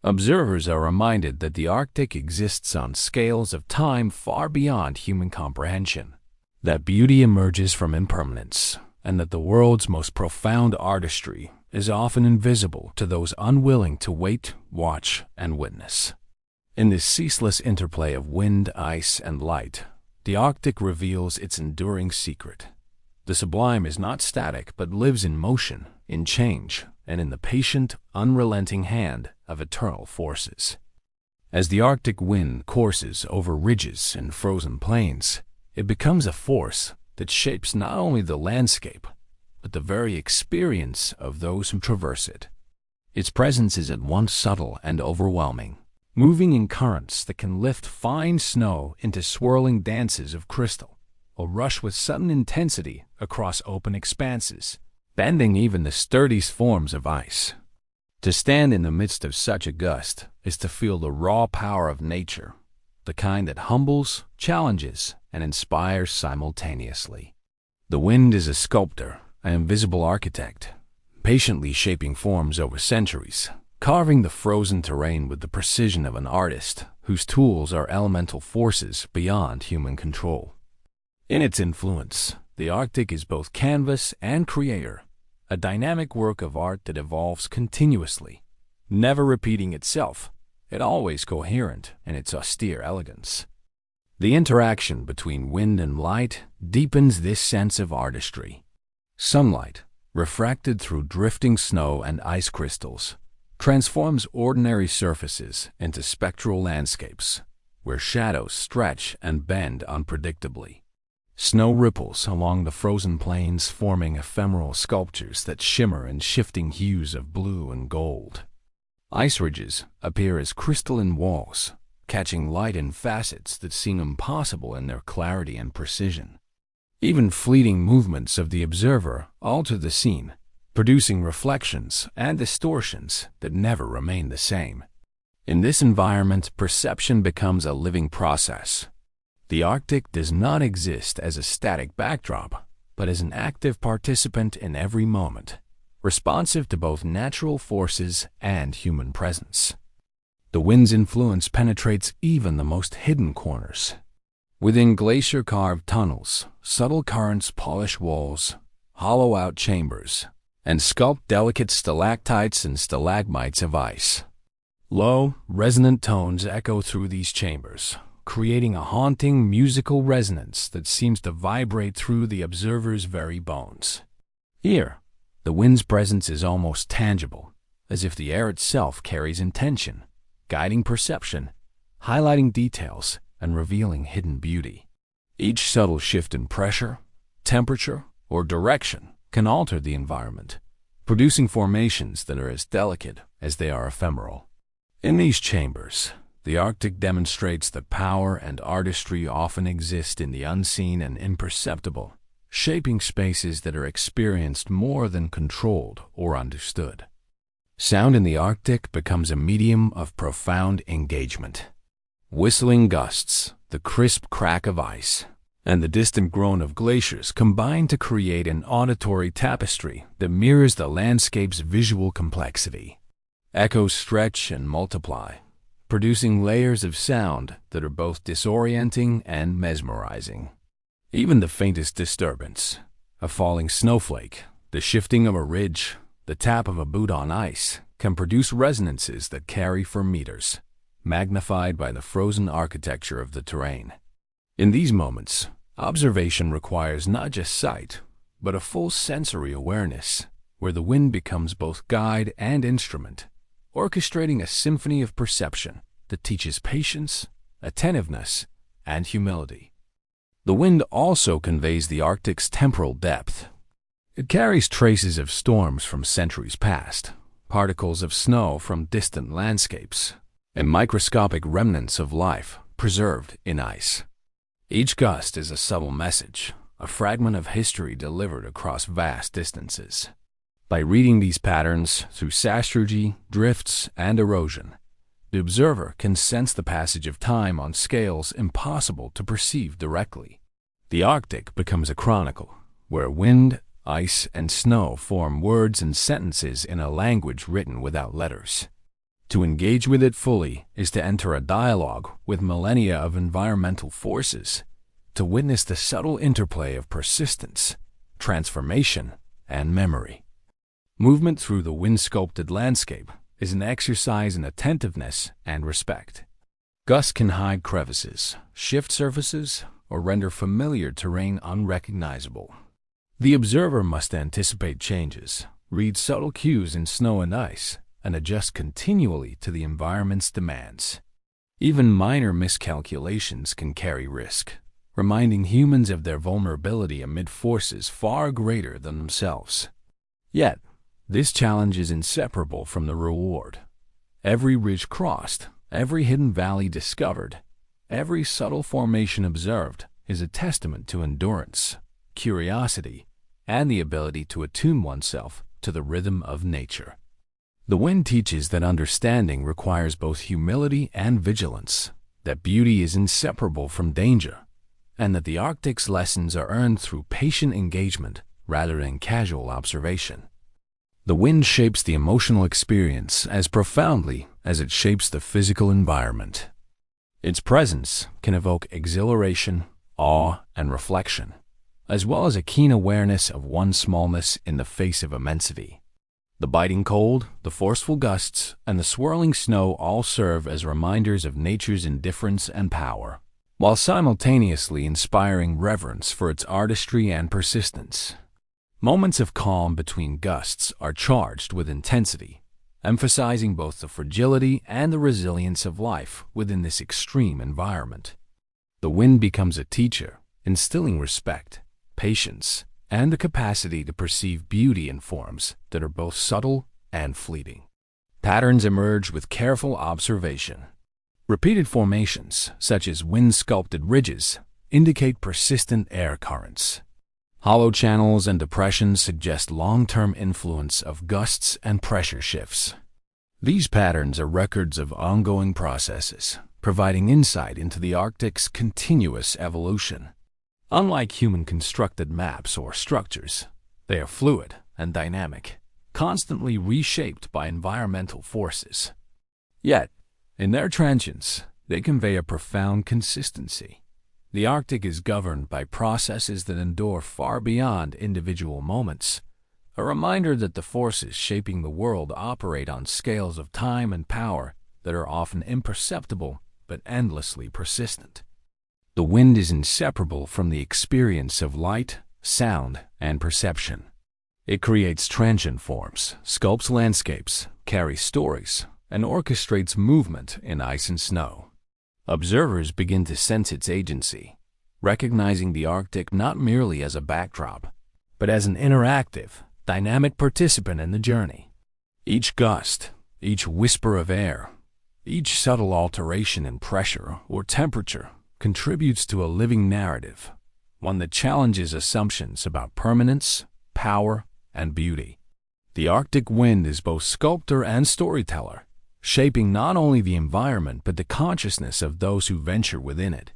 Observers are reminded that the Arctic exists on scales of time far beyond human comprehension, that beauty emerges from impermanence, and that the world's most profound artistry is often invisible to those unwilling to wait, watch, and witness. In this ceaseless interplay of wind, ice, and light, the Arctic reveals its enduring secret. The sublime is not static but lives in motion, in change, and in the patient, unrelenting hand of eternal forces. As the Arctic wind courses over ridges and frozen plains, it becomes a force that shapes not only the landscape, but the very experience of those who traverse it. Its presence is at once subtle and overwhelming, moving in currents that can lift fine snow into swirling dances of crystal, or rush with sudden intensity across open expanses, bending even the sturdiest forms of ice. To stand in the midst of such a gust is to feel the raw power of nature, the kind that humbles, challenges, and inspires simultaneously. The wind is a sculptor, an invisible architect, patiently shaping forms over centuries, carving the frozen terrain with the precision of an artist whose tools are elemental forces beyond human control. In its influence, the Arctic is both canvas and creator, a dynamic work of art that evolves continuously, never repeating itself, yet always coherent in its austere elegance. The interaction between wind and light deepens this sense of artistry. Sunlight, refracted through drifting snow and ice crystals, transforms ordinary surfaces into spectral landscapes, where shadows stretch and bend unpredictably. Snow ripples along the frozen plains, forming ephemeral sculptures that shimmer in shifting hues of blue and gold. Ice ridges appear as crystalline walls, catching light in facets that seem impossible in their clarity and precision. Even fleeting movements of the observer alter the scene, producing reflections and distortions that never remain the same. In this environment, perception becomes a living process. The Arctic does not exist as a static backdrop, but as an active participant in every moment, responsive to both natural forces and human presence. The wind's influence penetrates even the most hidden corners. Within glacier-carved tunnels, subtle currents polish walls, hollow out chambers, and sculpt delicate stalactites and stalagmites of ice. Low, resonant tones echo through these chambers, creating a haunting musical resonance that seems to vibrate through the observer's very bones. Here, the wind's presence is almost tangible, as if the air itself carries intention, guiding perception, highlighting details, and revealing hidden beauty. Each subtle shift in pressure, temperature, or direction can alter the environment, producing formations that are as delicate as they are ephemeral. In these chambers, the Arctic demonstrates that power and artistry often exist in the unseen and imperceptible, shaping spaces that are experienced more than controlled or understood. Sound in the Arctic becomes a medium of profound engagement. Whistling gusts, the crisp crack of ice, and the distant groan of glaciers combine to create an auditory tapestry that mirrors the landscape's visual complexity. Echoes stretch and multiply, producing layers of sound that are both disorienting and mesmerizing. Even the faintest disturbance, a falling snowflake, the shifting of a ridge, the tap of a boot on ice, can produce resonances that carry for meters, magnified by the frozen architecture of the terrain. In these moments, observation requires not just sight, but a full sensory awareness, where the wind becomes both guide and instrument, orchestrating a symphony of perception that teaches patience, attentiveness, and humility. The wind also conveys the Arctic's temporal depth. It carries traces of storms from centuries past, particles of snow from distant landscapes, and microscopic remnants of life preserved in ice. Each gust is a subtle message, a fragment of history delivered across vast distances. By reading these patterns through sastrugi, drifts, and erosion, the observer can sense the passage of time on scales impossible to perceive directly. The Arctic becomes a chronicle, where wind, ice, and snow form words and sentences in a language written without letters. To engage with it fully is to enter a dialogue with millennia of environmental forces, to witness the subtle interplay of persistence, transformation, and memory. Movement through the wind-sculpted landscape is an exercise in attentiveness and respect. Gusts can hide crevices, shift surfaces, or render familiar terrain unrecognizable. The observer must anticipate changes, read subtle cues in snow and ice, and adjust continually to the environment's demands. Even minor miscalculations can carry risk, reminding humans of their vulnerability amid forces far greater than themselves. Yet, this challenge is inseparable from the reward. Every ridge crossed, every hidden valley discovered, every subtle formation observed is a testament to endurance, curiosity, and the ability to attune oneself to the rhythm of nature. The wind teaches that understanding requires both humility and vigilance, that beauty is inseparable from danger, and that the Arctic's lessons are earned through patient engagement rather than casual observation. The wind shapes the emotional experience as profoundly as it shapes the physical environment. Its presence can evoke exhilaration, awe, and reflection, as well as a keen awareness of one's smallness in the face of immensity. The biting cold, the forceful gusts, and the swirling snow all serve as reminders of nature's indifference and power, while simultaneously inspiring reverence for its artistry and persistence. Moments of calm between gusts are charged with intensity, emphasizing both the fragility and the resilience of life within this extreme environment. The wind becomes a teacher, instilling respect, patience, and the capacity to perceive beauty in forms that are both subtle and fleeting. Patterns emerge with careful observation. Repeated formations, such as wind-sculpted ridges, indicate persistent air currents. Hollow channels and depressions suggest long-term influence of gusts and pressure shifts. These patterns are records of ongoing processes, providing insight into the Arctic's continuous evolution. Unlike human-constructed maps or structures, they are fluid and dynamic, constantly reshaped by environmental forces. Yet, in their transience, they convey a profound consistency. The Arctic is governed by processes that endure far beyond individual moments, a reminder that the forces shaping the world operate on scales of time and power that are often imperceptible but endlessly persistent. The wind is inseparable from the experience of light, sound, and perception. It creates transient forms, sculpts landscapes, carries stories, and orchestrates movement in ice and snow. Observers begin to sense its agency, recognizing the Arctic not merely as a backdrop, but as an interactive, dynamic participant in the journey. Each gust, each whisper of air, each subtle alteration in pressure or temperature contributes to a living narrative, one that challenges assumptions about permanence, power, and beauty. The Arctic wind is both sculptor and storyteller, shaping not only the environment but the consciousness of those who venture within it.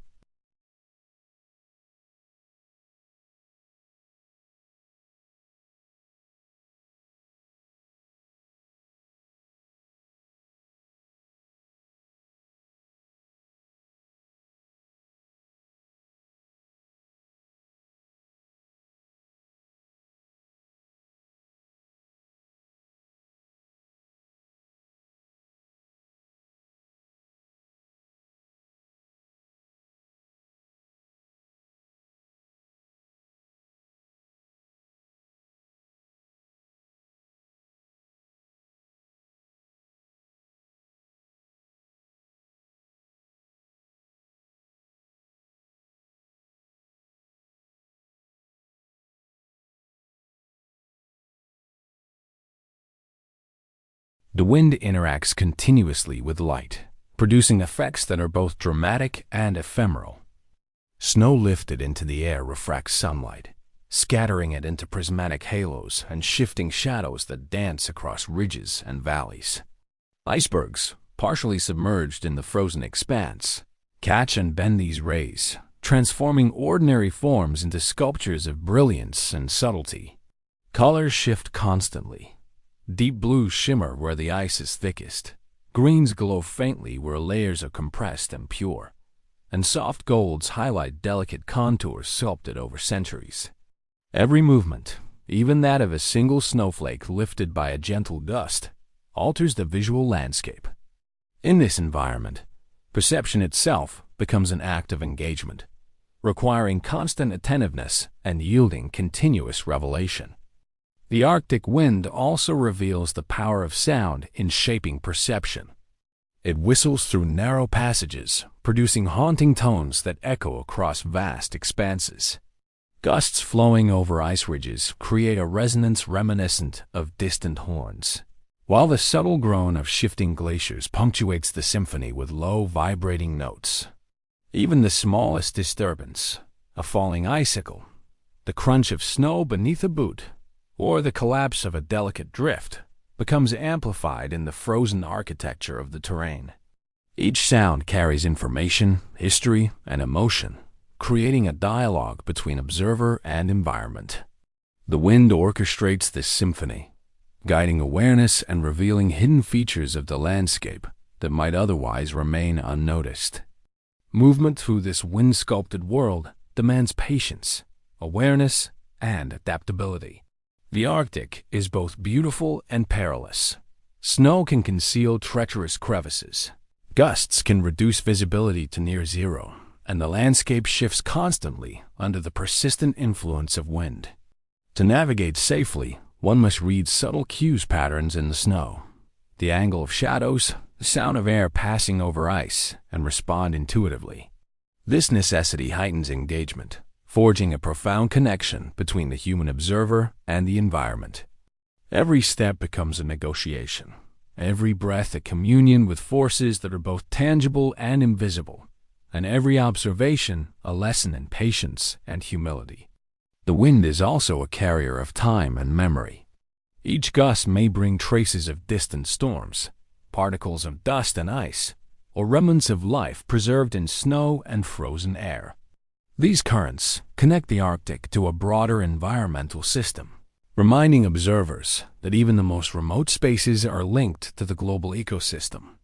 The wind interacts continuously with light, producing effects that are both dramatic and ephemeral. Snow lifted into the air refracts sunlight, scattering it into prismatic halos and shifting shadows that dance across ridges and valleys. Icebergs, partially submerged in the frozen expanse, catch and bend these rays, transforming ordinary forms into sculptures of brilliance and subtlety. Colors shift constantly. Deep blues shimmer where the ice is thickest. Greens glow faintly where layers are compressed and pure. And soft golds highlight delicate contours sculpted over centuries. Every movement, even that of a single snowflake lifted by a gentle gust, alters the visual landscape. In this environment, perception itself becomes an act of engagement, requiring constant attentiveness and yielding continuous revelation. The Arctic wind also reveals the power of sound in shaping perception. It whistles through narrow passages, producing haunting tones that echo across vast expanses. Gusts flowing over ice ridges create a resonance reminiscent of distant horns, while the subtle groan of shifting glaciers punctuates the symphony with low, vibrating notes. Even the smallest disturbance, a falling icicle, the crunch of snow beneath a boot, or the collapse of a delicate drift, becomes amplified in the frozen architecture of the terrain. Each sound carries information, history, and emotion, creating a dialogue between observer and environment. The wind orchestrates this symphony, guiding awareness and revealing hidden features of the landscape that might otherwise remain unnoticed. Movement through this wind-sculpted world demands patience, awareness, and adaptability. The Arctic is both beautiful and perilous. Snow can conceal treacherous crevices. Gusts can reduce visibility to near zero, and the landscape shifts constantly under the persistent influence of wind. To navigate safely, one must read subtle cues patterns in the snow, the angle of shadows, the sound of air passing over ice, and respond intuitively. This necessity heightens engagement, forging a profound connection between the human observer and the environment. Every step becomes a negotiation, every breath a communion with forces that are both tangible and invisible, and every observation a lesson in patience and humility. The wind is also a carrier of time and memory. Each gust may bring traces of distant storms, particles of dust and ice, or remnants of life preserved in snow and frozen air. These currents connect the Arctic to a broader environmental system, reminding observers that even the most remote spaces are linked to the global ecosystem.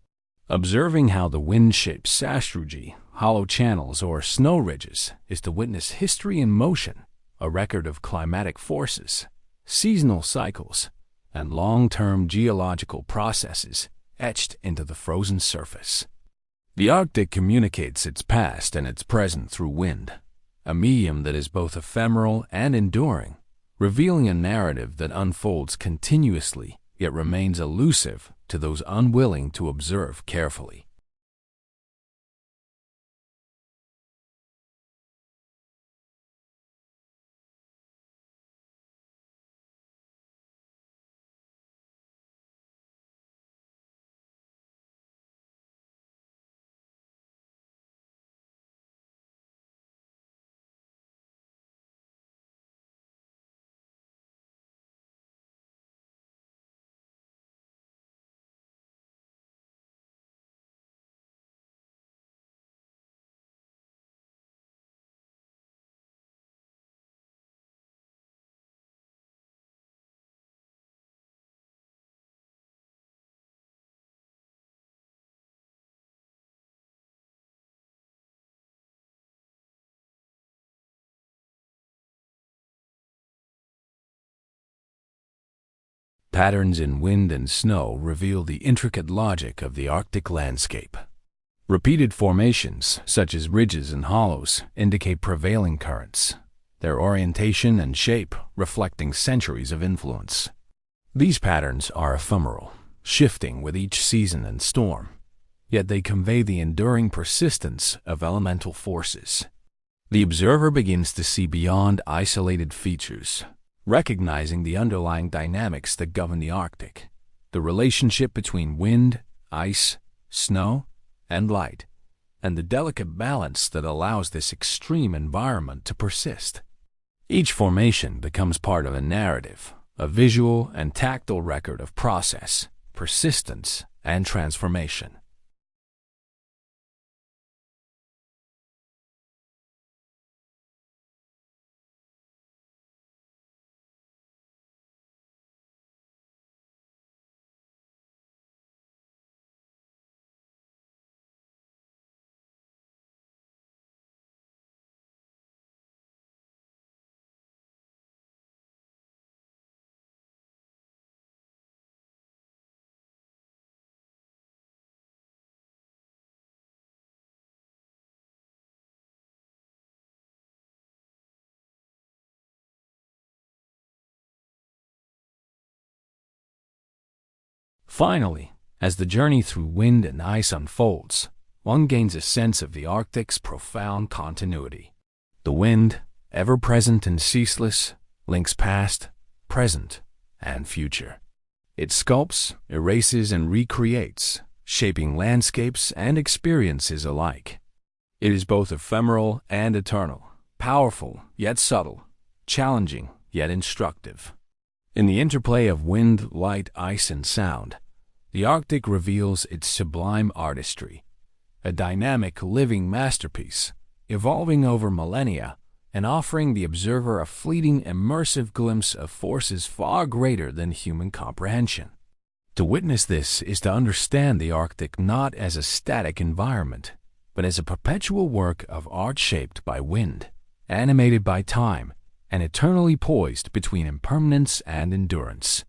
Observing how the wind shapes sastrugi, hollow channels, or snow ridges is to witness history in motion, a record of climatic forces, seasonal cycles, and long-term geological processes etched into the frozen surface. The Arctic communicates its past and its present through wind, a medium that is both ephemeral and enduring, revealing a narrative that unfolds continuously yet remains elusive to those unwilling to observe carefully. Patterns in wind and snow reveal the intricate logic of the Arctic landscape. Repeated formations, such as ridges and hollows, indicate prevailing currents, their orientation and shape reflecting centuries of influence. These patterns are ephemeral, shifting with each season and storm, yet they convey the enduring persistence of elemental forces. The observer begins to see beyond isolated features, recognizing the underlying dynamics that govern the Arctic, the relationship between wind, ice, snow, and light, and the delicate balance that allows this extreme environment to persist. Each formation becomes part of a narrative, a visual and tactile record of process, persistence, and transformation. Finally, as the journey through wind and ice unfolds, one gains a sense of the Arctic's profound continuity. The wind, ever present and ceaseless, links past, present, and future. It sculpts, erases, and recreates, shaping landscapes and experiences alike. It is both ephemeral and eternal, powerful yet subtle, challenging yet instructive. In the interplay of wind, light, ice, and sound, the Arctic reveals its sublime artistry, a dynamic, living masterpiece, evolving over millennia and offering the observer a fleeting, immersive glimpse of forces far greater than human comprehension. To witness this is to understand the Arctic not as a static environment, but as a perpetual work of art shaped by wind, animated by time, and eternally poised between impermanence and endurance.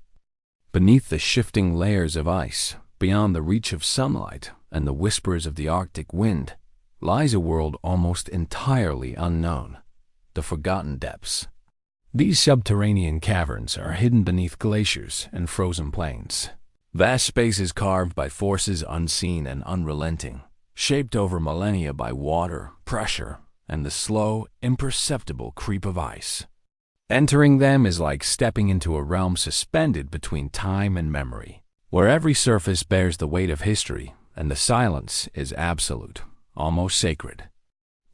Beneath the shifting layers of ice, beyond the reach of sunlight and the whispers of the Arctic wind, lies a world almost entirely unknown, the forgotten depths. These subterranean caverns are hidden beneath glaciers and frozen plains, vast spaces carved by forces unseen and unrelenting, shaped over millennia by water, pressure, and the slow, imperceptible creep of ice. Entering them is like stepping into a realm suspended between time and memory, where every surface bears the weight of history and the silence is absolute, almost sacred.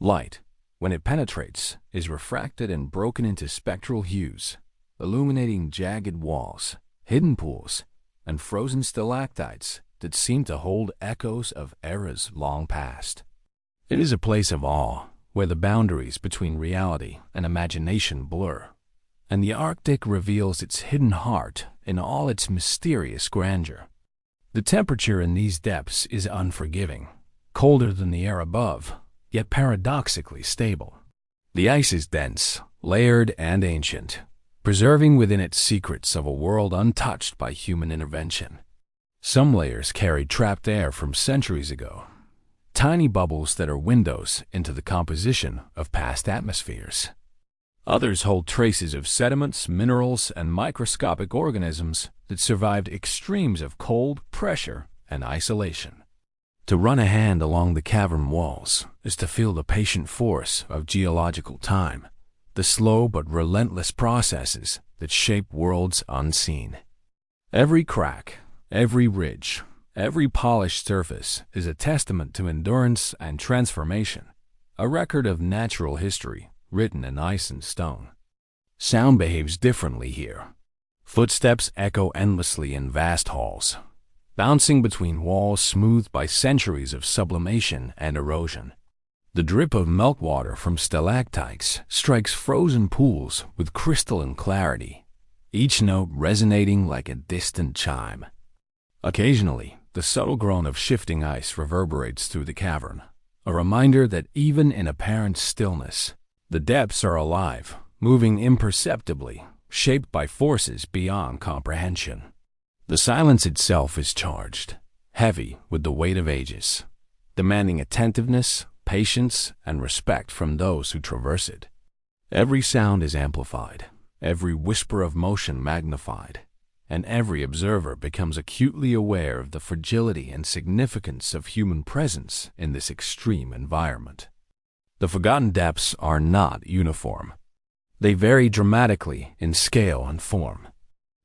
Light, when it penetrates, is refracted and broken into spectral hues, illuminating jagged walls, hidden pools, and frozen stalactites that seem to hold echoes of eras long past. It is a place of awe, where the boundaries between reality and imagination blur, and the Arctic reveals its hidden heart in all its mysterious grandeur. The temperature in these depths is unforgiving, colder than the air above, yet paradoxically stable. The ice is dense, layered, and ancient, preserving within it secrets of a world untouched by human intervention. Some layers carry trapped air from centuries ago, tiny bubbles that are windows into the composition of past atmospheres. Others hold traces of sediments, minerals, and microscopic organisms that survived extremes of cold, pressure, and isolation. To run a hand along the cavern walls is to feel the patient force of geological time, the slow but relentless processes that shape worlds unseen. Every crack, every ridge, every polished surface is a testament to endurance and transformation, a record of natural history written in ice and stone. Sound behaves differently here. Footsteps echo endlessly in vast halls, bouncing between walls smoothed by centuries of sublimation and erosion. The drip of meltwater from stalactites strikes frozen pools with crystalline clarity, each note resonating like a distant chime. Occasionally, the subtle groan of shifting ice reverberates through the cavern, a reminder that even in apparent stillness, the depths are alive, moving imperceptibly, shaped by forces beyond comprehension. The silence itself is charged, heavy with the weight of ages, demanding attentiveness, patience, and respect from those who traverse it. Every sound is amplified, every whisper of motion magnified, and every observer becomes acutely aware of the fragility and significance of human presence in this extreme environment. The forgotten depths are not uniform. They vary dramatically in scale and form.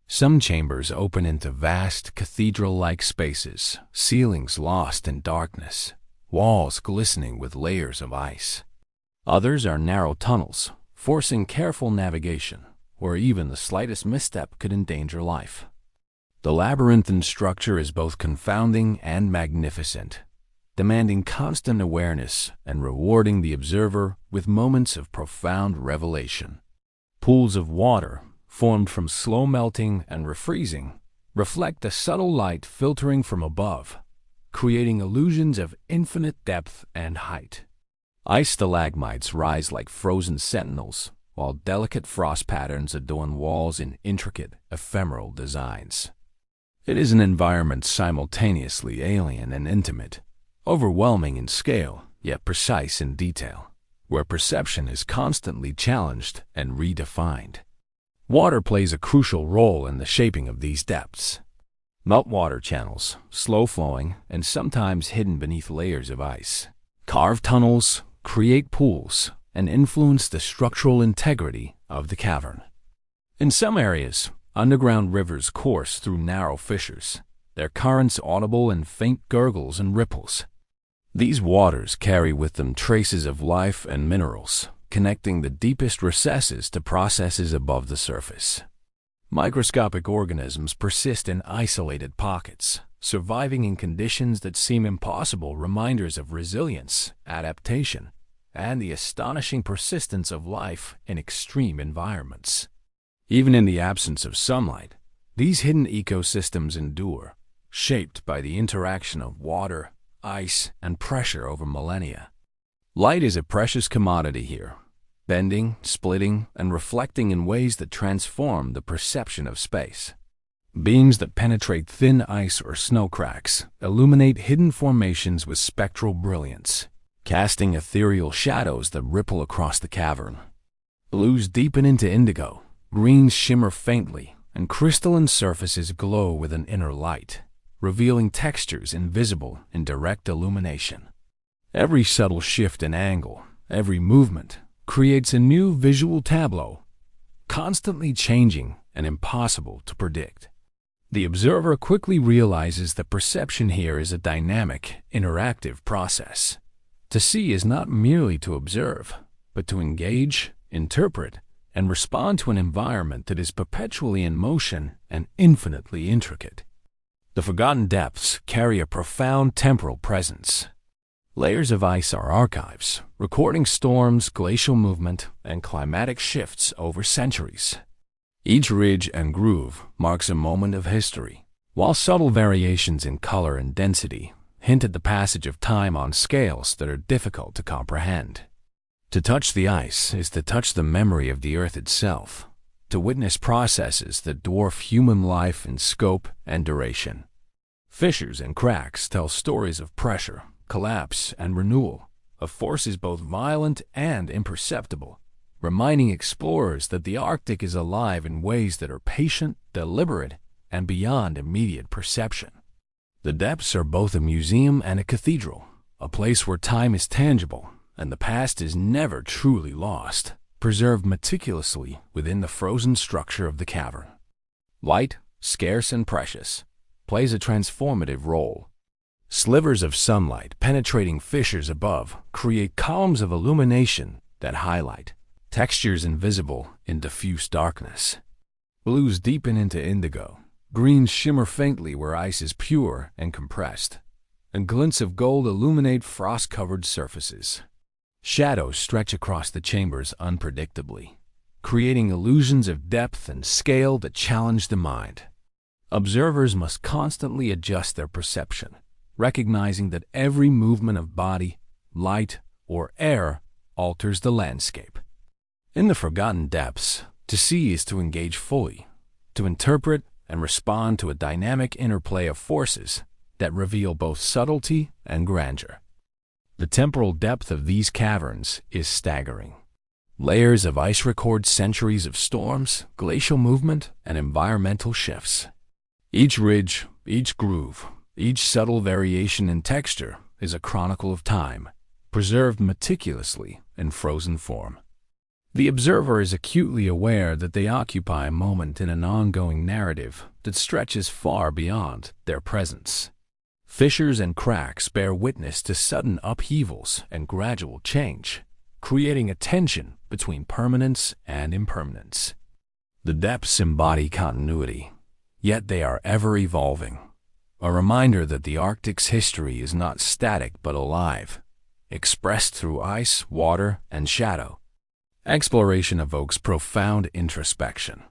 Some chambers open into vast cathedral-like spaces, ceilings lost in darkness, walls glistening with layers of ice. Others are narrow tunnels, forcing careful navigation, where even the slightest misstep could endanger life. The labyrinthine structure is both confounding and magnificent, demanding constant awareness and rewarding the observer with moments of profound revelation. Pools of water, formed from slow melting and refreezing, reflect the subtle light filtering from above, creating illusions of infinite depth and height. Ice stalagmites rise like frozen sentinels, while delicate frost patterns adorn walls in intricate, ephemeral designs. It is an environment simultaneously alien and intimate, overwhelming in scale, yet precise in detail, where perception is constantly challenged and redefined. Water plays a crucial role in the shaping of these depths. Meltwater channels, slow-flowing and sometimes hidden beneath layers of ice, carve tunnels, create pools, and influence the structural integrity of the cavern. In some areas, underground rivers course through narrow fissures, their currents audible in faint gurgles and ripples. These waters carry with them traces of life and minerals, connecting the deepest recesses to processes above the surface. Microscopic organisms persist in isolated pockets, surviving in conditions that seem impossible, reminders of resilience, adaptation, and the astonishing persistence of life in extreme environments. Even in the absence of sunlight, these hidden ecosystems endure, shaped by the interaction of water, ice, and pressure over millennia. Light is a precious commodity here, bending, splitting, and reflecting in ways that transform the perception of space. Beams that penetrate thin ice or snow cracks illuminate hidden formations with spectral brilliance, casting ethereal shadows that ripple across the cavern. Blues deepen into indigo, greens shimmer faintly, and crystalline surfaces glow with an inner light, revealing textures invisible in direct illumination. Every subtle shift in angle, every movement, creates a new visual tableau, constantly changing and impossible to predict. The observer quickly realizes that perception here is a dynamic, interactive process. To see is not merely to observe, but to engage, interpret, and respond to an environment that is perpetually in motion and infinitely intricate. The forgotten depths carry a profound temporal presence. Layers of ice are archives, recording storms, glacial movement, and climatic shifts over centuries. Each ridge and groove marks a moment of history, while subtle variations in color and density hint at the passage of time on scales that are difficult to comprehend. To touch the ice is to touch the memory of the earth itself, to witness processes that dwarf human life in scope and duration. Fissures and cracks tell stories of pressure, collapse, and renewal, of forces both violent and imperceptible, reminding explorers that the Arctic is alive in ways that are patient, deliberate, and beyond immediate perception. The depths are both a museum and a cathedral, a place where time is tangible and the past is never truly lost, preserved meticulously within the frozen structure of the cavern. Light, scarce and precious, plays a transformative role. Slivers of sunlight penetrating fissures above create columns of illumination that highlight textures invisible in diffuse darkness. Blues deepen into indigo, greens shimmer faintly where ice is pure and compressed, and glints of gold illuminate frost-covered surfaces. Shadows stretch across the chambers unpredictably, creating illusions of depth and scale that challenge the mind. Observers must constantly adjust their perception, recognizing that every movement of body, light, or air alters the landscape. In the forgotten depths, to see is to engage fully, to interpret and respond to a dynamic interplay of forces that reveal both subtlety and grandeur. The temporal depth of these caverns is staggering. Layers of ice record centuries of storms, glacial movement, and environmental shifts. Each ridge, each groove, each subtle variation in texture is a chronicle of time, preserved meticulously in frozen form. The observer is acutely aware that they occupy a moment in an ongoing narrative that stretches far beyond their presence. Fissures and cracks bear witness to sudden upheavals and gradual change, creating a tension between permanence and impermanence. The depths embody continuity, yet they are ever evolving, a reminder that the Arctic's history is not static but alive, expressed through ice, water, and shadow. Exploration evokes profound introspection.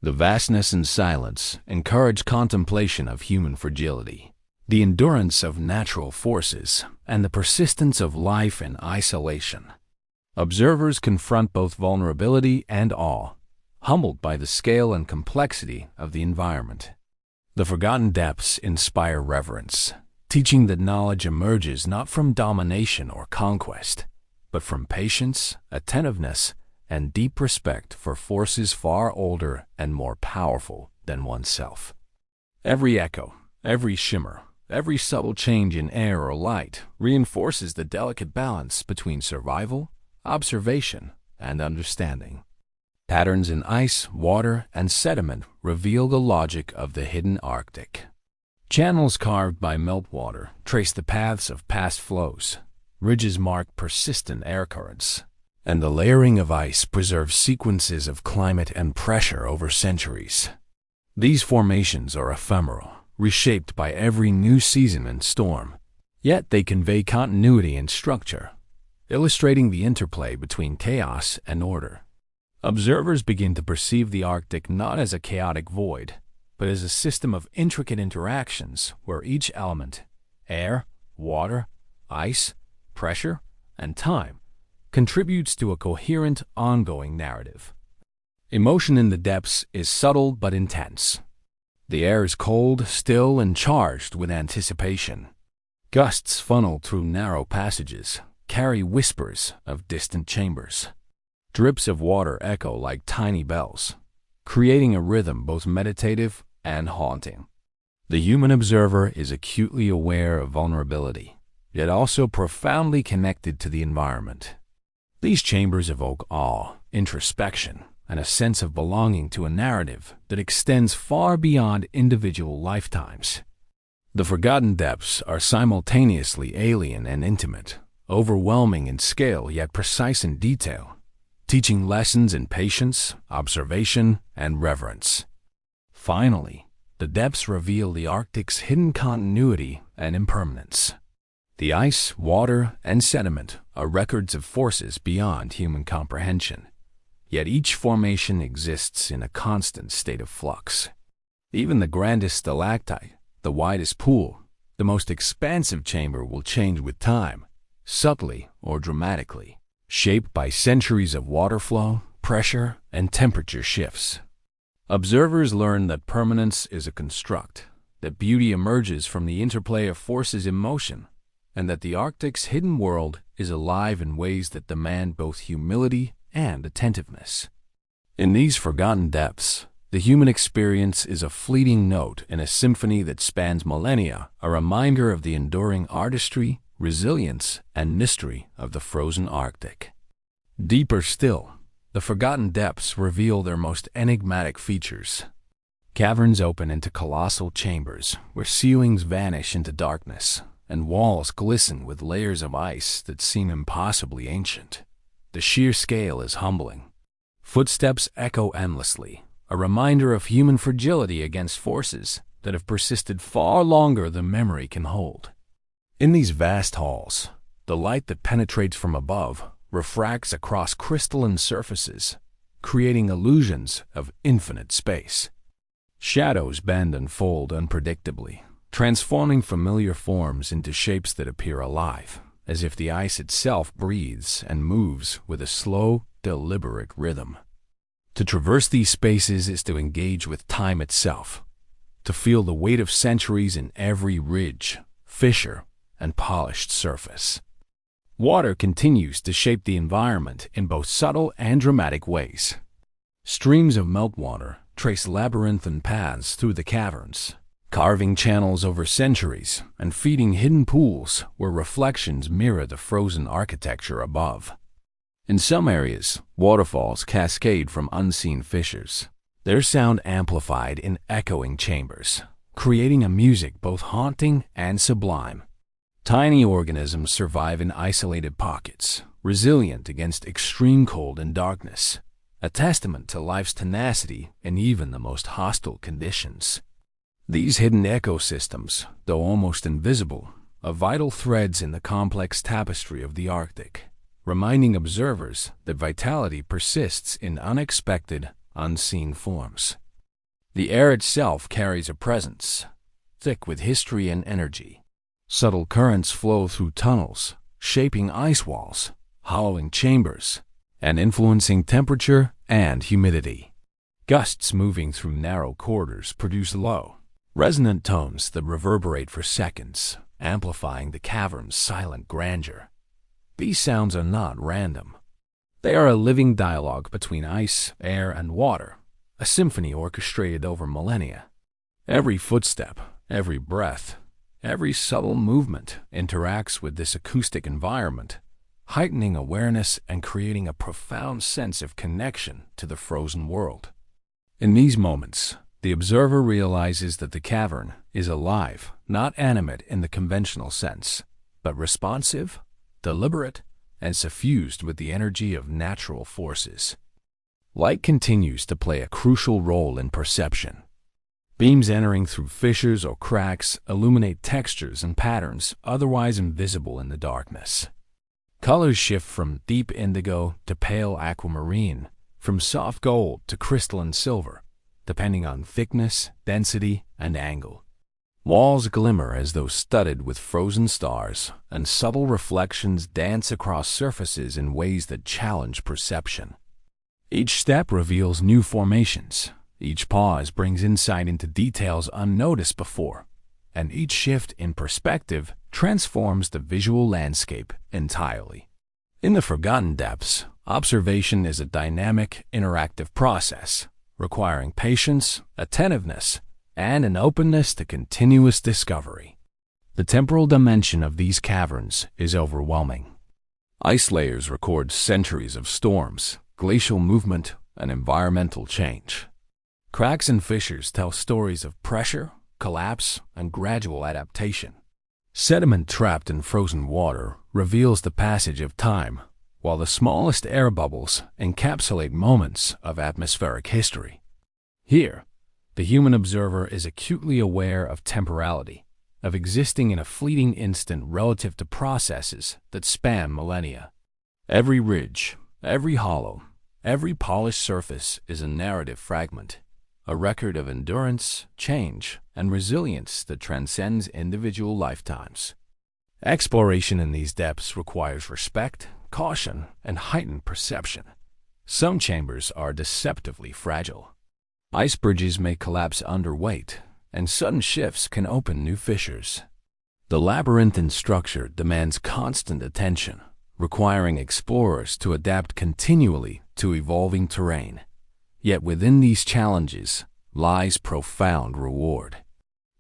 The vastness and silence encourage contemplation of human fragility, the endurance of natural forces, and the persistence of life in isolation. Observers confront both vulnerability and awe, humbled by the scale and complexity of the environment. The forgotten depths inspire reverence, teaching that knowledge emerges not from domination or conquest, but from patience, attentiveness, and deep respect for forces far older and more powerful than oneself. Every echo, every shimmer, every subtle change in air or light reinforces the delicate balance between survival, observation, and understanding. Patterns in ice, water, and sediment reveal the logic of the hidden Arctic. Channels carved by meltwater trace the paths of past flows. Ridges mark persistent air currents, and the layering of ice preserves sequences of climate and pressure over centuries. These formations are ephemeral, reshaped by every new season and storm, yet they convey continuity and structure, illustrating the interplay between chaos and order. Observers begin to perceive the Arctic not as a chaotic void, but as a system of intricate interactions where each element, air, water, ice, pressure, and time, contributes to a coherent, ongoing narrative. Emotion in the depths is subtle but intense. The air is cold, still, and charged with anticipation. Gusts funnel through narrow passages, carry whispers of distant chambers. Drips of water echo like tiny bells, creating a rhythm both meditative and haunting. The human observer is acutely aware of vulnerability, yet also profoundly connected to the environment. These chambers evoke awe, introspection, and a sense of belonging to a narrative that extends far beyond individual lifetimes. The forgotten depths are simultaneously alien and intimate, overwhelming in scale yet precise in detail, teaching lessons in patience, observation, and reverence. Finally, the depths reveal the Arctic's hidden continuity and impermanence. The ice, water, and sediment are records of forces beyond human comprehension, yet each formation exists in a constant state of flux. Even the grandest stalactite, the widest pool, the most expansive chamber will change with time, subtly or dramatically, shaped by centuries of water flow, pressure, and temperature shifts. Observers learn that permanence is a construct, that beauty emerges from the interplay of forces in motion, and that the Arctic's hidden world is alive in ways that demand both humility and attentiveness. In these forgotten depths, the human experience is a fleeting note in a symphony that spans millennia, a reminder of the enduring artistry, resilience, and mystery of the frozen Arctic. Deeper still, the forgotten depths reveal their most enigmatic features. Caverns open into colossal chambers where ceilings vanish into darkness and walls glisten with layers of ice that seem impossibly ancient. The sheer scale is humbling. Footsteps echo endlessly, a reminder of human fragility against forces that have persisted far longer than memory can hold. In these vast halls, the light that penetrates from above refracts across crystalline surfaces, creating illusions of infinite space. Shadows bend and fold unpredictably, transforming familiar forms into shapes that appear alive, as if the ice itself breathes and moves with a slow, deliberate rhythm. To traverse these spaces is to engage with time itself, to feel the weight of centuries in every ridge, fissure, and polished surface. Water continues to shape the environment in both subtle and dramatic ways. Streams of meltwater trace labyrinthine paths through the caverns, carving channels over centuries and feeding hidden pools where reflections mirror the frozen architecture above. In some areas, waterfalls cascade from unseen fissures, their sound amplified in echoing chambers, creating a music both haunting and sublime. Tiny organisms survive in isolated pockets, resilient against extreme cold and darkness, a testament to life's tenacity in even the most hostile conditions. These hidden ecosystems, though almost invisible, are vital threads in the complex tapestry of the Arctic, reminding observers that vitality persists in unexpected, unseen forms. The air itself carries a presence, thick with history and energy. Subtle currents flow through tunnels, shaping ice walls, hollowing chambers, and influencing temperature and humidity. Gusts moving through narrow corridors produce low, resonant tones that reverberate for seconds, amplifying the cavern's silent grandeur. These sounds are not random. They are a living dialogue between ice, air, and water, a symphony orchestrated over millennia. Every footstep, every breath, every subtle movement interacts with this acoustic environment, heightening awareness and creating a profound sense of connection to the frozen world. In these moments, the observer realizes that the cavern is alive, not animate in the conventional sense, but responsive, deliberate, and suffused with the energy of natural forces. Light continues to play a crucial role in perception. Beams entering through fissures or cracks illuminate textures and patterns otherwise invisible in the darkness. Colors shift from deep indigo to pale aquamarine, from soft gold to crystalline silver, depending on thickness, density, and angle. Walls glimmer as though studded with frozen stars, and subtle reflections dance across surfaces in ways that challenge perception. Each step reveals new formations. Each pause brings insight into details unnoticed before, and each shift in perspective transforms the visual landscape entirely. In the forgotten depths, observation is a dynamic, interactive process, requiring patience, attentiveness, and an openness to continuous discovery. The temporal dimension of these caverns is overwhelming. Ice layers record centuries of storms, glacial movement, and environmental change. Cracks and fissures tell stories of pressure, collapse, and gradual adaptation. Sediment trapped in frozen water reveals the passage of time, while the smallest air bubbles encapsulate moments of atmospheric history. Here, the human observer is acutely aware of temporality, of existing in a fleeting instant relative to processes that span millennia. Every ridge, every hollow, every polished surface is a narrative fragment, a record of endurance, change, and resilience that transcends individual lifetimes. Exploration in these depths requires respect, caution, and heightened perception. Some chambers are deceptively fragile. Ice bridges may collapse under weight, and sudden shifts can open new fissures. The labyrinthine structure demands constant attention, requiring explorers to adapt continually to evolving terrain. Yet within these challenges lies profound reward.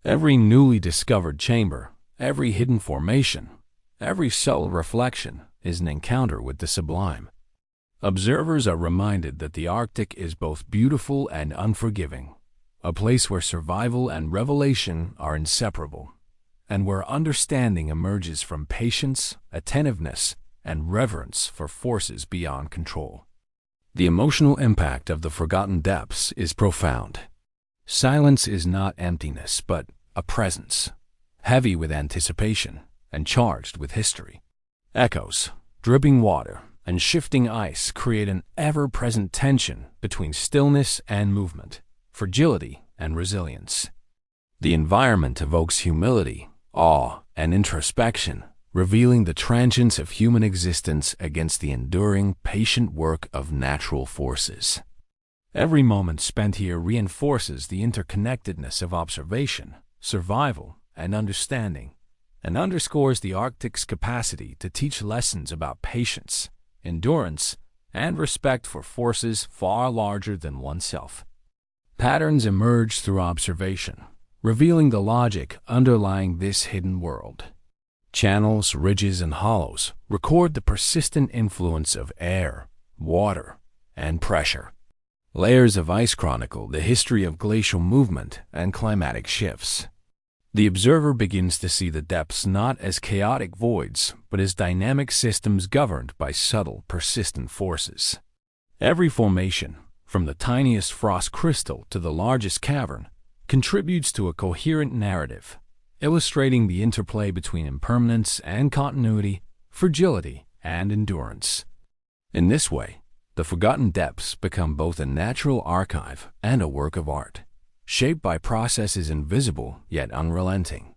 Every newly discovered chamber, every hidden formation, every subtle reflection is an encounter with the sublime. Observers are reminded that the Arctic is both beautiful and unforgiving, a place where survival and revelation are inseparable, and where understanding emerges from patience, attentiveness, and reverence for forces beyond control. The emotional impact of the forgotten depths is profound. Silence is not emptiness, but a presence, heavy with anticipation and charged with history. Echoes, dripping water, and shifting ice create an ever-present tension between stillness and movement, fragility and resilience. The environment evokes humility, awe, and introspection, revealing the transience of human existence against the enduring, patient work of natural forces. Every moment spent here reinforces the interconnectedness of observation, survival, and understanding, and underscores the Arctic's capacity to teach lessons about patience, endurance, and respect for forces far larger than oneself. Patterns emerge through observation, revealing the logic underlying this hidden world. Channels, ridges, and hollows record the persistent influence of air, water, and pressure. Layers of ice chronicle the history of glacial movement and climatic shifts. The observer begins to see the depths not as chaotic voids, but as dynamic systems governed by subtle, persistent forces. Every formation, from the tiniest frost crystal to the largest cavern, contributes to a coherent narrative, illustrating the interplay between impermanence and continuity, fragility and endurance. In this way, the forgotten depths become both a natural archive and a work of art, shaped by processes invisible yet unrelenting.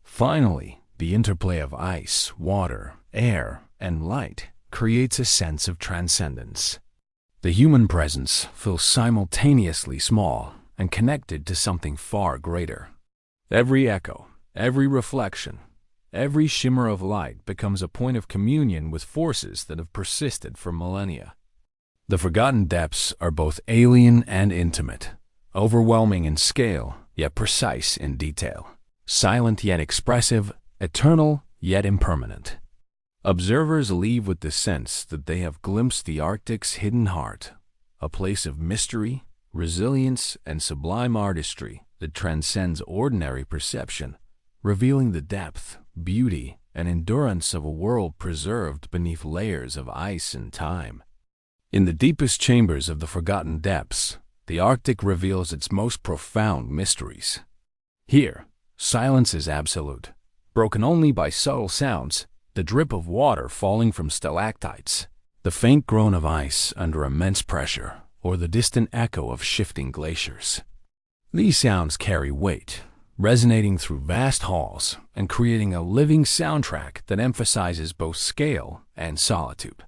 Finally, the interplay of ice, water, air, and light creates a sense of transcendence. The human presence feels simultaneously small and connected to something far greater. Every echo, every reflection, every shimmer of light becomes a point of communion with forces that have persisted for millennia. The forgotten depths are both alien and intimate, overwhelming in scale, yet precise in detail, silent yet expressive, eternal yet impermanent. Observers leave with the sense that they have glimpsed the Arctic's hidden heart, a place of mystery, resilience, and sublime artistry that transcends ordinary perception, revealing the depth, beauty, and endurance of a world preserved beneath layers of ice and time. In the deepest chambers of the forgotten depths, the Arctic reveals its most profound mysteries. Here, silence is absolute, broken only by subtle sounds, the drip of water falling from stalactites, the faint groan of ice under immense pressure, or the distant echo of shifting glaciers. These sounds carry weight, resonating through vast halls and creating a living soundtrack that emphasizes both scale and solitude.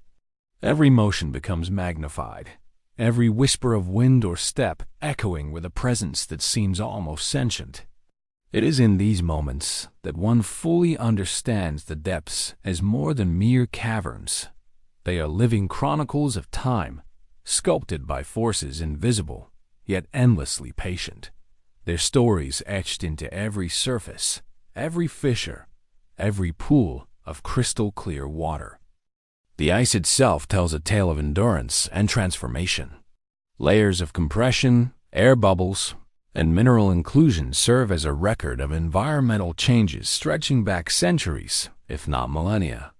Every motion becomes magnified, every whisper of wind or step echoing with a presence that seems almost sentient. It is in these moments that one fully understands the depths as more than mere caverns. They are living chronicles of time, sculpted by forces invisible, yet endlessly patient. Their stories etched into every surface, every fissure, every pool of crystal-clear water. The ice itself tells a tale of endurance and transformation. Layers of compression, air bubbles, and mineral inclusion serve as a record of environmental changes stretching back centuries, if not millennia.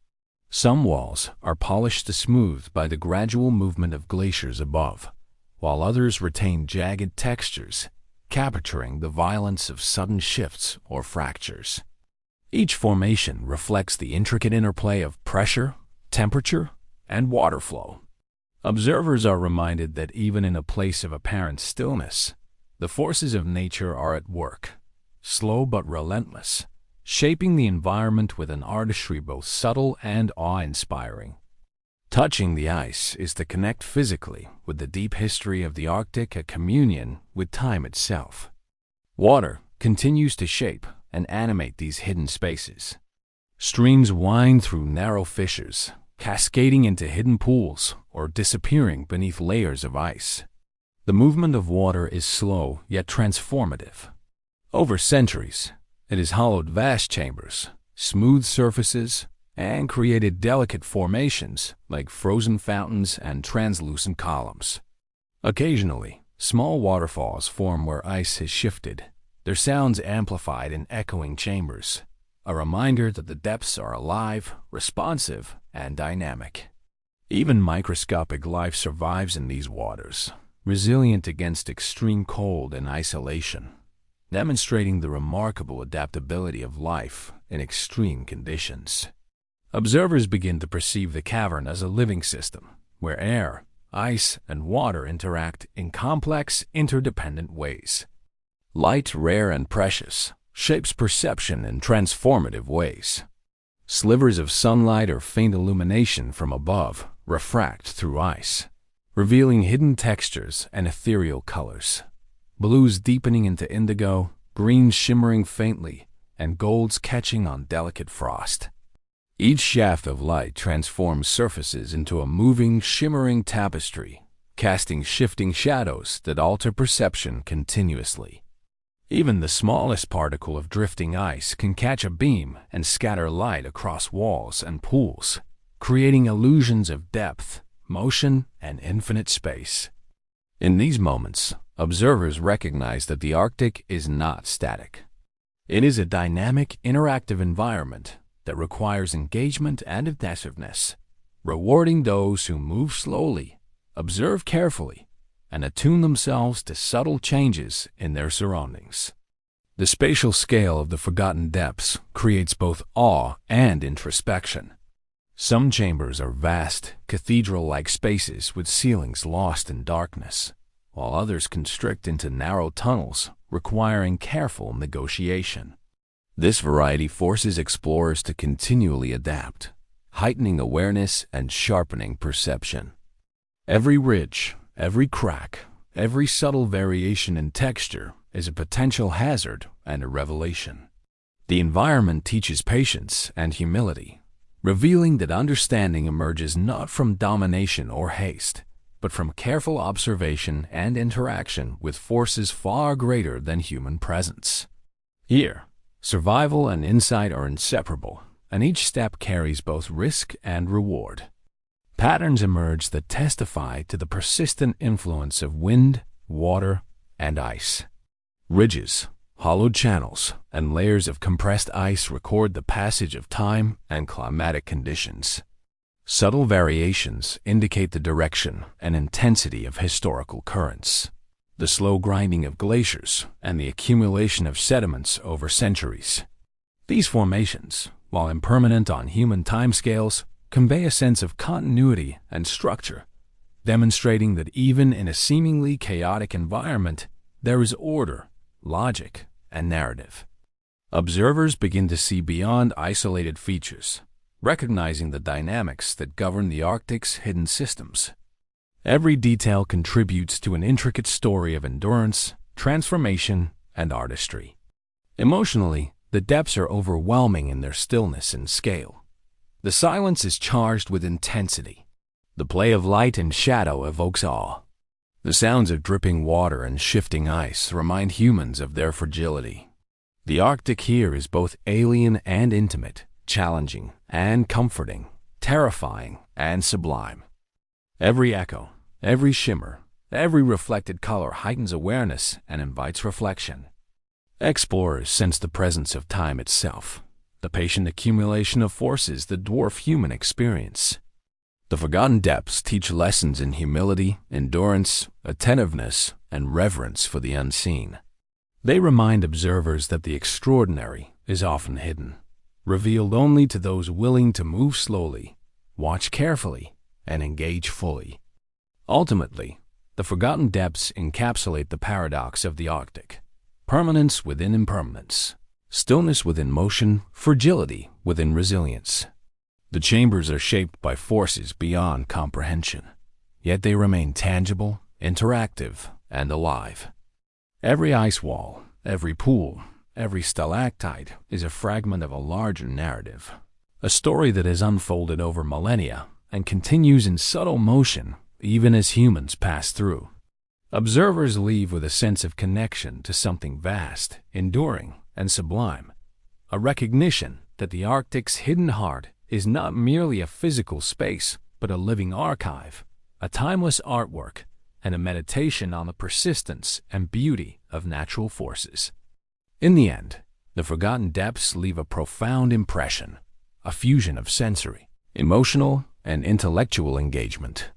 Some walls are polished to smooth by the gradual movement of glaciers above, while others retain jagged textures, capturing the violence of sudden shifts or fractures. Each formation reflects the intricate interplay of pressure, temperature, and water flow. Observers are reminded that even in a place of apparent stillness, the forces of nature are at work, slow but relentless, shaping the environment with an artistry both subtle and awe-inspiring. Touching the ice is to connect physically with the deep history of the Arctic, a communion with time itself. Water continues to shape and animate these hidden spaces. Streams wind through narrow fissures, cascading into hidden pools or disappearing beneath layers of ice. The movement of water is slow yet transformative. Over centuries, it has hollowed vast chambers, smoothed surfaces, and created delicate formations like frozen fountains and translucent columns. Occasionally, small waterfalls form where ice has shifted, their sounds amplified in echoing chambers, a reminder that the depths are alive, responsive, and dynamic. Even microscopic life survives in these waters, resilient against extreme cold and isolation, demonstrating the remarkable adaptability of life in extreme conditions. Observers begin to perceive the cavern as a living system, where air, ice, and water interact in complex, interdependent ways. Light, rare and precious, shapes perception in transformative ways. Slivers of sunlight or faint illumination from above refract through ice, revealing hidden textures and ethereal colors. Blues deepening into indigo, greens shimmering faintly, and golds catching on delicate frost. Each shaft of light transforms surfaces into a moving, shimmering tapestry, casting shifting shadows that alter perception continuously. Even the smallest particle of drifting ice can catch a beam and scatter light across walls and pools, creating illusions of depth, motion, and infinite space. In these moments, observers recognize that the Arctic is not static. It is a dynamic, interactive environment that requires engagement and attentiveness, rewarding those who move slowly, observe carefully, and attune themselves to subtle changes in their surroundings. The spatial scale of the forgotten depths creates both awe and introspection. Some chambers are vast, cathedral-like spaces with ceilings lost in darkness, while others constrict into narrow tunnels requiring careful negotiation. This variety forces explorers to continually adapt, heightening awareness and sharpening perception. Every ridge, every crack, every subtle variation in texture is a potential hazard and a revelation. The environment teaches patience and humility, revealing that understanding emerges not from domination or haste, but from careful observation and interaction with forces far greater than human presence. Here, survival and insight are inseparable, and each step carries both risk and reward. Patterns emerge that testify to the persistent influence of wind, water, and ice. Ridges, hollowed channels, and layers of compressed ice record the passage of time and climatic conditions. Subtle variations indicate the direction and intensity of historical currents, the slow grinding of glaciers, and the accumulation of sediments over centuries. These formations, while impermanent on human timescales, convey a sense of continuity and structure, demonstrating that even in a seemingly chaotic environment, there is order, logic, and narrative. Observers begin to see beyond isolated features, recognizing the dynamics that govern the Arctic's hidden systems. Every detail contributes to an intricate story of endurance, transformation, and artistry. Emotionally, the depths are overwhelming in their stillness and scale. The silence is charged with intensity. The play of light and shadow evokes awe. The sounds of dripping water and shifting ice remind humans of their fragility. The Arctic here is both alien and intimate, challenging and comforting, terrifying and sublime. Every echo, every shimmer, every reflected color heightens awareness and invites reflection. Explorers sense the presence of time itself, the patient accumulation of forces that dwarf human experience. The forgotten depths teach lessons in humility, endurance, attentiveness, and reverence for the unseen. They remind observers that the extraordinary is often hidden, revealed only to those willing to move slowly, watch carefully, and engage fully. Ultimately, the forgotten depths encapsulate the paradox of the Arctic: permanence within impermanence, stillness within motion, fragility within resilience. The chambers are shaped by forces beyond comprehension, yet they remain tangible, interactive, and alive. Every ice wall, every pool, every stalactite is a fragment of a larger narrative, a story that has unfolded over millennia and continues in subtle motion even as humans pass through. Observers leave with a sense of connection to something vast, enduring, and sublime, a recognition that the Arctic's hidden heart is not merely a physical space, but a living archive, a timeless artwork, and a meditation on the persistence and beauty of natural forces. In the end, the forgotten depths leave a profound impression, a fusion of sensory, emotional, and intellectual engagement.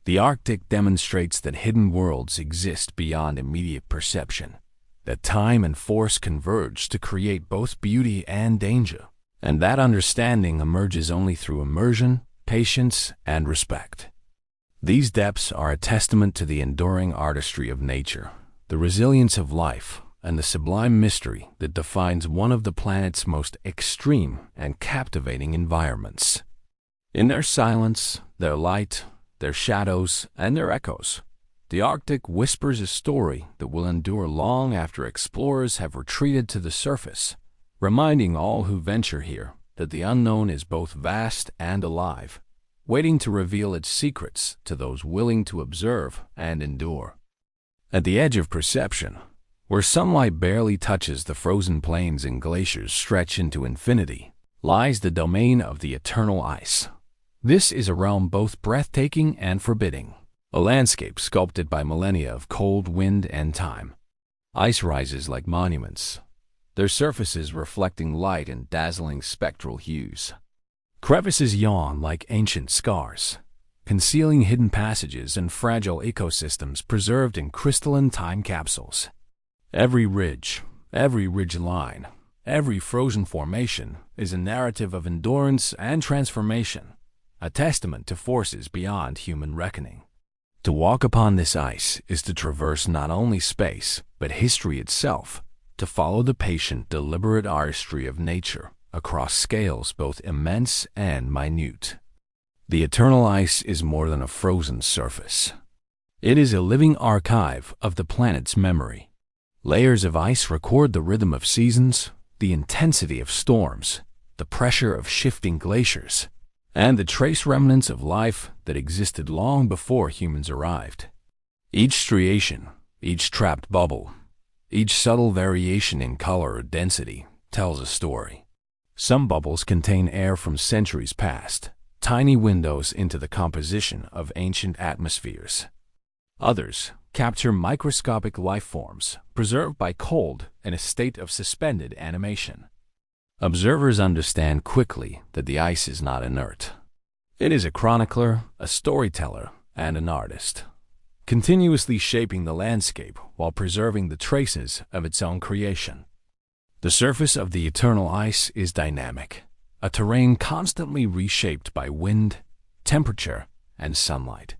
The Arctic demonstrates that hidden worlds exist beyond immediate perception, that time and force converge to create both beauty and danger, and that understanding emerges only through immersion, patience, and respect. These depths are a testament to the enduring artistry of nature, the resilience of life, and the sublime mystery that defines one of the planet's most extreme and captivating environments. In their silence, their light, their shadows, and their echoes, the Arctic whispers a story that will endure long after explorers have retreated to the surface, reminding all who venture here that the unknown is both vast and alive, waiting to reveal its secrets to those willing to observe and endure. At the edge of perception, Where sunlight barely touches the frozen plains and glaciers stretch into infinity, lies the domain of the eternal ice. This is a realm both breathtaking and forbidding, a landscape sculpted by millennia of cold, wind, and time. Ice rises like monuments, their surfaces reflecting light in dazzling spectral hues. Crevices yawn like ancient scars, concealing hidden passages and fragile ecosystems preserved in crystalline time capsules. Every ridge line, every frozen formation is a narrative of endurance and transformation, a testament to forces beyond human reckoning. To walk upon this ice is to traverse not only space, but history itself, to follow the patient, deliberate artistry of nature across scales both immense and minute. The eternal ice is more than a frozen surface. It is a living archive of the planet's memory. Layers of ice record the rhythm of seasons, the intensity of storms, the pressure of shifting glaciers, and the trace remnants of life that existed long before humans arrived. Each striation, each trapped bubble, each subtle variation in color or density tells a story. Some bubbles contain air from centuries past, tiny windows into the composition of ancient atmospheres. Others capture microscopic life forms preserved by cold in a state of suspended animation. Observers understand quickly that the ice is not inert. It is a chronicler, a storyteller, and an artist, continuously shaping the landscape while preserving the traces of its own creation. The surface of the eternal ice is dynamic, a terrain constantly reshaped by wind, temperature, and sunlight.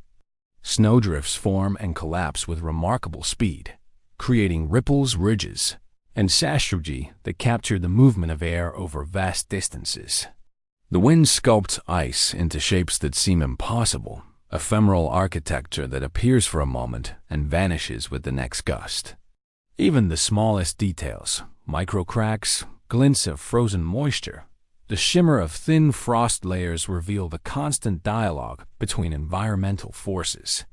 Snowdrifts form and collapse with remarkable speed, creating ripples, ridges, and sastrugi that capture the movement of air over vast distances. The wind sculpts ice into shapes that seem impossible, ephemeral architecture that appears for a moment and vanishes with the next gust. Even the smallest details, microcracks, glints of frozen moisture, the shimmer of thin frost layers reveal the constant dialogue between environmental forces.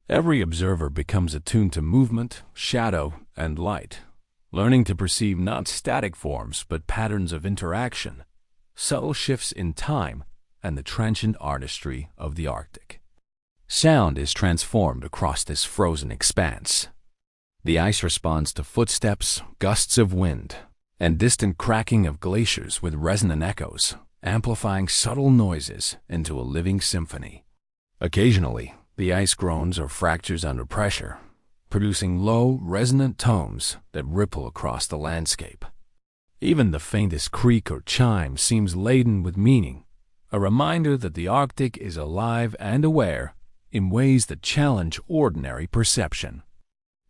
Every observer becomes attuned to movement, shadow, and light, learning to perceive not static forms but patterns of interaction, subtle shifts in time, and the transient artistry of the Arctic. Sound is transformed across this frozen expanse. The ice responds to footsteps, gusts of wind, and distant cracking of glaciers with resonant echoes, amplifying subtle noises into a living symphony. Occasionally, the ice groans or fractures under pressure, producing low, resonant tones that ripple across the landscape. Even the faintest creak or chime seems laden with meaning, a reminder that the Arctic is alive and aware in ways that challenge ordinary perception.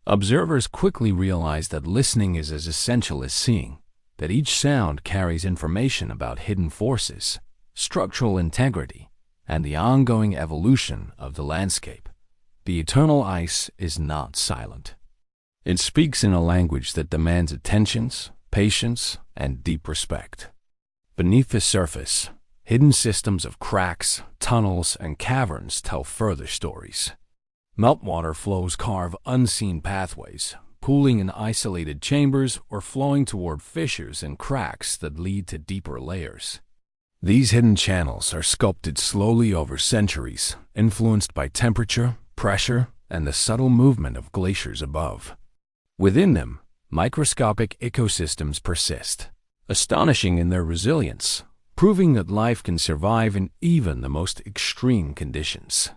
Observers quickly realize that listening is as essential as seeing, that each sound carries information about hidden forces, structural integrity, and the ongoing evolution of the landscape. The eternal ice is not silent. It speaks in a language that demands attention, patience, and deep respect. Beneath the surface, hidden systems of cracks, tunnels, and caverns tell further stories. Meltwater flows carve unseen pathways, pooling in isolated chambers or flowing toward fissures and cracks that lead to deeper layers. These hidden channels are sculpted slowly over centuries, influenced by temperature, pressure, and the subtle movement of glaciers above. Within them, microscopic ecosystems persist, astonishing in their resilience, proving that life can survive in even the most extreme conditions.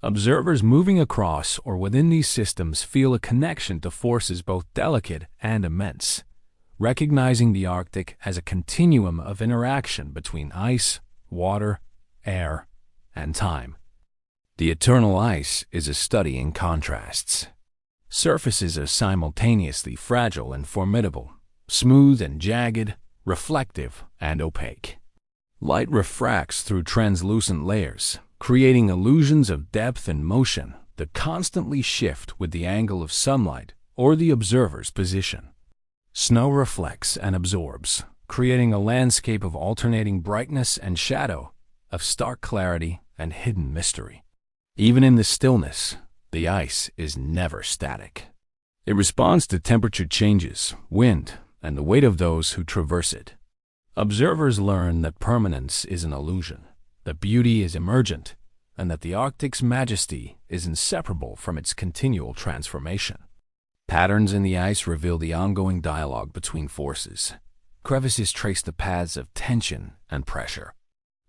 Observers moving across or within these systems feel a connection to forces both delicate and immense, recognizing the Arctic as a continuum of interaction between ice, water, air, and time. The eternal ice is a study in contrasts. Surfaces are simultaneously fragile and formidable, smooth and jagged, reflective and opaque. Light refracts through translucent layers, creating illusions of depth and motion that constantly shift with the angle of sunlight or the observer's position. Snow reflects and absorbs, creating a landscape of alternating brightness and shadow, of stark clarity and hidden mystery. Even in the stillness, the ice is never static. It responds to temperature changes, wind, and the weight of those who traverse it. Observers learn that permanence is an illusion, that beauty is emergent, and that the Arctic's majesty is inseparable from its continual transformation. Patterns in the ice reveal the ongoing dialogue between forces. Crevices trace the paths of tension and pressure.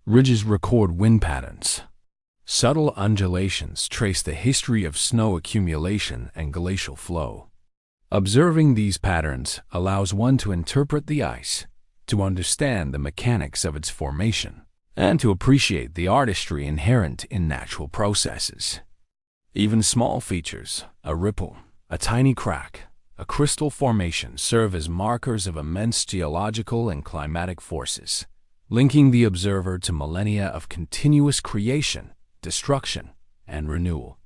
Ridges record wind patterns. Subtle undulations trace the history of snow accumulation and glacial flow. Observing these patterns allows one to interpret the ice, to understand the mechanics of its formation, and to appreciate the artistry inherent in natural processes. Even small features, a ripple, a tiny crack, a crystal formation serve as markers of immense geological and climatic forces, linking the observer to millennia of continuous creation, destruction, and renewal.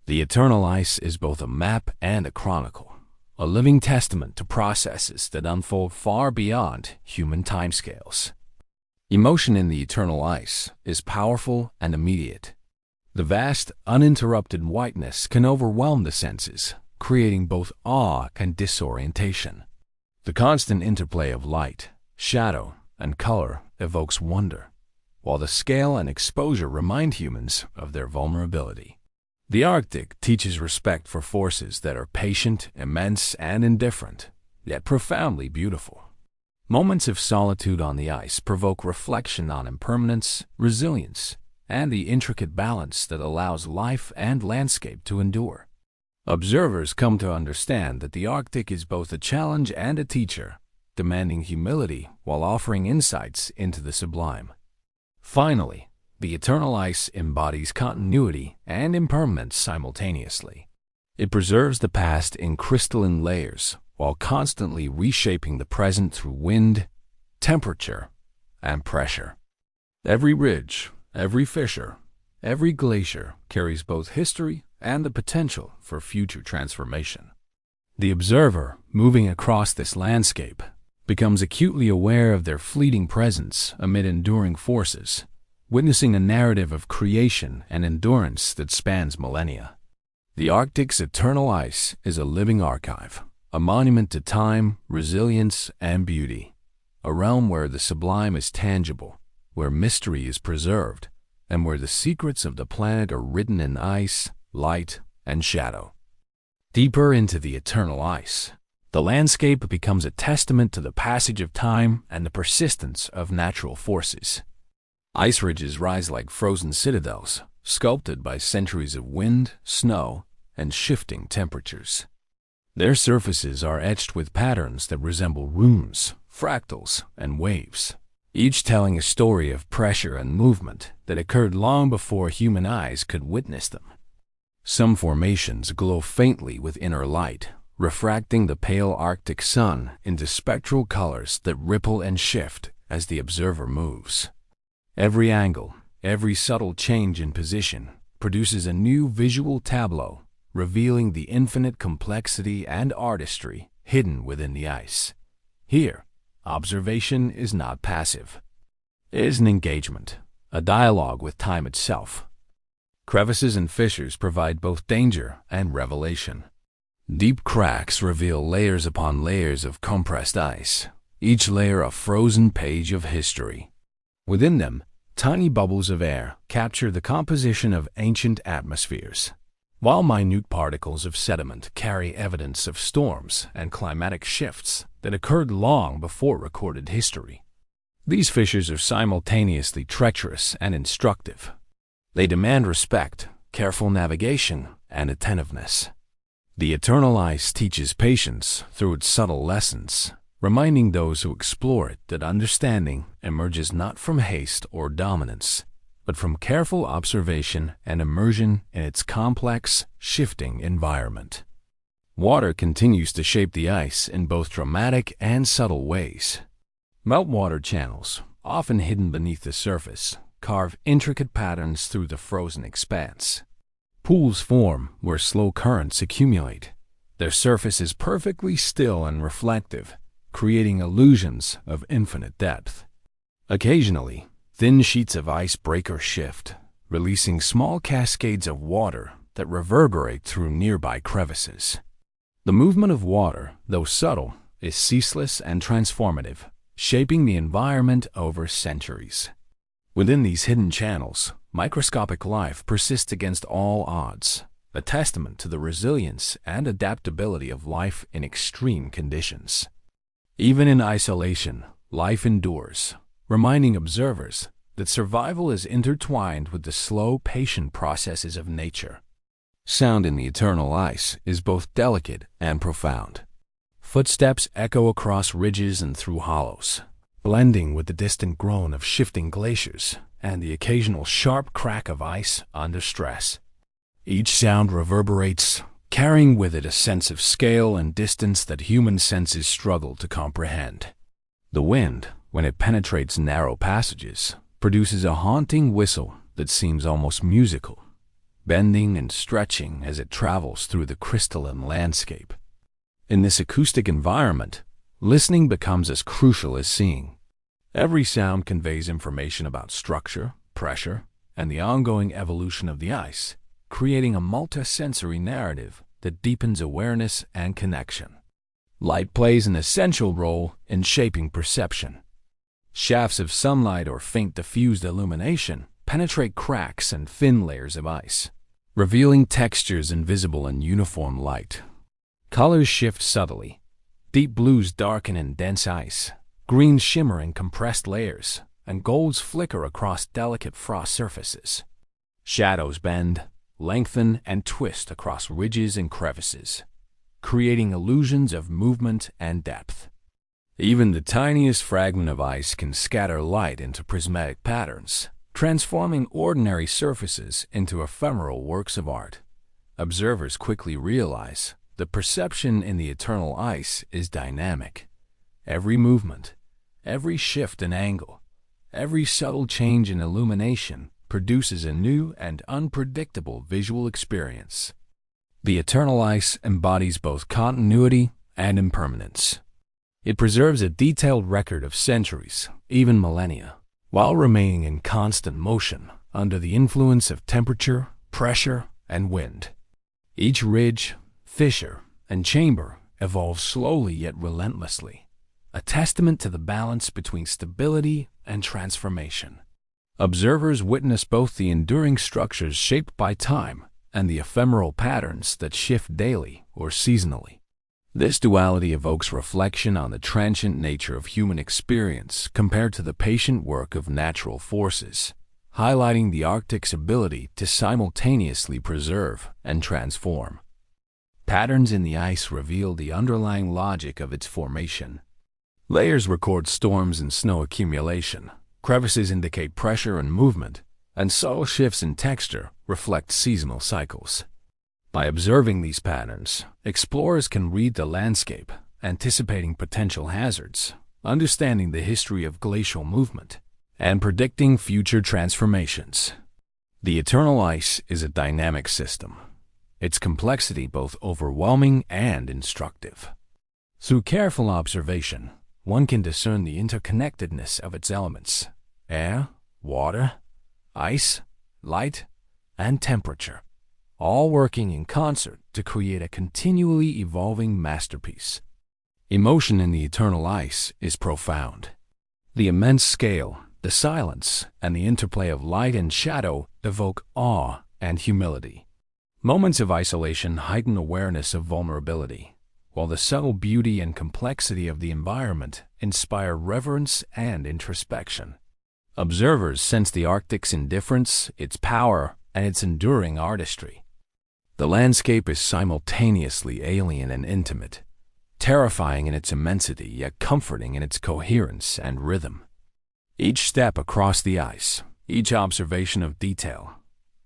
The eternal ice is both a map and a chronicle, a living testament to processes that unfold far beyond human timescales. Emotion in the eternal ice is powerful and immediate. The vast, uninterrupted whiteness can overwhelm the senses, creating both awe and disorientation. The constant interplay of light, shadow, and color evokes wonder, while the scale and exposure remind humans of their vulnerability. The Arctic teaches respect for forces that are patient, immense, and indifferent, yet profoundly beautiful. Moments of solitude on the ice provoke reflection on impermanence, resilience, and the intricate balance that allows life and landscape to endure. Observers come to understand that the Arctic is both a challenge and a teacher, demanding humility while offering insights into the sublime. Finally, the eternal ice embodies continuity and impermanence simultaneously. It preserves the past in crystalline layers while constantly reshaping the present through wind, temperature, and pressure. Every ridge, every fissure, every glacier carries both history and the potential for future transformation. The observer, moving across this landscape, becomes acutely aware of their fleeting presence amid enduring forces, witnessing a narrative of creation and endurance that spans millennia. The Arctic's eternal ice is a living archive, a monument to time, resilience, and beauty, a realm where the sublime is tangible, where mystery is preserved, and where the secrets of the planet are written in ice, light, and shadow. Deeper into the eternal ice, the landscape becomes a testament to the passage of time and the persistence of natural forces. Ice ridges rise like frozen citadels, sculpted by centuries of wind, snow, and shifting temperatures. Their surfaces are etched with patterns that resemble runes, fractals, and waves, each telling a story of pressure and movement that occurred long before human eyes could witness them. Some formations glow faintly with inner light, refracting the pale Arctic sun into spectral colors that ripple and shift as the observer moves. Every angle, every subtle change in position, produces a new visual tableau, revealing the infinite complexity and artistry hidden within the ice. Here, observation is not passive. It is an engagement, a dialogue with time itself. Crevices and fissures provide both danger and revelation. Deep cracks reveal layers upon layers of compressed ice, each layer a frozen page of history. Within them, tiny bubbles of air capture the composition of ancient atmospheres, while minute particles of sediment carry evidence of storms and climatic shifts that occurred long before recorded history. These fissures are simultaneously treacherous and instructive. They demand respect, careful navigation, and attentiveness. The eternal ice teaches patience through its subtle lessons, reminding those who explore it that understanding emerges not from haste or dominance, but from careful observation and immersion in its complex, shifting environment. Water continues to shape the ice in both dramatic and subtle ways. Meltwater channels, often hidden beneath the surface, carve intricate patterns through the frozen expanse. Pools form where slow currents accumulate. Their surface is perfectly still and reflective, creating illusions of infinite depth. Occasionally, thin sheets of ice break or shift, releasing small cascades of water that reverberate through nearby crevices. The movement of water, though subtle, is ceaseless and transformative, shaping the environment over centuries. Within these hidden channels, microscopic life persists against all odds, a testament to the resilience and adaptability of life in extreme conditions. Even in isolation, life endures, reminding observers that survival is intertwined with the slow, patient processes of nature. Sound in the eternal ice is both delicate and profound. Footsteps echo across ridges and through hollows, blending with the distant groan of shifting glaciers and the occasional sharp crack of ice under stress. Each sound reverberates, carrying with it a sense of scale and distance that human senses struggle to comprehend. The wind, when it penetrates narrow passages, produces a haunting whistle that seems almost musical, bending and stretching as it travels through the crystalline landscape. In this acoustic environment, listening becomes as crucial as seeing. Every sound conveys information about structure, pressure, and the ongoing evolution of the ice, creating a multisensory narrative that deepens awareness and connection. Light plays an essential role in shaping perception. Shafts of sunlight or faint diffused illumination penetrate cracks and thin layers of ice, revealing textures invisible in uniform light. Colors shift subtly. Deep blues darken in dense ice, greens shimmer in compressed layers, and golds flicker across delicate frost surfaces. Shadows bend, lengthen, and twist across ridges and crevices, creating illusions of movement and depth. Even the tiniest fragment of ice can scatter light into prismatic patterns, transforming ordinary surfaces into ephemeral works of art. Observers quickly realize the perception in the eternal ice is dynamic. Every movement, every shift in angle, every subtle change in illumination produces a new and unpredictable visual experience. The eternal ice embodies both continuity and impermanence. It preserves a detailed record of centuries, even millennia, while remaining in constant motion under the influence of temperature, pressure, and wind. Each ridge, fissure, and chamber evolves slowly yet relentlessly, a testament to the balance between stability and transformation. Observers witness both the enduring structures shaped by time and the ephemeral patterns that shift daily or seasonally. This duality evokes reflection on the transient nature of human experience compared to the patient work of natural forces, highlighting the Arctic's ability to simultaneously preserve and transform. Patterns in the ice reveal the underlying logic of its formation. Layers record storms and snow accumulation, crevices indicate pressure and movement, and subtle shifts in texture reflect seasonal cycles. By observing these patterns, explorers can read the landscape, anticipating potential hazards, understanding the history of glacial movement, and predicting future transformations. The eternal ice is a dynamic system, its complexity both overwhelming and instructive. Through careful observation, one can discern the interconnectedness of its elements: air, water, ice, light, and temperature, all working in concert to create a continually evolving masterpiece. Emotion in the eternal ice is profound. The immense scale, the silence, and the interplay of light and shadow evoke awe and humility. Moments of isolation heighten awareness of vulnerability, while the subtle beauty and complexity of the environment inspire reverence and introspection. Observers sense the Arctic's indifference, its power, and its enduring artistry. The landscape is simultaneously alien and intimate, terrifying in its immensity yet comforting in its coherence and rhythm. Each step across the ice, each observation of detail,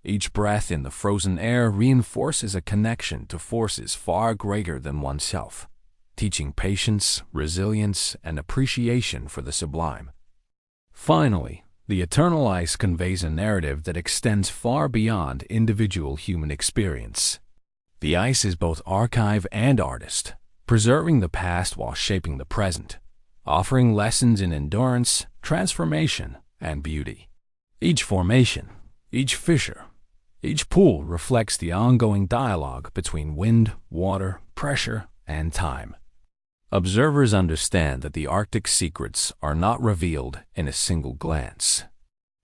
each breath in the frozen air reinforces a connection to forces far greater than oneself, teaching patience, resilience, and appreciation for the sublime. Finally, the eternal ice conveys a narrative that extends far beyond individual human experience. The ice is both archive and artist, preserving the past while shaping the present, offering lessons in endurance, transformation, and beauty. Each formation, each fissure, each pool reflects the ongoing dialogue between wind, water, pressure, and time. Observers understand that the Arctic's secrets are not revealed in a single glance.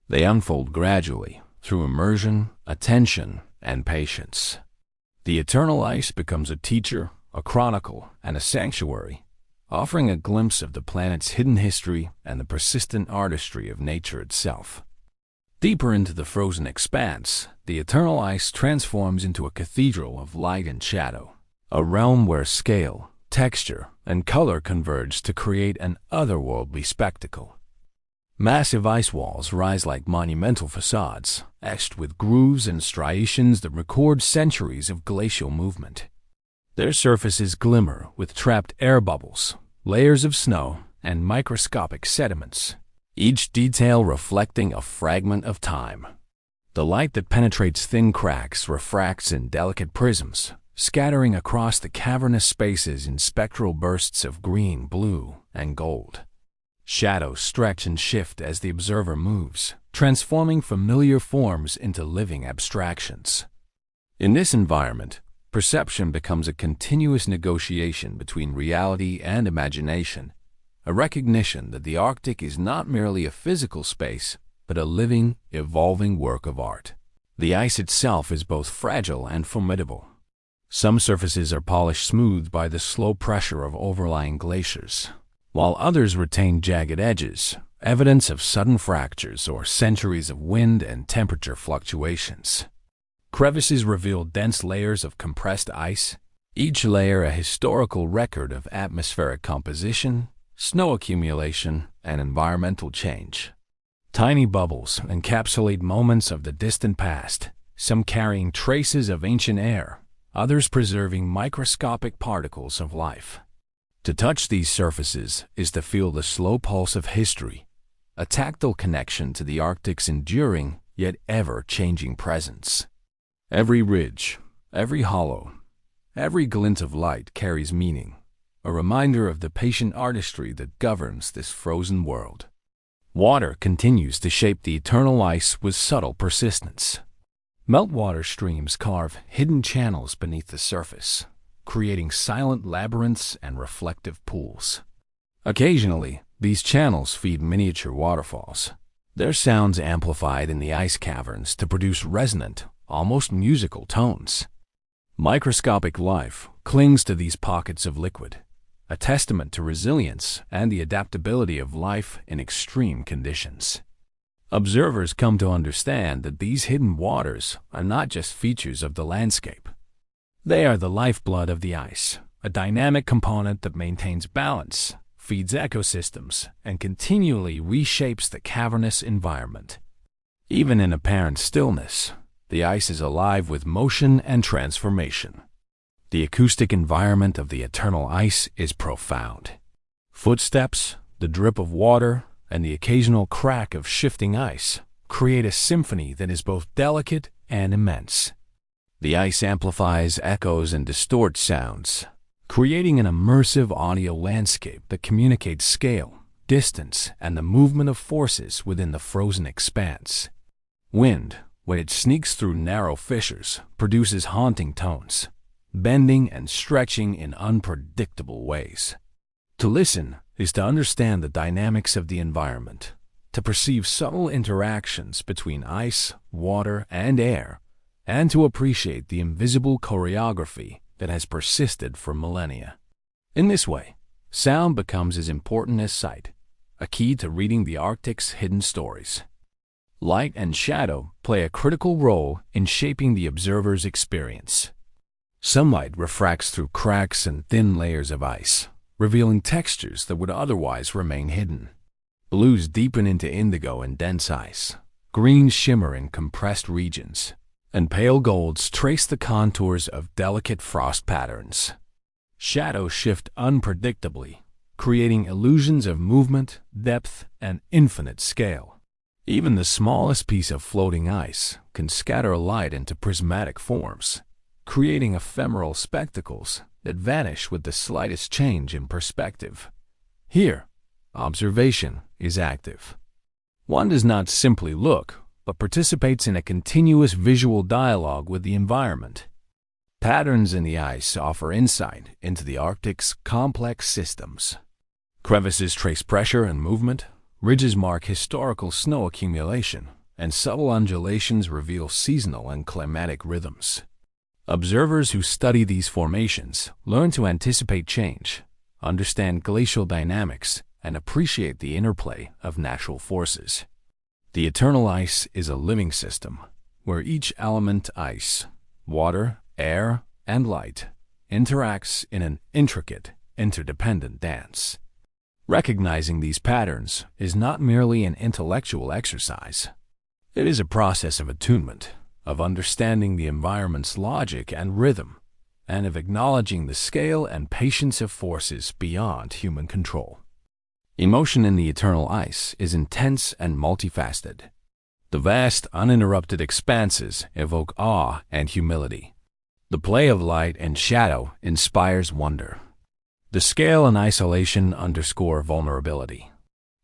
They unfold gradually through immersion, attention, and patience. The eternal ice becomes a teacher, a chronicle, and a sanctuary, offering a glimpse of the planet's hidden history and the persistent artistry of nature itself. Deeper into the frozen expanse, the eternal ice transforms into a cathedral of light and shadow, a realm where scale, texture, and color converge to create an otherworldly spectacle. Massive ice walls rise like monumental facades, etched with grooves and striations that record centuries of glacial movement. Their surfaces glimmer with trapped air bubbles, layers of snow, and microscopic sediments, each detail reflecting a fragment of time. The light that penetrates thin cracks refracts in delicate prisms, scattering across the cavernous spaces in spectral bursts of green, blue, and gold. Shadows stretch and shift as the observer moves, transforming familiar forms into living abstractions. In this environment, perception becomes a continuous negotiation between reality and imagination, a recognition that the Arctic is not merely a physical space, but a living, evolving work of art. The ice itself is both fragile and formidable. Some surfaces are polished smooth by the slow pressure of overlying glaciers, while others retain jagged edges, evidence of sudden fractures or centuries of wind and temperature fluctuations. Crevices reveal dense layers of compressed ice, each layer a historical record of atmospheric composition, snow accumulation, and environmental change. Tiny bubbles encapsulate moments of the distant past, some carrying traces of ancient air, others preserving microscopic particles of life. To touch these surfaces is to feel the slow pulse of history, a tactile connection to the Arctic's enduring yet ever-changing presence. Every ridge, every hollow, every glint of light carries meaning, a reminder of the patient artistry that governs this frozen world. Water continues to shape the eternal ice with subtle persistence. Meltwater streams carve hidden channels beneath the surface, creating silent labyrinths and reflective pools. Occasionally, these channels feed miniature waterfalls, their sounds amplified in the ice caverns to produce resonant, almost musical tones. Microscopic life clings to these pockets of liquid, a testament to resilience and the adaptability of life in extreme conditions. Observers come to understand that these hidden waters are not just features of the landscape. They are the lifeblood of the ice, a dynamic component that maintains balance, feeds ecosystems, and continually reshapes the cavernous environment. Even in apparent stillness, the ice is alive with motion and transformation. The acoustic environment of the eternal ice is profound. Footsteps, the drip of water, and the occasional crack of shifting ice create a symphony that is both delicate and immense. The ice amplifies echoes and distorts sounds, creating an immersive audio landscape that communicates scale, distance, and the movement of forces within the frozen expanse. Wind, when it sneaks through narrow fissures, produces haunting tones, bending and stretching in unpredictable ways. To listen is to understand the dynamics of the environment, to perceive subtle interactions between ice, water, and air, and to appreciate the invisible choreography that has persisted for millennia. In this way, sound becomes as important as sight, a key to reading the Arctic's hidden stories. Light and shadow play a critical role in shaping the observer's experience. Sunlight refracts through cracks and thin layers of ice, revealing textures that would otherwise remain hidden. Blues deepen into indigo in dense ice, greens shimmer in compressed regions, and pale golds trace the contours of delicate frost patterns. Shadows shift unpredictably, creating illusions of movement, depth, and infinite scale. Even the smallest piece of floating ice can scatter light into prismatic forms, creating ephemeral spectacles that vanish with the slightest change in perspective. Here, observation is active. One does not simply look, but participates in a continuous visual dialogue with the environment. Patterns in the ice offer insight into the Arctic's complex systems. Crevices trace pressure and movement, ridges mark historical snow accumulation, and subtle undulations reveal seasonal and climatic rhythms. Observers who study these formations learn to anticipate change, understand glacial dynamics, and appreciate the interplay of natural forces. The eternal ice is a living system, where each element ice, water, air, and light interacts in an intricate, interdependent dance. Recognizing these patterns is not merely an intellectual exercise. It is a process of attunement, of understanding the environment's logic and rhythm, and of acknowledging the scale and patience of forces beyond human control. Emotion in the eternal ice is intense and multifaceted. The vast, uninterrupted expanses evoke awe and humility. The play of light and shadow inspires wonder. The scale and isolation underscore vulnerability.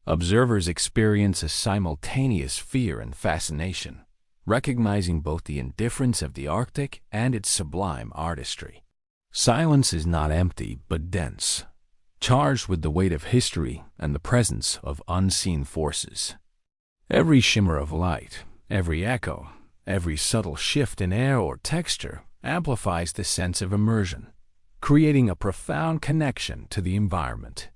Observers experience a simultaneous fear and fascination, recognizing both the indifference of the Arctic and its sublime artistry. Silence is not empty but dense, charged with the weight of history and the presence of unseen forces. Every shimmer of light, every echo, every subtle shift in air or texture amplifies the sense of immersion, creating a profound connection to the environment.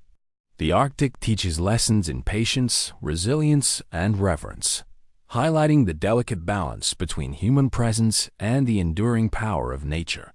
The Arctic teaches lessons in patience, resilience, and reverence, highlighting the delicate balance between human presence and the enduring power of nature.